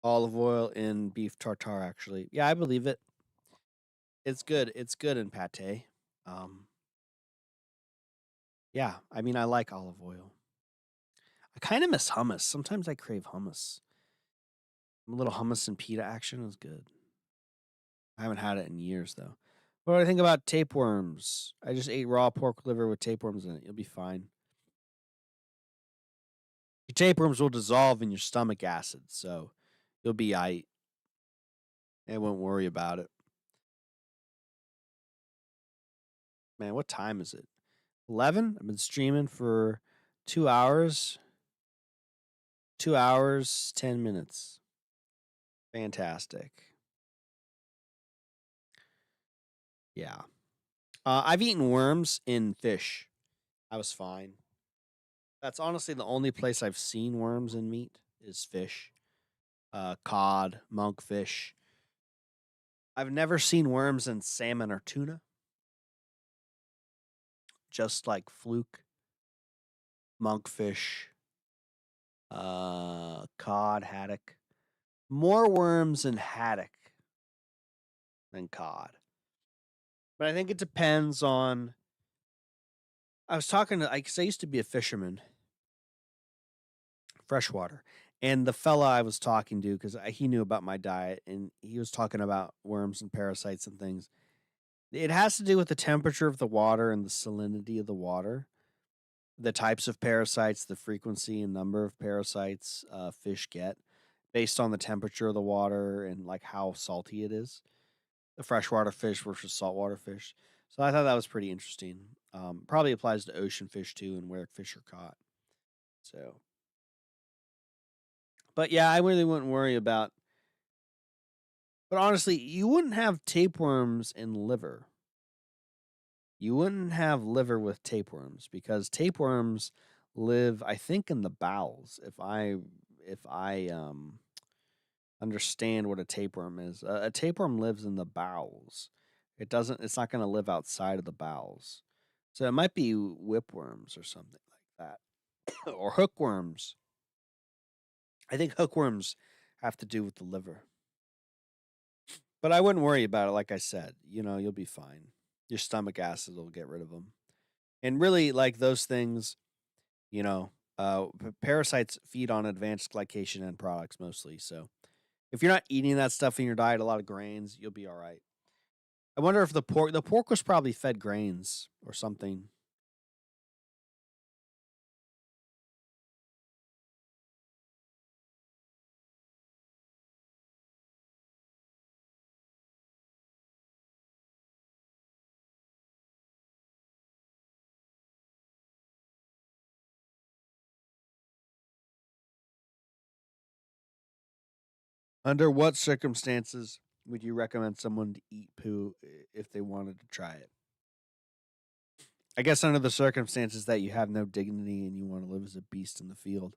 olive oil in beef tartare actually. Yeah, I believe it. It's good. It's good in pate. Um yeah, I mean I like olive oil. I kind of miss hummus. Sometimes I crave hummus. A little hummus and pita action is good. I haven't had it in years though. What do I think about tapeworms? I just ate raw pork liver with tapeworms in it. You'll be fine. Your tapeworms will dissolve in your stomach acid, so you'll be aight. I won't worry about it. Man, what time is it? 11? I've been streaming for 2 hours. 2 hours, 10 minutes. Fantastic. Yeah. I've eaten worms in fish. I was fine. That's honestly the only place I've seen worms in meat is fish. Cod, monkfish. I've never seen worms in salmon or tuna, just like fluke, monkfish, cod, haddock. More worms in haddock than cod. But I think it depends on. I was talking to, because I used to be a fisherman, freshwater, and the fella I was talking to, because he knew about my diet, and he was talking about worms and parasites and things. It has to do with the temperature of the water and the salinity of the water, the types of parasites, the frequency and number of parasites fish get based on the temperature of the water and like how salty it is. The freshwater fish versus saltwater fish. So I thought that was pretty interesting. Probably applies to ocean fish too and where fish are caught. So, but yeah, I really wouldn't worry about. But honestly, you wouldn't have tapeworms in liver. You wouldn't have liver with tapeworms because tapeworms live, I think, in the bowels. If I understand what a tapeworm is, a tapeworm lives in the bowels. It doesn't. It's not going to live outside of the bowels. So it might be whipworms or something like that, or hookworms. I think hookworms have to do with the liver. But I wouldn't worry about it. Like I said, you'll be fine. Your stomach acid will get rid of them. And really, like those things, you know, parasites feed on advanced glycation end products mostly. So if you're not eating that stuff in your diet, a lot of grains, you'll be all right. I wonder if the pork was probably fed grains or something. Under what circumstances would you recommend someone to eat poo if they wanted to try it? I guess under the circumstances that you have no dignity and you want to live as a beast in the field.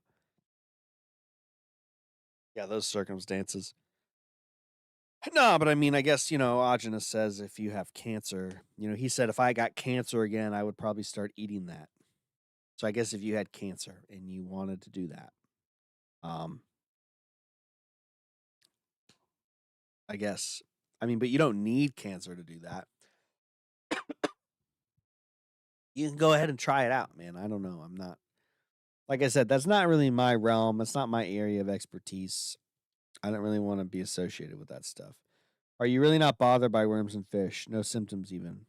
Yeah, those circumstances. No, but I mean, I guess, Augustus says if you have cancer, he said if I got cancer again, I would probably start eating that. So I guess if you had cancer and you wanted to do that, um, I guess, I mean, but you don't need cancer to do that. You can go ahead and try it out, man. I don't know. I'm not, like I said, that's not really my realm. That's not my area of expertise. I don't really want to be associated with that stuff. Are you really not bothered by worms and fish? No symptoms, even.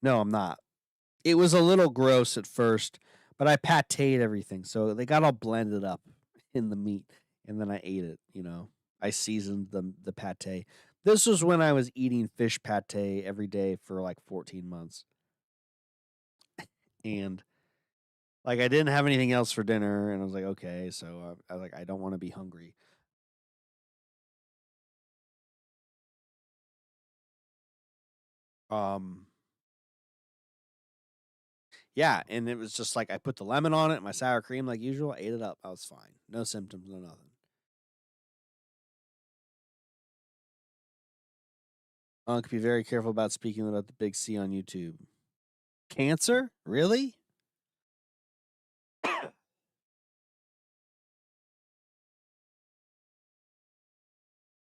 No, I'm not. It was a little gross at first, but I pateed everything, so they got all blended up in the meat, and then I ate it. I seasoned the pate. This was when I was eating fish pate every day for like 14 months, and like I didn't have anything else for dinner, and I was like, okay, so I was like, I don't want to be hungry. Um, yeah, and it was just like I put the lemon on it, my sour cream like usual. I ate it up. I was fine. No symptoms, no nothing. Be very careful about speaking about the big C on YouTube. Cancer? Really? I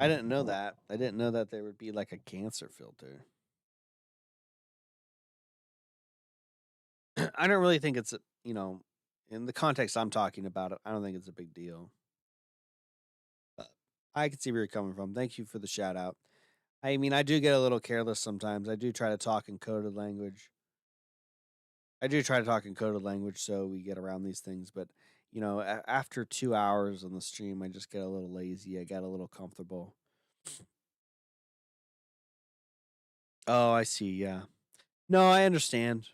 didn't know that. I didn't know that there would be like a cancer filter. I don't really think it's, in the context I'm talking about it, I don't think it's a big deal. But I can see where you're coming from. Thank you for the shout out. I mean, I do get a little careless sometimes. I do try to talk in coded language. I do try to talk in coded language so we get around these things. But, after 2 hours on the stream, I just get a little lazy. I get a little comfortable. Oh, I see. Yeah. No, I understand.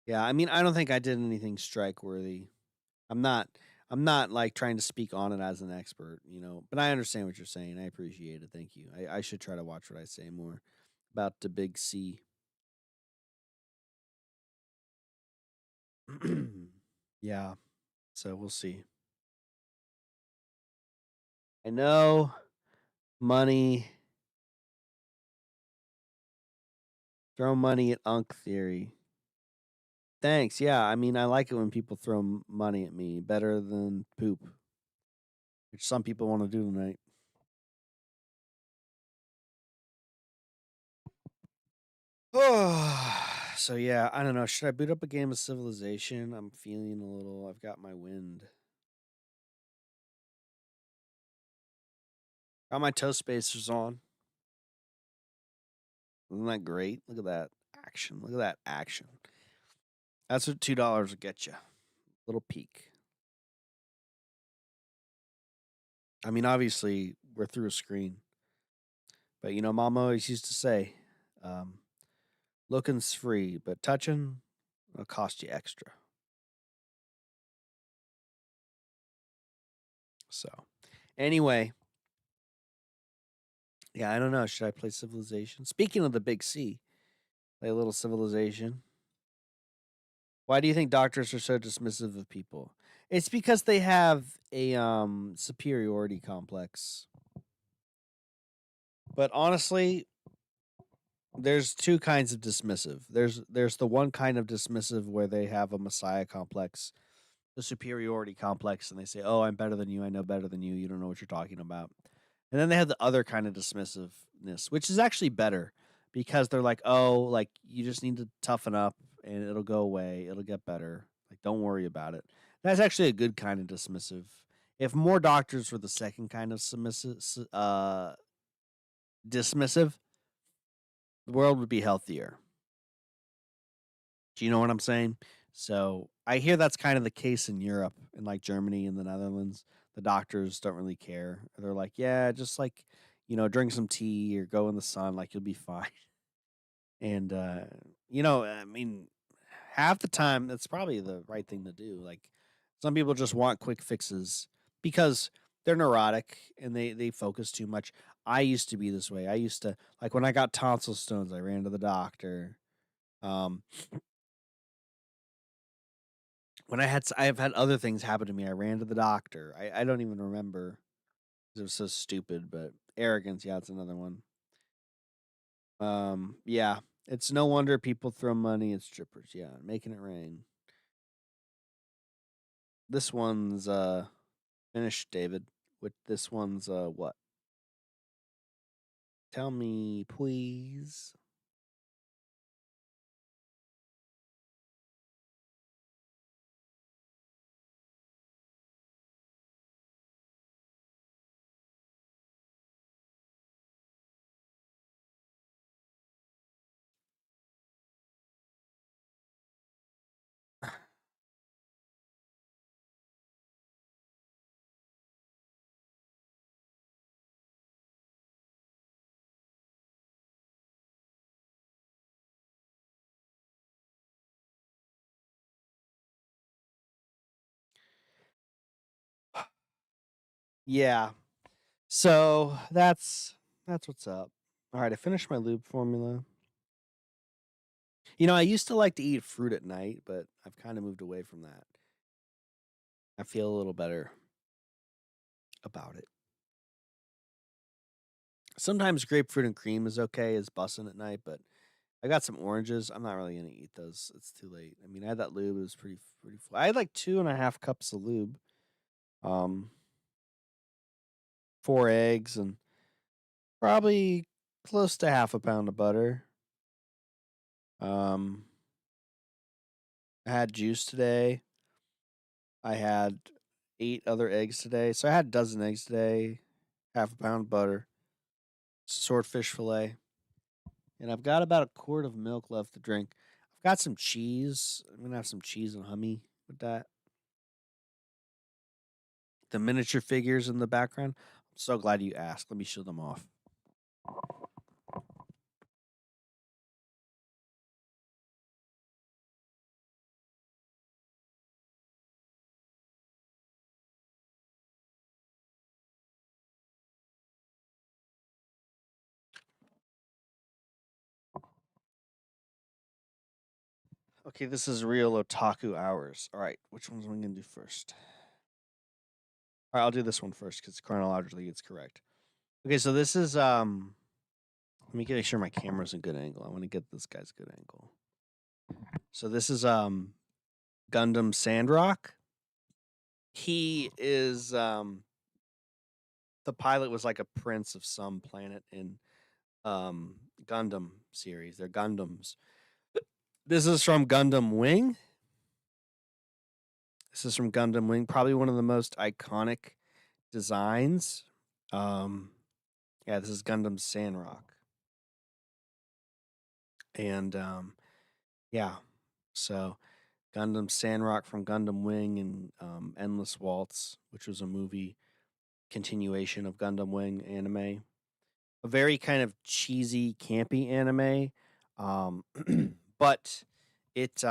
Yeah, I mean, I don't think I did anything strike worthy. I'm not I'm not like trying to speak on it as an expert, but I understand what you're saying. I appreciate it. Thank you. I should try to watch what I say more about the big C. Yeah. So we'll see. I know money, throw money at Unk Theory. Thanks. Yeah, I mean, I like it when people throw money at me better than poop, which some people want to do tonight. So yeah, I don't know. Should I boot up a game of Civilization? I'm feeling a little. I've got my wind. Got my toe spacers on. Isn't that great? Look at that action. Look at that action. That's what $2 will get you. Little peek. I mean, obviously, we're through a screen. But, Mom always used to say, um, looking's free, but touching will cost you extra. So, anyway, yeah, I don't know. Should I play Civilization? Speaking of the big C, play a little Civilization. Why do you think doctors are so dismissive of people? It's because they have a superiority complex. But honestly, there's two kinds of dismissive. There's the one kind of dismissive where they have a messiah complex, the superiority complex, and they say, "Oh, I'm better than you. I know better than you. You don't know what you're talking about." And then they have the other kind of dismissiveness, which is actually better because they're like, "Oh, like you just need to toughen up and it'll go away. It'll get better. Like don't worry about it." That's actually a good kind of dismissive. If more doctors were the second kind of dismissive, the world would be healthier. Do you know what I'm saying? So I hear that's kind of the case in Europe, in like Germany and the Netherlands. The doctors don't really care. They're like, yeah, just like, drink some tea or go in the sun, like you'll be fine. And, I mean, half the time, that's probably the right thing to do. Like, some people just want quick fixes because they're neurotic and they focus too much. I used to be this way. I used to, like, when I got tonsil stones, I ran to the doctor. Um, when I've had other things happen to me. I ran to the doctor. I don't even remember 'cause it was so stupid, but arrogance, yeah, it's another one. Yeah, it's no wonder people throw money at strippers. Yeah, making it rain. This one's finished, David. With this one's what? Tell me, please. Yeah. So that's what's up. All right, I finished my lube formula. I used to like to eat fruit at night, but I've kind of moved away from that. I feel a little better about it. Sometimes grapefruit and cream is okay as bussin' at night, but I got some oranges. I'm not really gonna eat those. It's too late. I mean, I had that lube. It was pretty full. I had like 2.5 cups of lube, um, 4 eggs, and probably close to half a pound of butter. Um, I had juice today. I had 8 other eggs today, so I had a dozen eggs today. Half a pound of butter, swordfish fillet, and I've got about a quart of milk left to drink. I've got some cheese. I'm gonna have some cheese and hummy with that. The miniature figures in the background. I'm so glad you asked. Let me show them off. Okay, this is real otaku hours. All right, which ones am I gonna do first? All right, I'll do this one first because chronologically it's correct. Okay, so this is Let me make sure my camera's in good angle. I want to get this guy's good angle. So this is Gundam Sandrock. He is the pilot was like a prince of some planet in Gundam series. They're Gundams. This is from Gundam Wing. This is from Gundam Wing, probably one of the most iconic designs. Um Yeah, this is Gundam Sandrock. And yeah, so Gundam Sandrock from Gundam Wing and Endless Waltz, which was a movie continuation of Gundam Wing anime. A very kind of cheesy, campy anime. Um, but it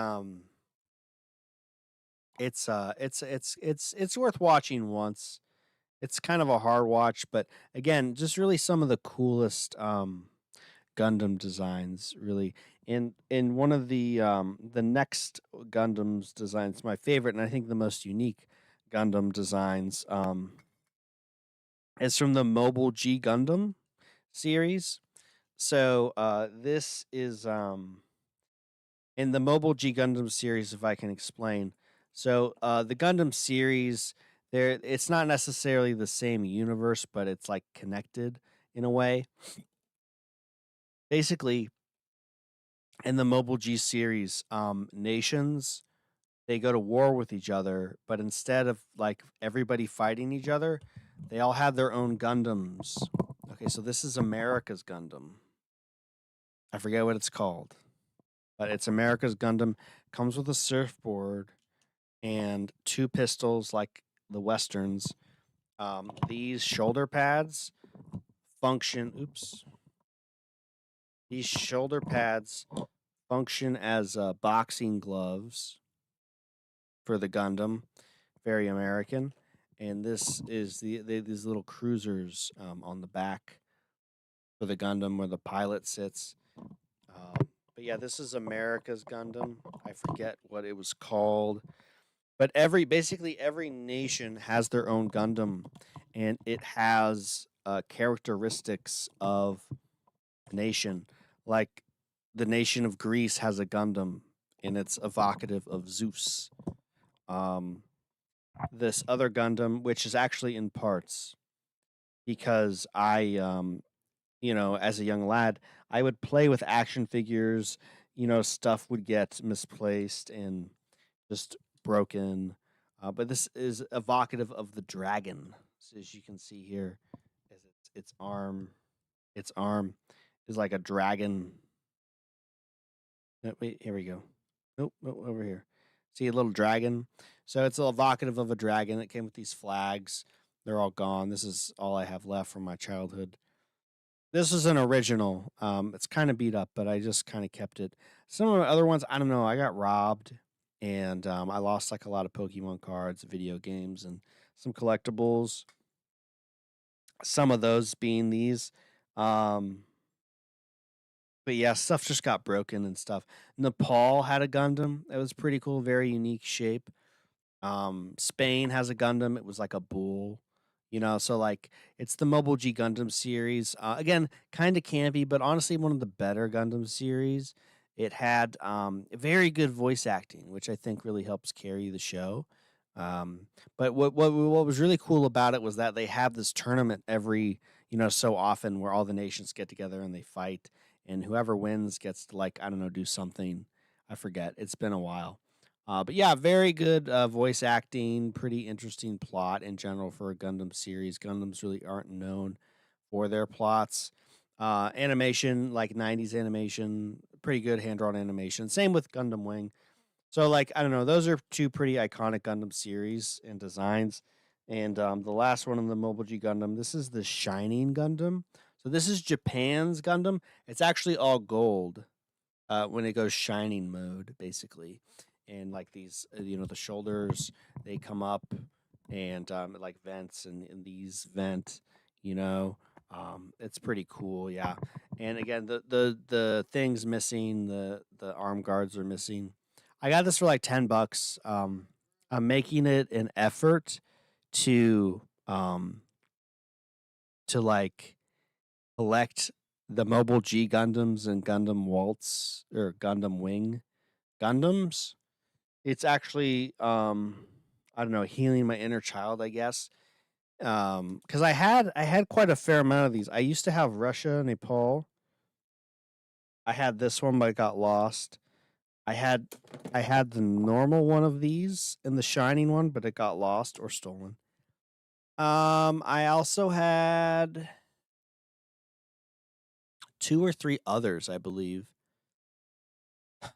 it's worth watching once. It's kind of a hard watch, but again, just really some of the coolest Gundam designs, really. In one of the next Gundam's designs, my favorite and I think the most unique Gundam designs is from the Mobile G Gundam series. So this is in the Mobile G Gundam series, if I can explain. So the Gundam series, there it's not necessarily the same universe, but it's like connected in a way. Basically, in the Mobile G series, nations they go to war with each other, but instead of like everybody fighting each other, they all have their own Gundams. Okay, so this is America's Gundam. I forget what it's called, but it's America's Gundam. Comes with a surfboard and two pistols like the westerns. These shoulder pads function. Oops. These shoulder pads function as boxing gloves for the Gundam. Very American. And this is these little cruisers on the back for the Gundam where the pilot sits. But yeah, this is America's Gundam. I forget what it was called. But basically every nation has their own Gundam, and it has characteristics of a nation. Like the nation of Greece has a Gundam, and it's evocative of Zeus. Um, this other Gundam, which is actually in parts, because as a young lad, I would play with action figures. Stuff would get misplaced and just broken. But this is evocative of the dragon. So as you can see here, as its arm is like a dragon. Wait, here we go. Nope, over here. See a little dragon. So it's evocative of a dragon. It came with these flags. They're all gone. This is all I have left from my childhood. This is an original. It's kind of beat up, but I just kind of kept it. Some of the other ones, I don't know. I got robbed, and I lost like a lot of Pokemon cards, video games, and some collectibles. Some of those being these. Um, but yeah, stuff just got broken and stuff. Nepal had a Gundam. It was pretty cool, very unique shape. Spain has a Gundam. It was like a bull, so like it's the Mobile G Gundam series. Again, kind of campy, but honestly, one of the better Gundam series. It had very good voice acting, which I think really helps carry the show. But what was really cool about it was that they have this tournament every so often where all the nations get together and they fight, and whoever wins gets to like I don't know do something. I forget. It's been a while. But yeah, very good voice acting, pretty interesting plot in general for a Gundam series. Gundams really aren't known for their plots. Animation, like 90s animation, pretty good hand drawn animation. Same with Gundam Wing. So, like, I don't know, those are two pretty iconic Gundam series and designs. And the last one in the Mobile G Gundam, this is the Shining Gundam. So, this is Japan's Gundam. It's actually all gold when it goes shining mode, basically. And like these, the shoulders they come up and like vents, and these vent. You know, it's pretty cool, yeah. And again, the things missing, the arm guards are missing. I got this for like $10. I'm making it an effort to like collect the Mobile G Gundams and Gundam Waltz or Gundam Wing Gundams. It's actually I don't know, healing my inner child, I guess. Cuz I had quite a fair amount of these. I used to have Russia, Nepal. I had this one but it got lost. I had I had the normal one of these and the shining one, but it got lost or stolen. I also had 2 or 3 others, I believe.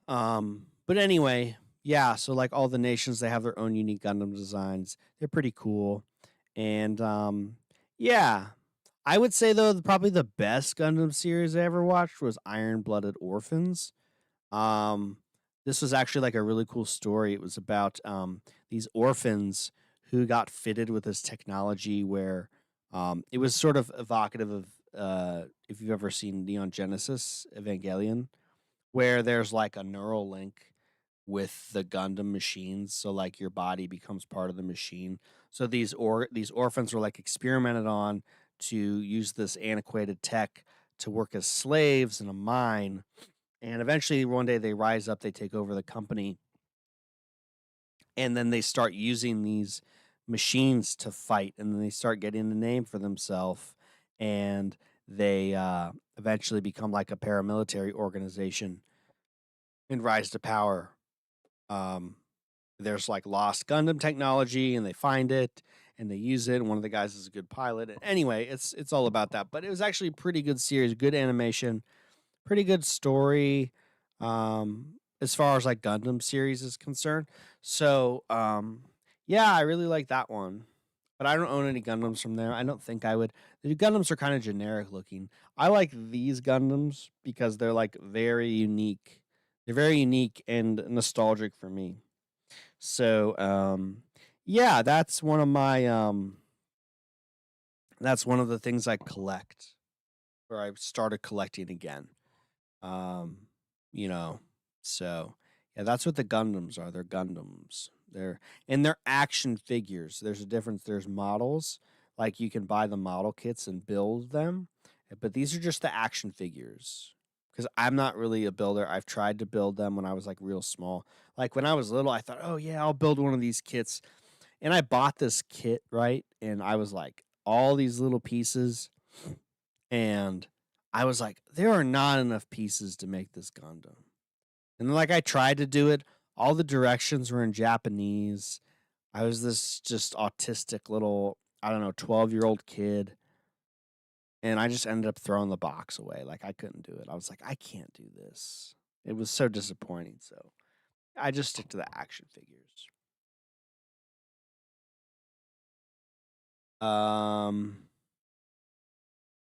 But anyway, yeah, so like all the nations, they have their own unique Gundam designs. They're pretty cool. And yeah, I would say though probably the best Gundam series I ever watched was Iron Blooded Orphans. Um, this was actually like a really cool story. It was about these orphans who got fitted with this technology where it was sort of evocative of if you've ever seen Neon Genesis Evangelion, where there's like a neural link with the Gundam machines, so like your body becomes part of the machine. So these orphans were like experimented on to use this antiquated tech to work as slaves in a mine, and eventually one day they rise up, they take over the company, and then they start using these machines to fight, and then they start getting a name for themselves, and they eventually become like a paramilitary organization and rise to power. Um, there's like lost Gundam technology, and they find it and they use it. And one of the guys is a good pilot. Anyway, it's all about that. But it was actually a pretty good series, good animation, pretty good story. As far as like Gundam series is concerned. So yeah, I really like that one. But I don't own any Gundams from there. I don't think I would. The Gundams are kind of generic looking. I like these Gundams because they're like very unique. They're very unique and nostalgic for me. So yeah, that's one of the things I collect, or I started collecting again. Um, you know, so yeah, that's what the Gundams are. They're Gundams. They're action figures. There's a difference. There's models, like you can buy the model kits and build them, but these are just the action figures. Because I'm not really a builder. I've tried to build them when I was like real small. Like when I was little, I thought, oh yeah, I'll build one of these kits. And I bought this kit, right? And I was like, all these little pieces. And I was like, there are not enough pieces to make this Gundam. And then, like, I tried to do it. All the directions were in Japanese. I was this just autistic little, I don't know, 12-year-old kid. And I just ended up throwing the box away. Like, I couldn't do it. I was like, I can't do this. It was so disappointing. So I just stick to the action figures. Um,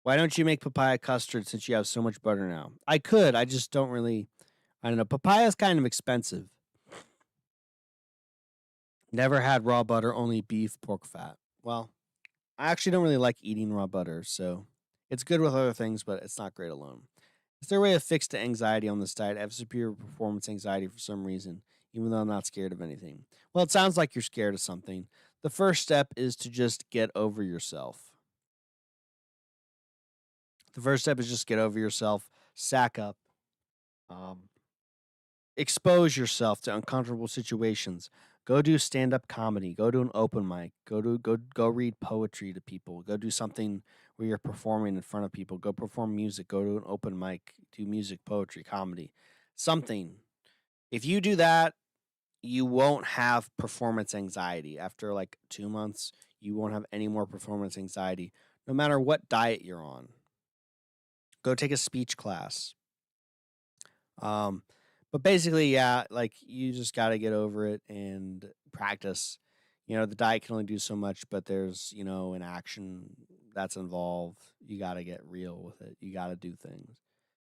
why don't you make papaya custard since you have so much butter now? I could. I just don't really. I don't know. Papaya is kind of expensive. Never had raw butter, only beef, pork fat. Well, I actually don't really like eating raw butter, so it's good with other things, but it's not great alone. Is there a way to fix the anxiety on this diet? I have superior performance anxiety for some reason, even though I'm not scared of anything. Well, it sounds like you're scared of something. The first step is to just get over yourself. The first step is just get over yourself, sack up, um, expose yourself to uncomfortable situations. Go do stand up comedy. Go to an open mic. Go read poetry to people. Go do something where you're performing in front of people. Go perform music. Go to an open mic. Do music, poetry, comedy, something. If you do that, you won't have performance anxiety. After like 2 months, you won't have any more performance anxiety, no matter what diet you're on. Go take a speech class. Um, but basically, yeah, like you just got to get over it and practice. The diet can only do so much, but there's, an action that's involved. You got to get real with it. You got to do things.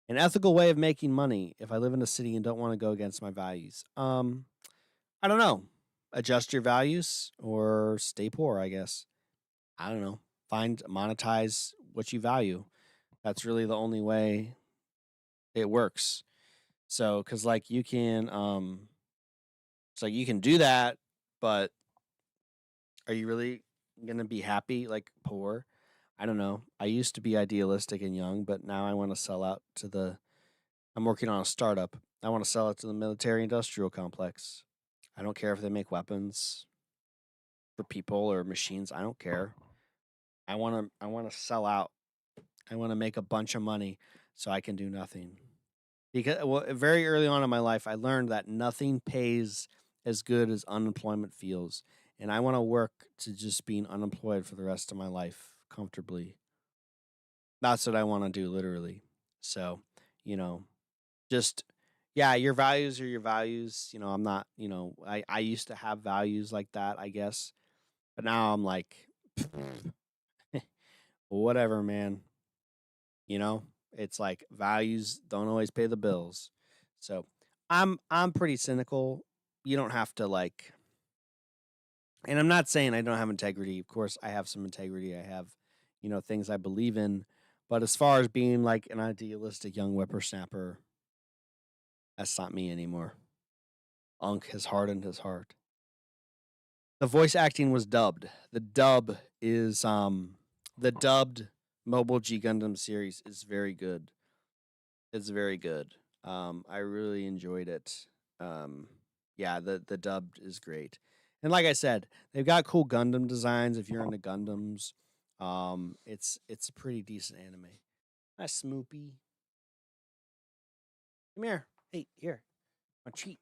An ethical way of making money if I live in a city and don't want to go against my values. I don't know. Adjust your values or stay poor, I guess. I don't know. Monetize what you value. That's really the only way it works. So, because like you can, it's like you can do that, but are you really gonna be happy like poor? I don't know. I used to be idealistic and young, but now I want to sell out to the. I'm working on a startup. I want to sell it to the military industrial complex. I don't care if they make weapons for people or machines. I don't care. I want to. I want to sell out. I want to make a bunch of money so I can do nothing. Because very early on in my life, I learned that nothing pays as good as unemployment feels, and I want to work to just being unemployed for the rest of my life comfortably. That's what I want to do, literally. So, you know, just yeah, your values are your values. I'm not, I used to have values like that, I guess. But now I'm like, whatever, man. You know, it's like values don't always pay the bills. So I'm pretty cynical. You don't have to like, and I'm not saying I don't have integrity. Of course, I have some integrity. I have, things I believe in. But as far as being like an idealistic young whippersnapper, that's not me anymore. Unk has hardened his heart. The voice acting was dubbed. The dubbed Mobile G Gundam series is very good. It's very good. I really enjoyed it. Um, yeah, the dubbed is great. And like I said, they've got cool Gundam designs if you're into Gundams. It's a pretty decent anime. Hi, Smoopy. Come here. Hey, here. My cheek.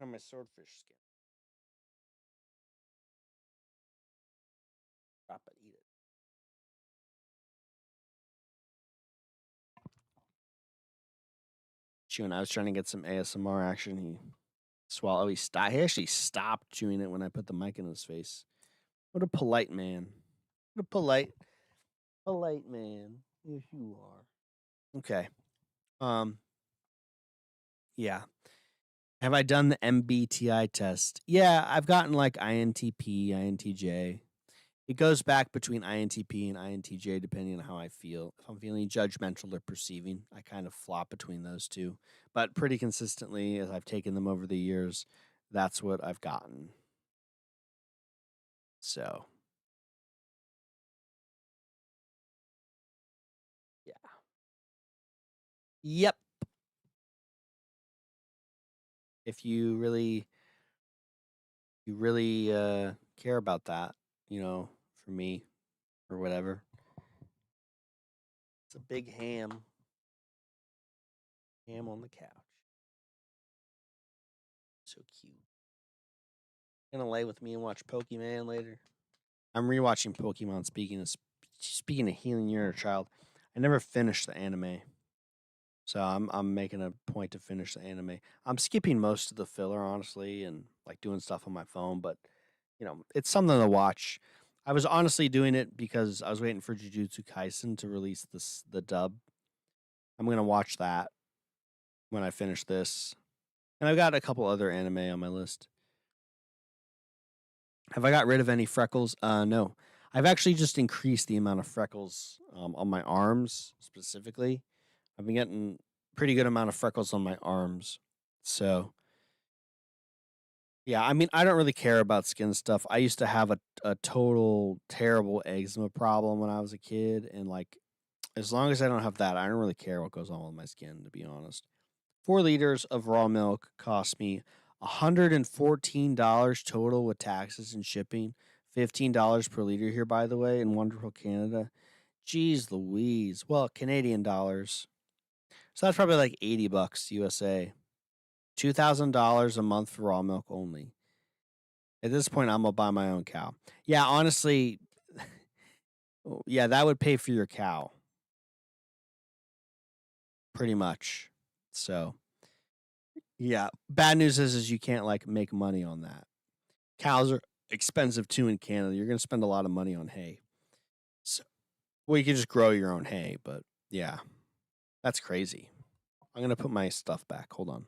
On my swordfish skin. Drop it, eat it. Chewing. I was trying to get some ASMR action. He swallowed. He actually stopped chewing it when I put the mic in his face. What a polite man. What a polite man. Yes, you are. Okay. Um. Yeah. Have I done the MBTI test? Yeah, I've gotten like INTP, INTJ. It goes back between INTP and INTJ depending on how I feel. If I'm feeling judgmental or perceiving, I kind of flop between those two. But pretty consistently, as I've taken them over the years, that's what I've gotten. So, yeah. Yep. If you really care about that, for me or whatever. It's a big ham on the couch. So cute. Gonna lay with me and watch Pokemon later. I'm rewatching Pokemon. Speaking of healing your inner child, I never finished the anime, so I'm making a point to finish the anime. I'm skipping most of the filler, honestly, and like doing stuff on my phone. But it's something to watch. I was honestly doing it because I was waiting for Jujutsu Kaisen to release the dub. I'm gonna watch that when I finish this, and I've got a couple other anime on my list. Have I got rid of any freckles? No. I've actually just increased the amount of freckles on my arms specifically. I've been getting pretty good amount of freckles on my arms. So, yeah, I mean, I don't really care about skin stuff. I used to have a total terrible eczema problem when I was a kid. And, like, as long as I don't have that, I don't really care what goes on with my skin, to be honest. 4 liters of raw milk cost me $114 total with taxes and shipping. $15 per liter here, by the way, in wonderful Canada. Jeez Louise. Well, Canadian dollars. So that's probably like $80 USA. $2,000 a month for raw milk only. At this point, I'm gonna buy my own cow. Yeah, honestly, yeah, that would pay for your cow, pretty much. So, yeah, bad news is you can't like make money on that. Cows are expensive too in Canada. You're gonna spend a lot of money on hay. So, well, you can just grow your own hay, but yeah, that's crazy. I'm gonna put my stuff back. Hold on.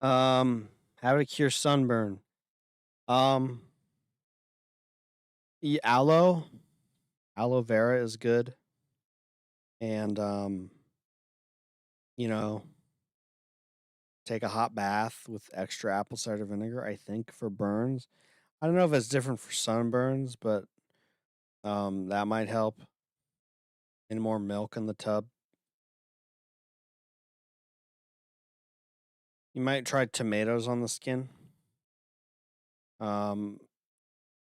How to cure sunburn. Um, aloe, aloe vera is good, and you know, take a hot bath with extra apple cider vinegar. I think for burns. I don't know if it's different for sunburns, but that might help. And more milk in the tub. You might try tomatoes on the skin. Um,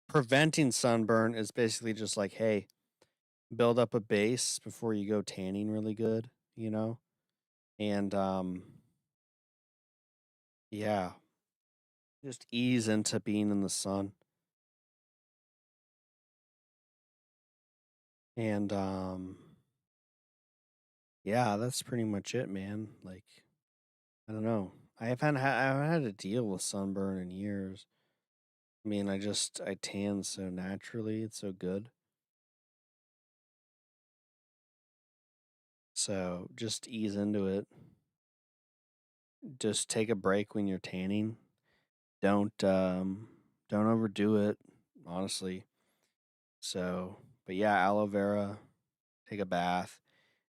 Preventing sunburn is basically just like, hey, build up a base before you go tanning really good, you know? And yeah, just ease into being in the sun. And yeah, that's pretty much it, man. Like, I don't know. I haven't had to deal with sunburn in years. I mean, I tan so naturally. It's so good. So just ease into it. Just take a break when you're tanning. Don't overdo it, honestly. So, but yeah, aloe vera, take a bath,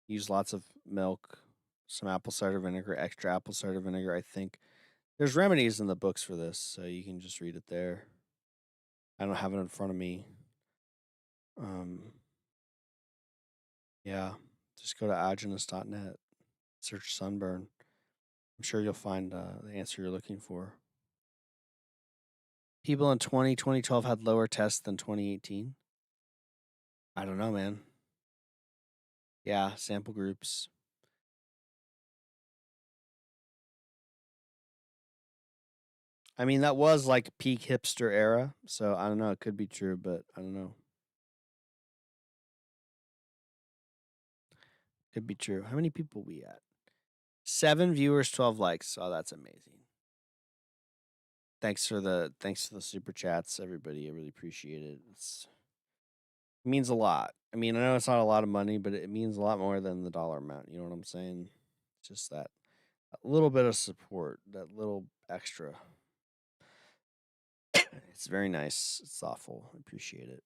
use lots of milk, some apple cider vinegar, extra apple cider vinegar. I think there's remedies in the books for this, so you can just read it there. I don't have it in front of me. Um, yeah, just go to agenus.net, search sunburn. I'm sure you'll find the answer you're looking for. People in 2012 had lower tests than 2018. I don't know, man. Yeah, sample groups. I mean, that was like peak hipster era, so I don't know. It could be true, but I don't know. Could be true. How many people we at? 7 viewers, 12 likes. Oh, that's amazing. Thanks for the super chats, everybody. I really appreciate it. It means a lot. I mean, I know it's not a lot of money, but it means a lot more than the dollar amount. You know what I'm saying? Just that a little bit of support, that little extra. It's very nice. It's thoughtful. I appreciate it.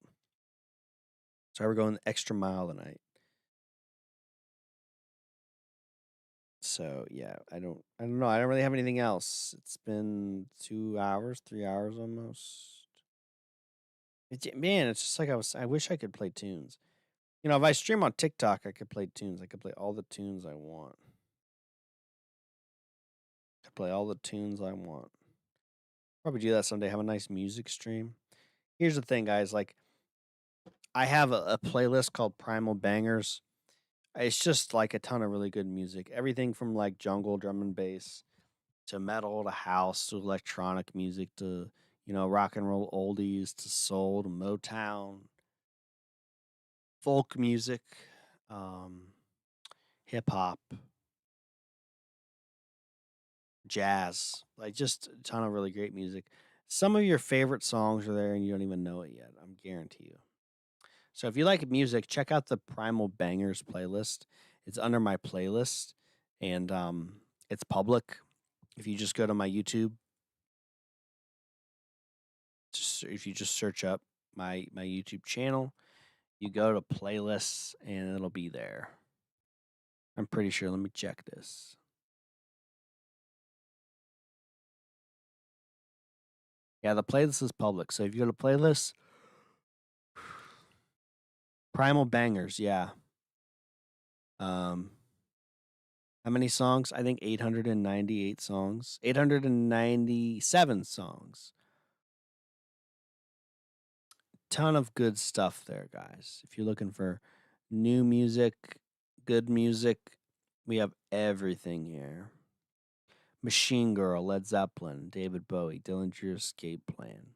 So we're going the extra mile tonight. So yeah, I don't know. I don't really have anything else. It's been 2 hours, 3 hours almost. Man, it's just like I wish I could play tunes. You know, if I stream on TikTok, I could play tunes. I could play all the tunes I want. I could play all the tunes I want. Probably do that someday. Have a nice music stream. Here's the thing, guys. Like, I have a playlist called Primal Bangers. It's just like a ton of really good music. Everything from like jungle drum and bass to metal to house to electronic music to rock and roll oldies to soul to Motown, folk music, um, hip hop, jazz, like just a ton of really great music. Some of your favorite songs are there and you don't even know it yet. I'm guarantee you. So if you like music, check out the Primal Bangers playlist. It's under my playlist and it's public. If you just go to my YouTube, if you just search up my YouTube channel, you go to playlists and it'll be there. I'm pretty sure. Let me check this. Yeah, the playlist is public. So if you go to playlists, Primal Bangers, yeah. Um, how many songs? I think 898 songs. 897 songs. Ton of good stuff there, guys. If you're looking for new music, good music, we have everything here. Machine Girl, Led Zeppelin, David Bowie, Dillinger Escape Plan,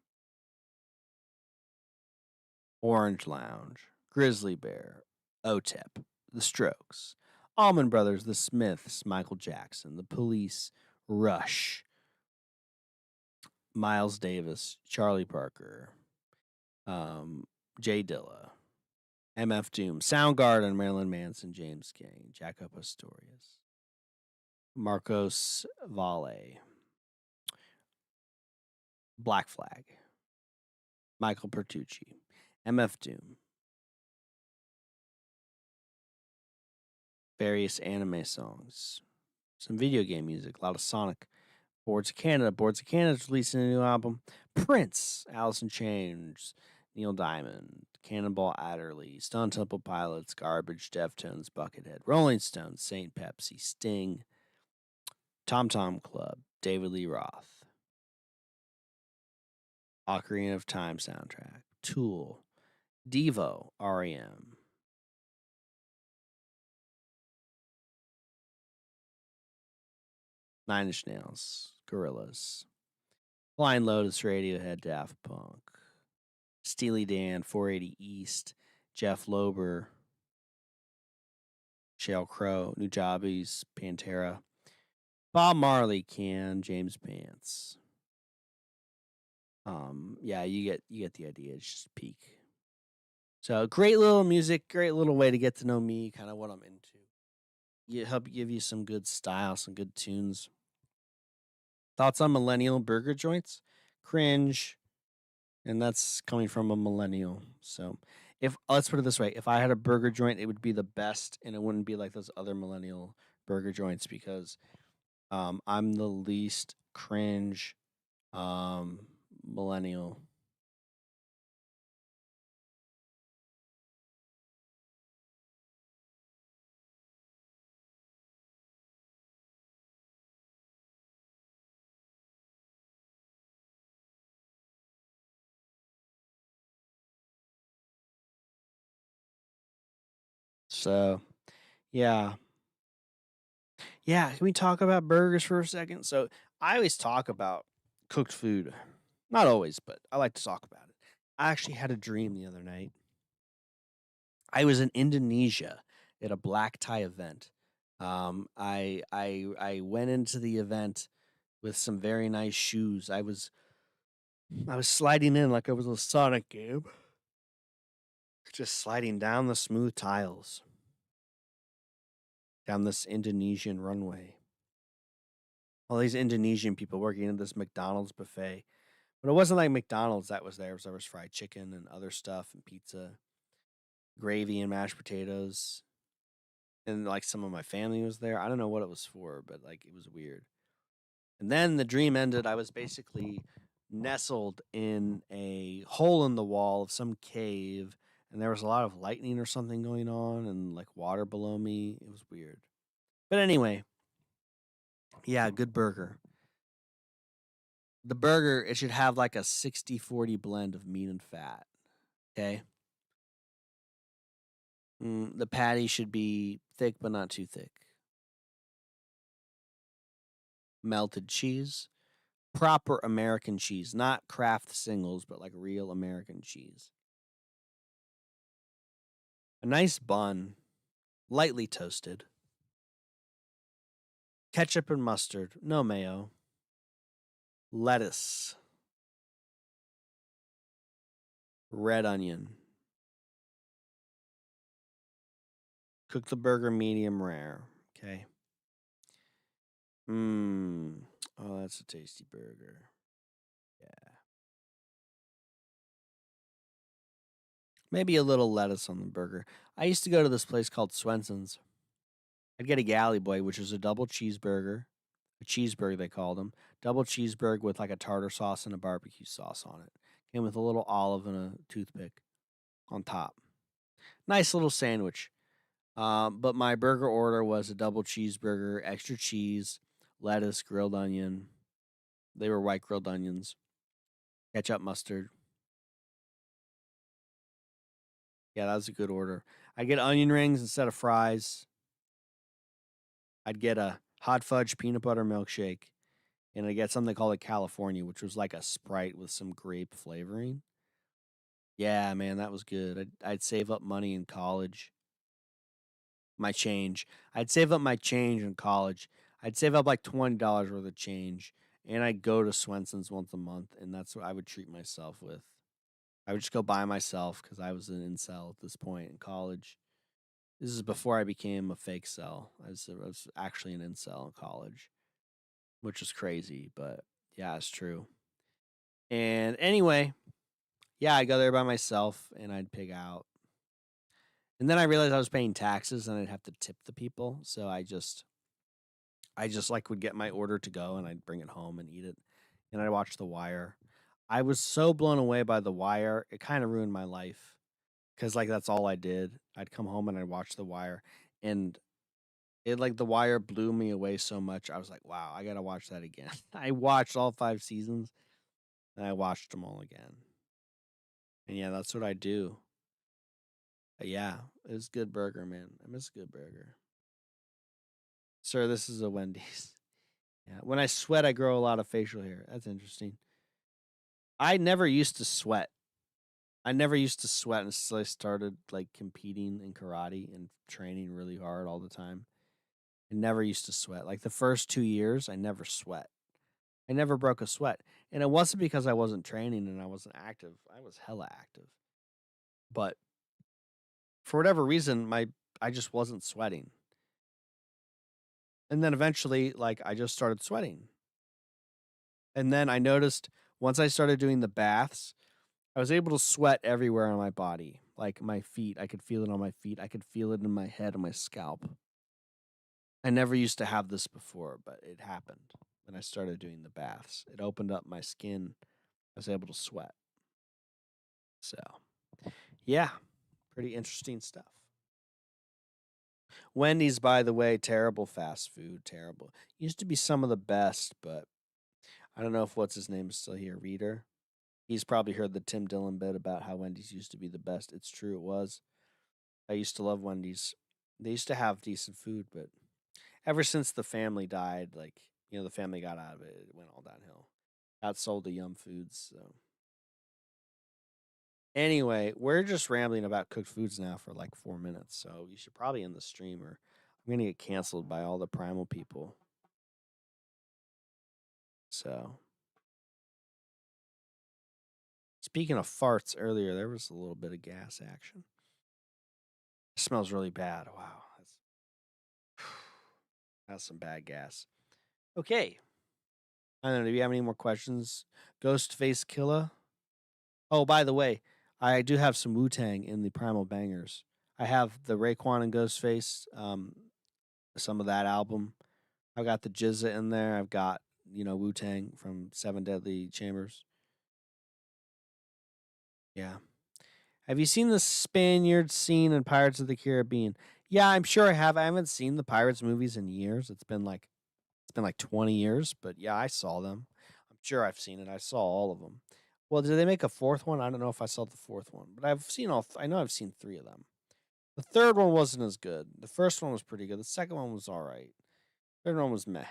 Orange Lounge, Grizzly Bear, OTEP, The Strokes, Allman Brothers, The Smiths, Michael Jackson, The Police, Rush, Miles Davis, Charlie Parker, Jay Dilla, MF Doom, Soundgarden, Marilyn Manson, James Gang, Jaco Pastorius. Marcos Valle, Black Flag, Michael Pertucci, MF Doom, various anime songs, some video game music, a lot of Sonic. Boards of Canada. Boards of Canada's releasing a new album. Prince, Alice in Chains, Neil Diamond, Cannonball Adderley, Stone Temple Pilots, Garbage, Deftones, Buckethead, Rolling Stones, Saint Pepsi, Sting, Tom Tom Club, David Lee Roth, Ocarina of Time soundtrack, Tool, Devo, REM, Nine Inch Nails, Gorillaz, Flying Lotus, Radiohead, Daft Punk, Steely Dan, 480 East, Jeff Lober, Sheryl Crow, Nujabes, Pantera, Bob Marley, James Pants. Yeah, you get the idea. It's just peak. So great little music, great little way to get to know me, kind of what I'm into. You help give you some good style, some good tunes. Thoughts on millennial burger joints? Cringe, and that's coming from a millennial. So, if let's put it this way, if I had a burger joint, it would be the best, and it wouldn't be like those other millennial burger joints because I'm the least cringe millennial. So, yeah. Yeah, can we talk about burgers for a second? So, I always talk about cooked food. Not always, but I like to talk about it. I actually had a dream the other night. I was in Indonesia at a black tie event. I went into the event with some very nice shoes. I was sliding in like it was a Sonic game, just sliding down the smooth tiles down this Indonesian runway. All these Indonesian people working at this McDonald's buffet, but it wasn't like McDonald's that was there. There was fried chicken and other stuff and pizza, gravy and mashed potatoes, and like some of my family was there. I don't know what it was for, but like it was weird. And then the dream ended. I was basically nestled in a hole in the wall of some cave, and there was a lot of lightning or something going on, and like water below me. It was weird. But anyway, yeah, good burger. The burger, it should have like a 60-40 blend of meat and fat. Okay. The patty should be thick, but not too thick. Melted cheese, proper American cheese, not Kraft singles, but like real American cheese. A nice bun, lightly toasted. Ketchup and mustard, no mayo. Lettuce, red onion. Cook the burger medium rare. Okay. Oh, that's a tasty burger. Yeah. Maybe a little lettuce on the burger. I used to go to this place called Swenson's. I'd get a galley boy, which is a double cheeseburger. A cheeseburger, they called them. Double cheeseburger with like a tartar sauce and a barbecue sauce on it. Came with a little olive and a toothpick on top. Nice little sandwich. But my burger order was a double cheeseburger, extra cheese, lettuce, grilled onion. They were white grilled onions, ketchup, mustard. Yeah, that was a good order. I'd get onion rings instead of fries. I'd get a hot fudge peanut butter milkshake. And I'd get something called a California, which was like a Sprite with some grape flavoring. Yeah, man, that was good. I'd save up money in college. My change. I'd save up my change in college. I'd save up like $20 worth of change. And I'd go to Swenson's once a month. And that's what I would treat myself with. I would just go by myself because I was an incel at this point in college. This is before I became a fake cell. I was actually an incel in college, which is crazy, but yeah, it's true. And anyway, yeah, I'd go there by myself and I'd pig out. And then I realized I was paying taxes and I'd have to tip the people. So I just like would get my order to go and I'd bring it home and eat it. And I'd watch The Wire. I was so blown away by The Wire, it kind of ruined my life. Cause like that's all I did. I'd come home and I'd watch The Wire. And it like The Wire blew me away so much. I was like, wow, I gotta watch that again. I watched all 5 seasons and I watched them all again. And yeah, that's what I do. Yeah, it was good burger, man. I miss a good burger. Sir, this is a Wendy's. Yeah. When I sweat, I grow a lot of facial hair. That's interesting. I never used to sweat. I never used to sweat until I started like competing in karate and training really hard all the time. I never used to sweat. Like the first 2 years, I never sweat. I never broke a sweat. And it wasn't because I wasn't training and I wasn't active. I was hella active. But for whatever reason, I just wasn't sweating. And then eventually, like I just started sweating. And then I noticed once I started doing the baths, I was able to sweat everywhere on my body. Like my feet, I could feel it on my feet. I could feel it in my head and my scalp. I never used to have this before, but it happened when I started doing the baths. It opened up my skin. I was able to sweat. So, yeah, pretty interesting stuff. Wendy's, by the way, terrible fast food, terrible. Used to be some of the best, but I don't know if what's his name is still here, Reader. He's probably heard the Tim Dillon bit about how Wendy's used to be the best. It's true, it was. I used to love Wendy's. They used to have decent food, but ever since the family died, like, the family got out of it, it went all downhill. Got sold to Yum Foods, so. Anyway, we're just rambling about cooked foods now for like 4 minutes, so you should probably end the stream or I'm gonna get canceled by all the primal people. So, speaking of farts earlier, there was a little bit of gas action. It smells really bad. Wow, that's some bad gas. Okay. I don't know. Do you have any more questions? Ghostface Killer. Oh, by the way, I do have some Wu Tang in the Primal Bangers. I have the Raekwon and Ghostface, some of that album. I've got the Jizza in there. I've got, Wu Tang from Seven Deadly Chambers. Yeah. Have you seen the Spaniard scene in Pirates of the Caribbean? Yeah, I'm sure I have. I haven't seen the Pirates movies in years. It's been like 20 years, but yeah, I saw them. I'm sure I've seen it. I saw all of them. Well, did they make a fourth one? I don't know if I saw the fourth one, but I've seen all. I know I've seen three of them. The third one wasn't as good. The first one was pretty good. The second one was all right. Third one was meh,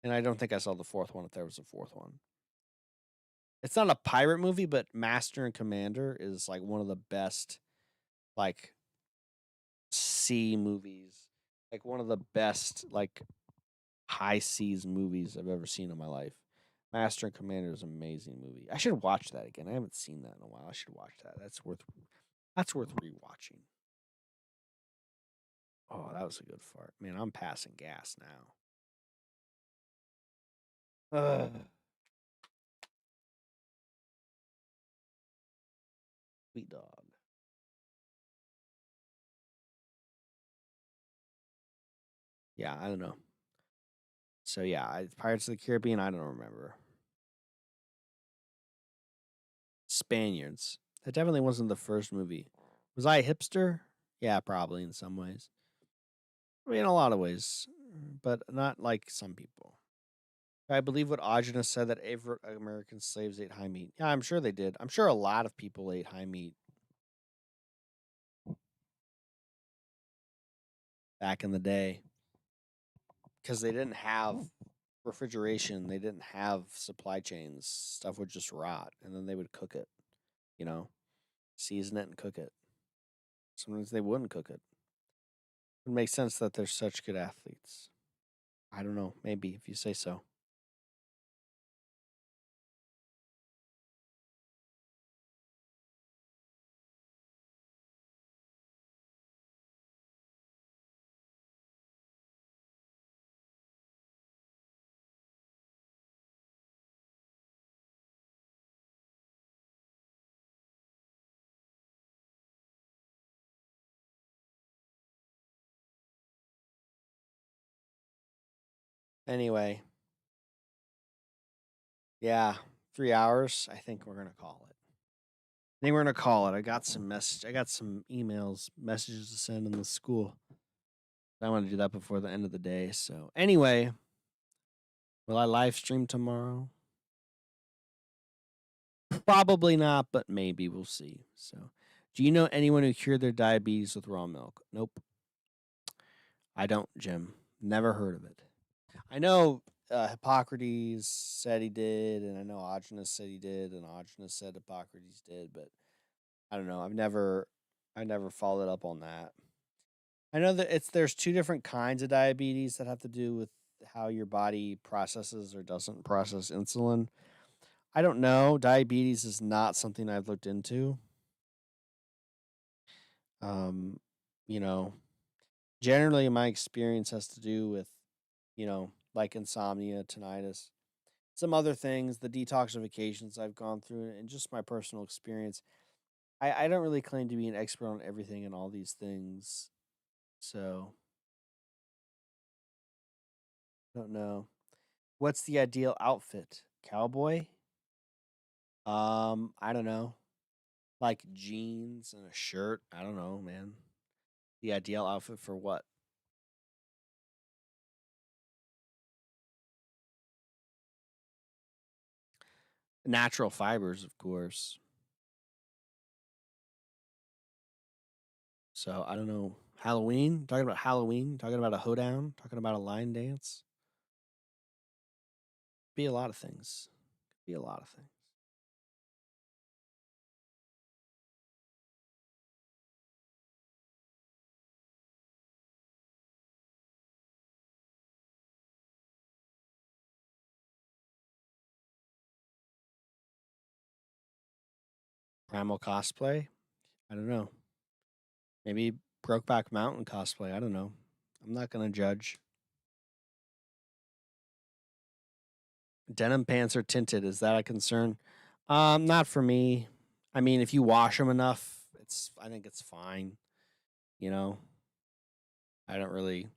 and I don't think I saw the fourth one if there was a fourth one. It's not a pirate movie, but Master and Commander is like one of the best, like sea movies. Like one of the best, like high seas movies I've ever seen in my life. Master and Commander is an amazing movie. I should watch that again. I haven't seen that in a while. I should watch that. That's worth rewatching. Oh, that was a good fart. Man, I'm passing gas now. Sweet dog. Yeah, I don't know. So yeah, Pirates of the Caribbean, I don't remember. Spaniards. That definitely wasn't the first movie. Was I a hipster? Yeah, probably in some ways. I mean, in a lot of ways, but not like some people. I believe what Ajna said that African American slaves ate high meat. Yeah, I'm sure they did. I'm sure a lot of people ate high meat back in the day because they didn't have refrigeration. They didn't have supply chains. Stuff would just rot, and then they would cook it. You know, season it and cook it. Sometimes they wouldn't cook it. It makes sense that they're such good athletes. I don't know. Maybe if you say so. Anyway, yeah, 3 hours. I think we're gonna call it. I think we're gonna call it. I got some emails, messages to send in the school. I want to do that before the end of the day. So anyway, will I live stream tomorrow? Probably not, but maybe we'll see. So, do you know anyone who cured their diabetes with raw milk? Nope, I don't, Jim. Never heard of it. I know Hippocrates said he did, and I know Ogenus said he did, and Ogenus said Hippocrates did, but I don't know. I never followed up on that. I know that there's two different kinds of diabetes that have to do with how your body processes or doesn't process insulin. I don't know. Diabetes is not something I've looked into. Um, you know, generally my experience has to do with, like insomnia, tinnitus, some other things, the detoxifications I've gone through, and just my personal experience. I don't really claim to be an expert on everything and all these things. So, don't know. What's the ideal outfit? Cowboy? I don't know. Like jeans and a shirt. I don't know, man. The ideal outfit for what? Natural fibers, of course. So I don't know. Halloween? Talking about Halloween? Talking about a hoedown? Talking about a line dance? Be a lot of things. Be a lot of things. Primal cosplay? I don't know. Maybe Brokeback Mountain cosplay. I don't know. I'm not gonna judge. Denim pants are tinted. Is that a concern? Not for me. I mean, if you wash them enough, I think it's fine. You know, I don't really,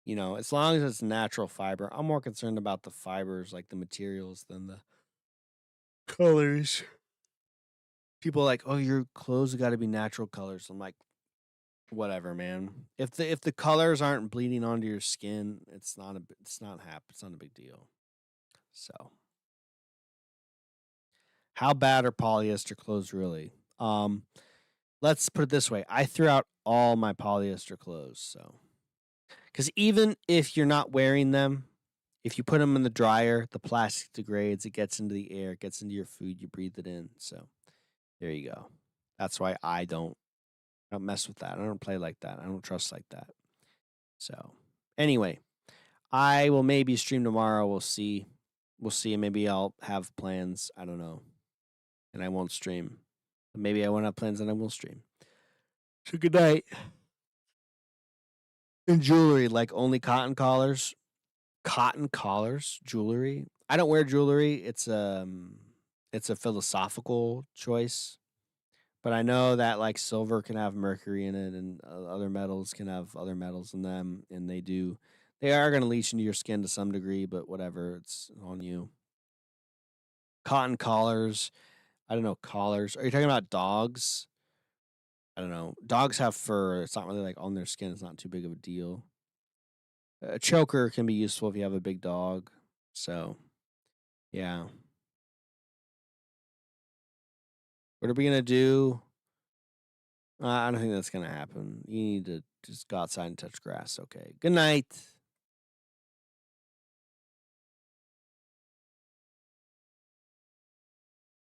as long as it's natural fiber. I'm more concerned about the fibers, like the materials, than the colors. People are like, "Oh, your clothes have got to be natural colors." I'm like, whatever, man. If the colors aren't bleeding onto your skin, it's not a big deal. So, how bad are polyester clothes really? Um, let's put it this way: I threw out all my polyester clothes. So, because even if you're not wearing them, if you put them in the dryer, the plastic degrades. It gets into the air, it gets into your food. You breathe it in. So there you go. That's why I don't mess with that. I don't play like that. I don't trust like that. So anyway, I will maybe stream tomorrow. We'll see. We'll see. Maybe I'll have plans. I don't know. And I won't stream. Maybe I won't have plans and I will stream. So good night. And jewelry, like only cotton collars. Cotton collars, jewelry. I don't wear jewelry. It's a philosophical choice. But I know that like silver can have mercury in it, and other metals can have other metals in them, and they are going to leach into your skin to some degree. But whatever, it's on you. Cotton collars. I don't know collars. Are you talking about dogs? I don't know. Dogs have fur. It's not really like on their skin. It's not too big of a deal. A choker can be useful if you have a big dog. So yeah. What are we gonna do? I don't think that's gonna happen. You need to just go outside and touch grass. Okay. Good night.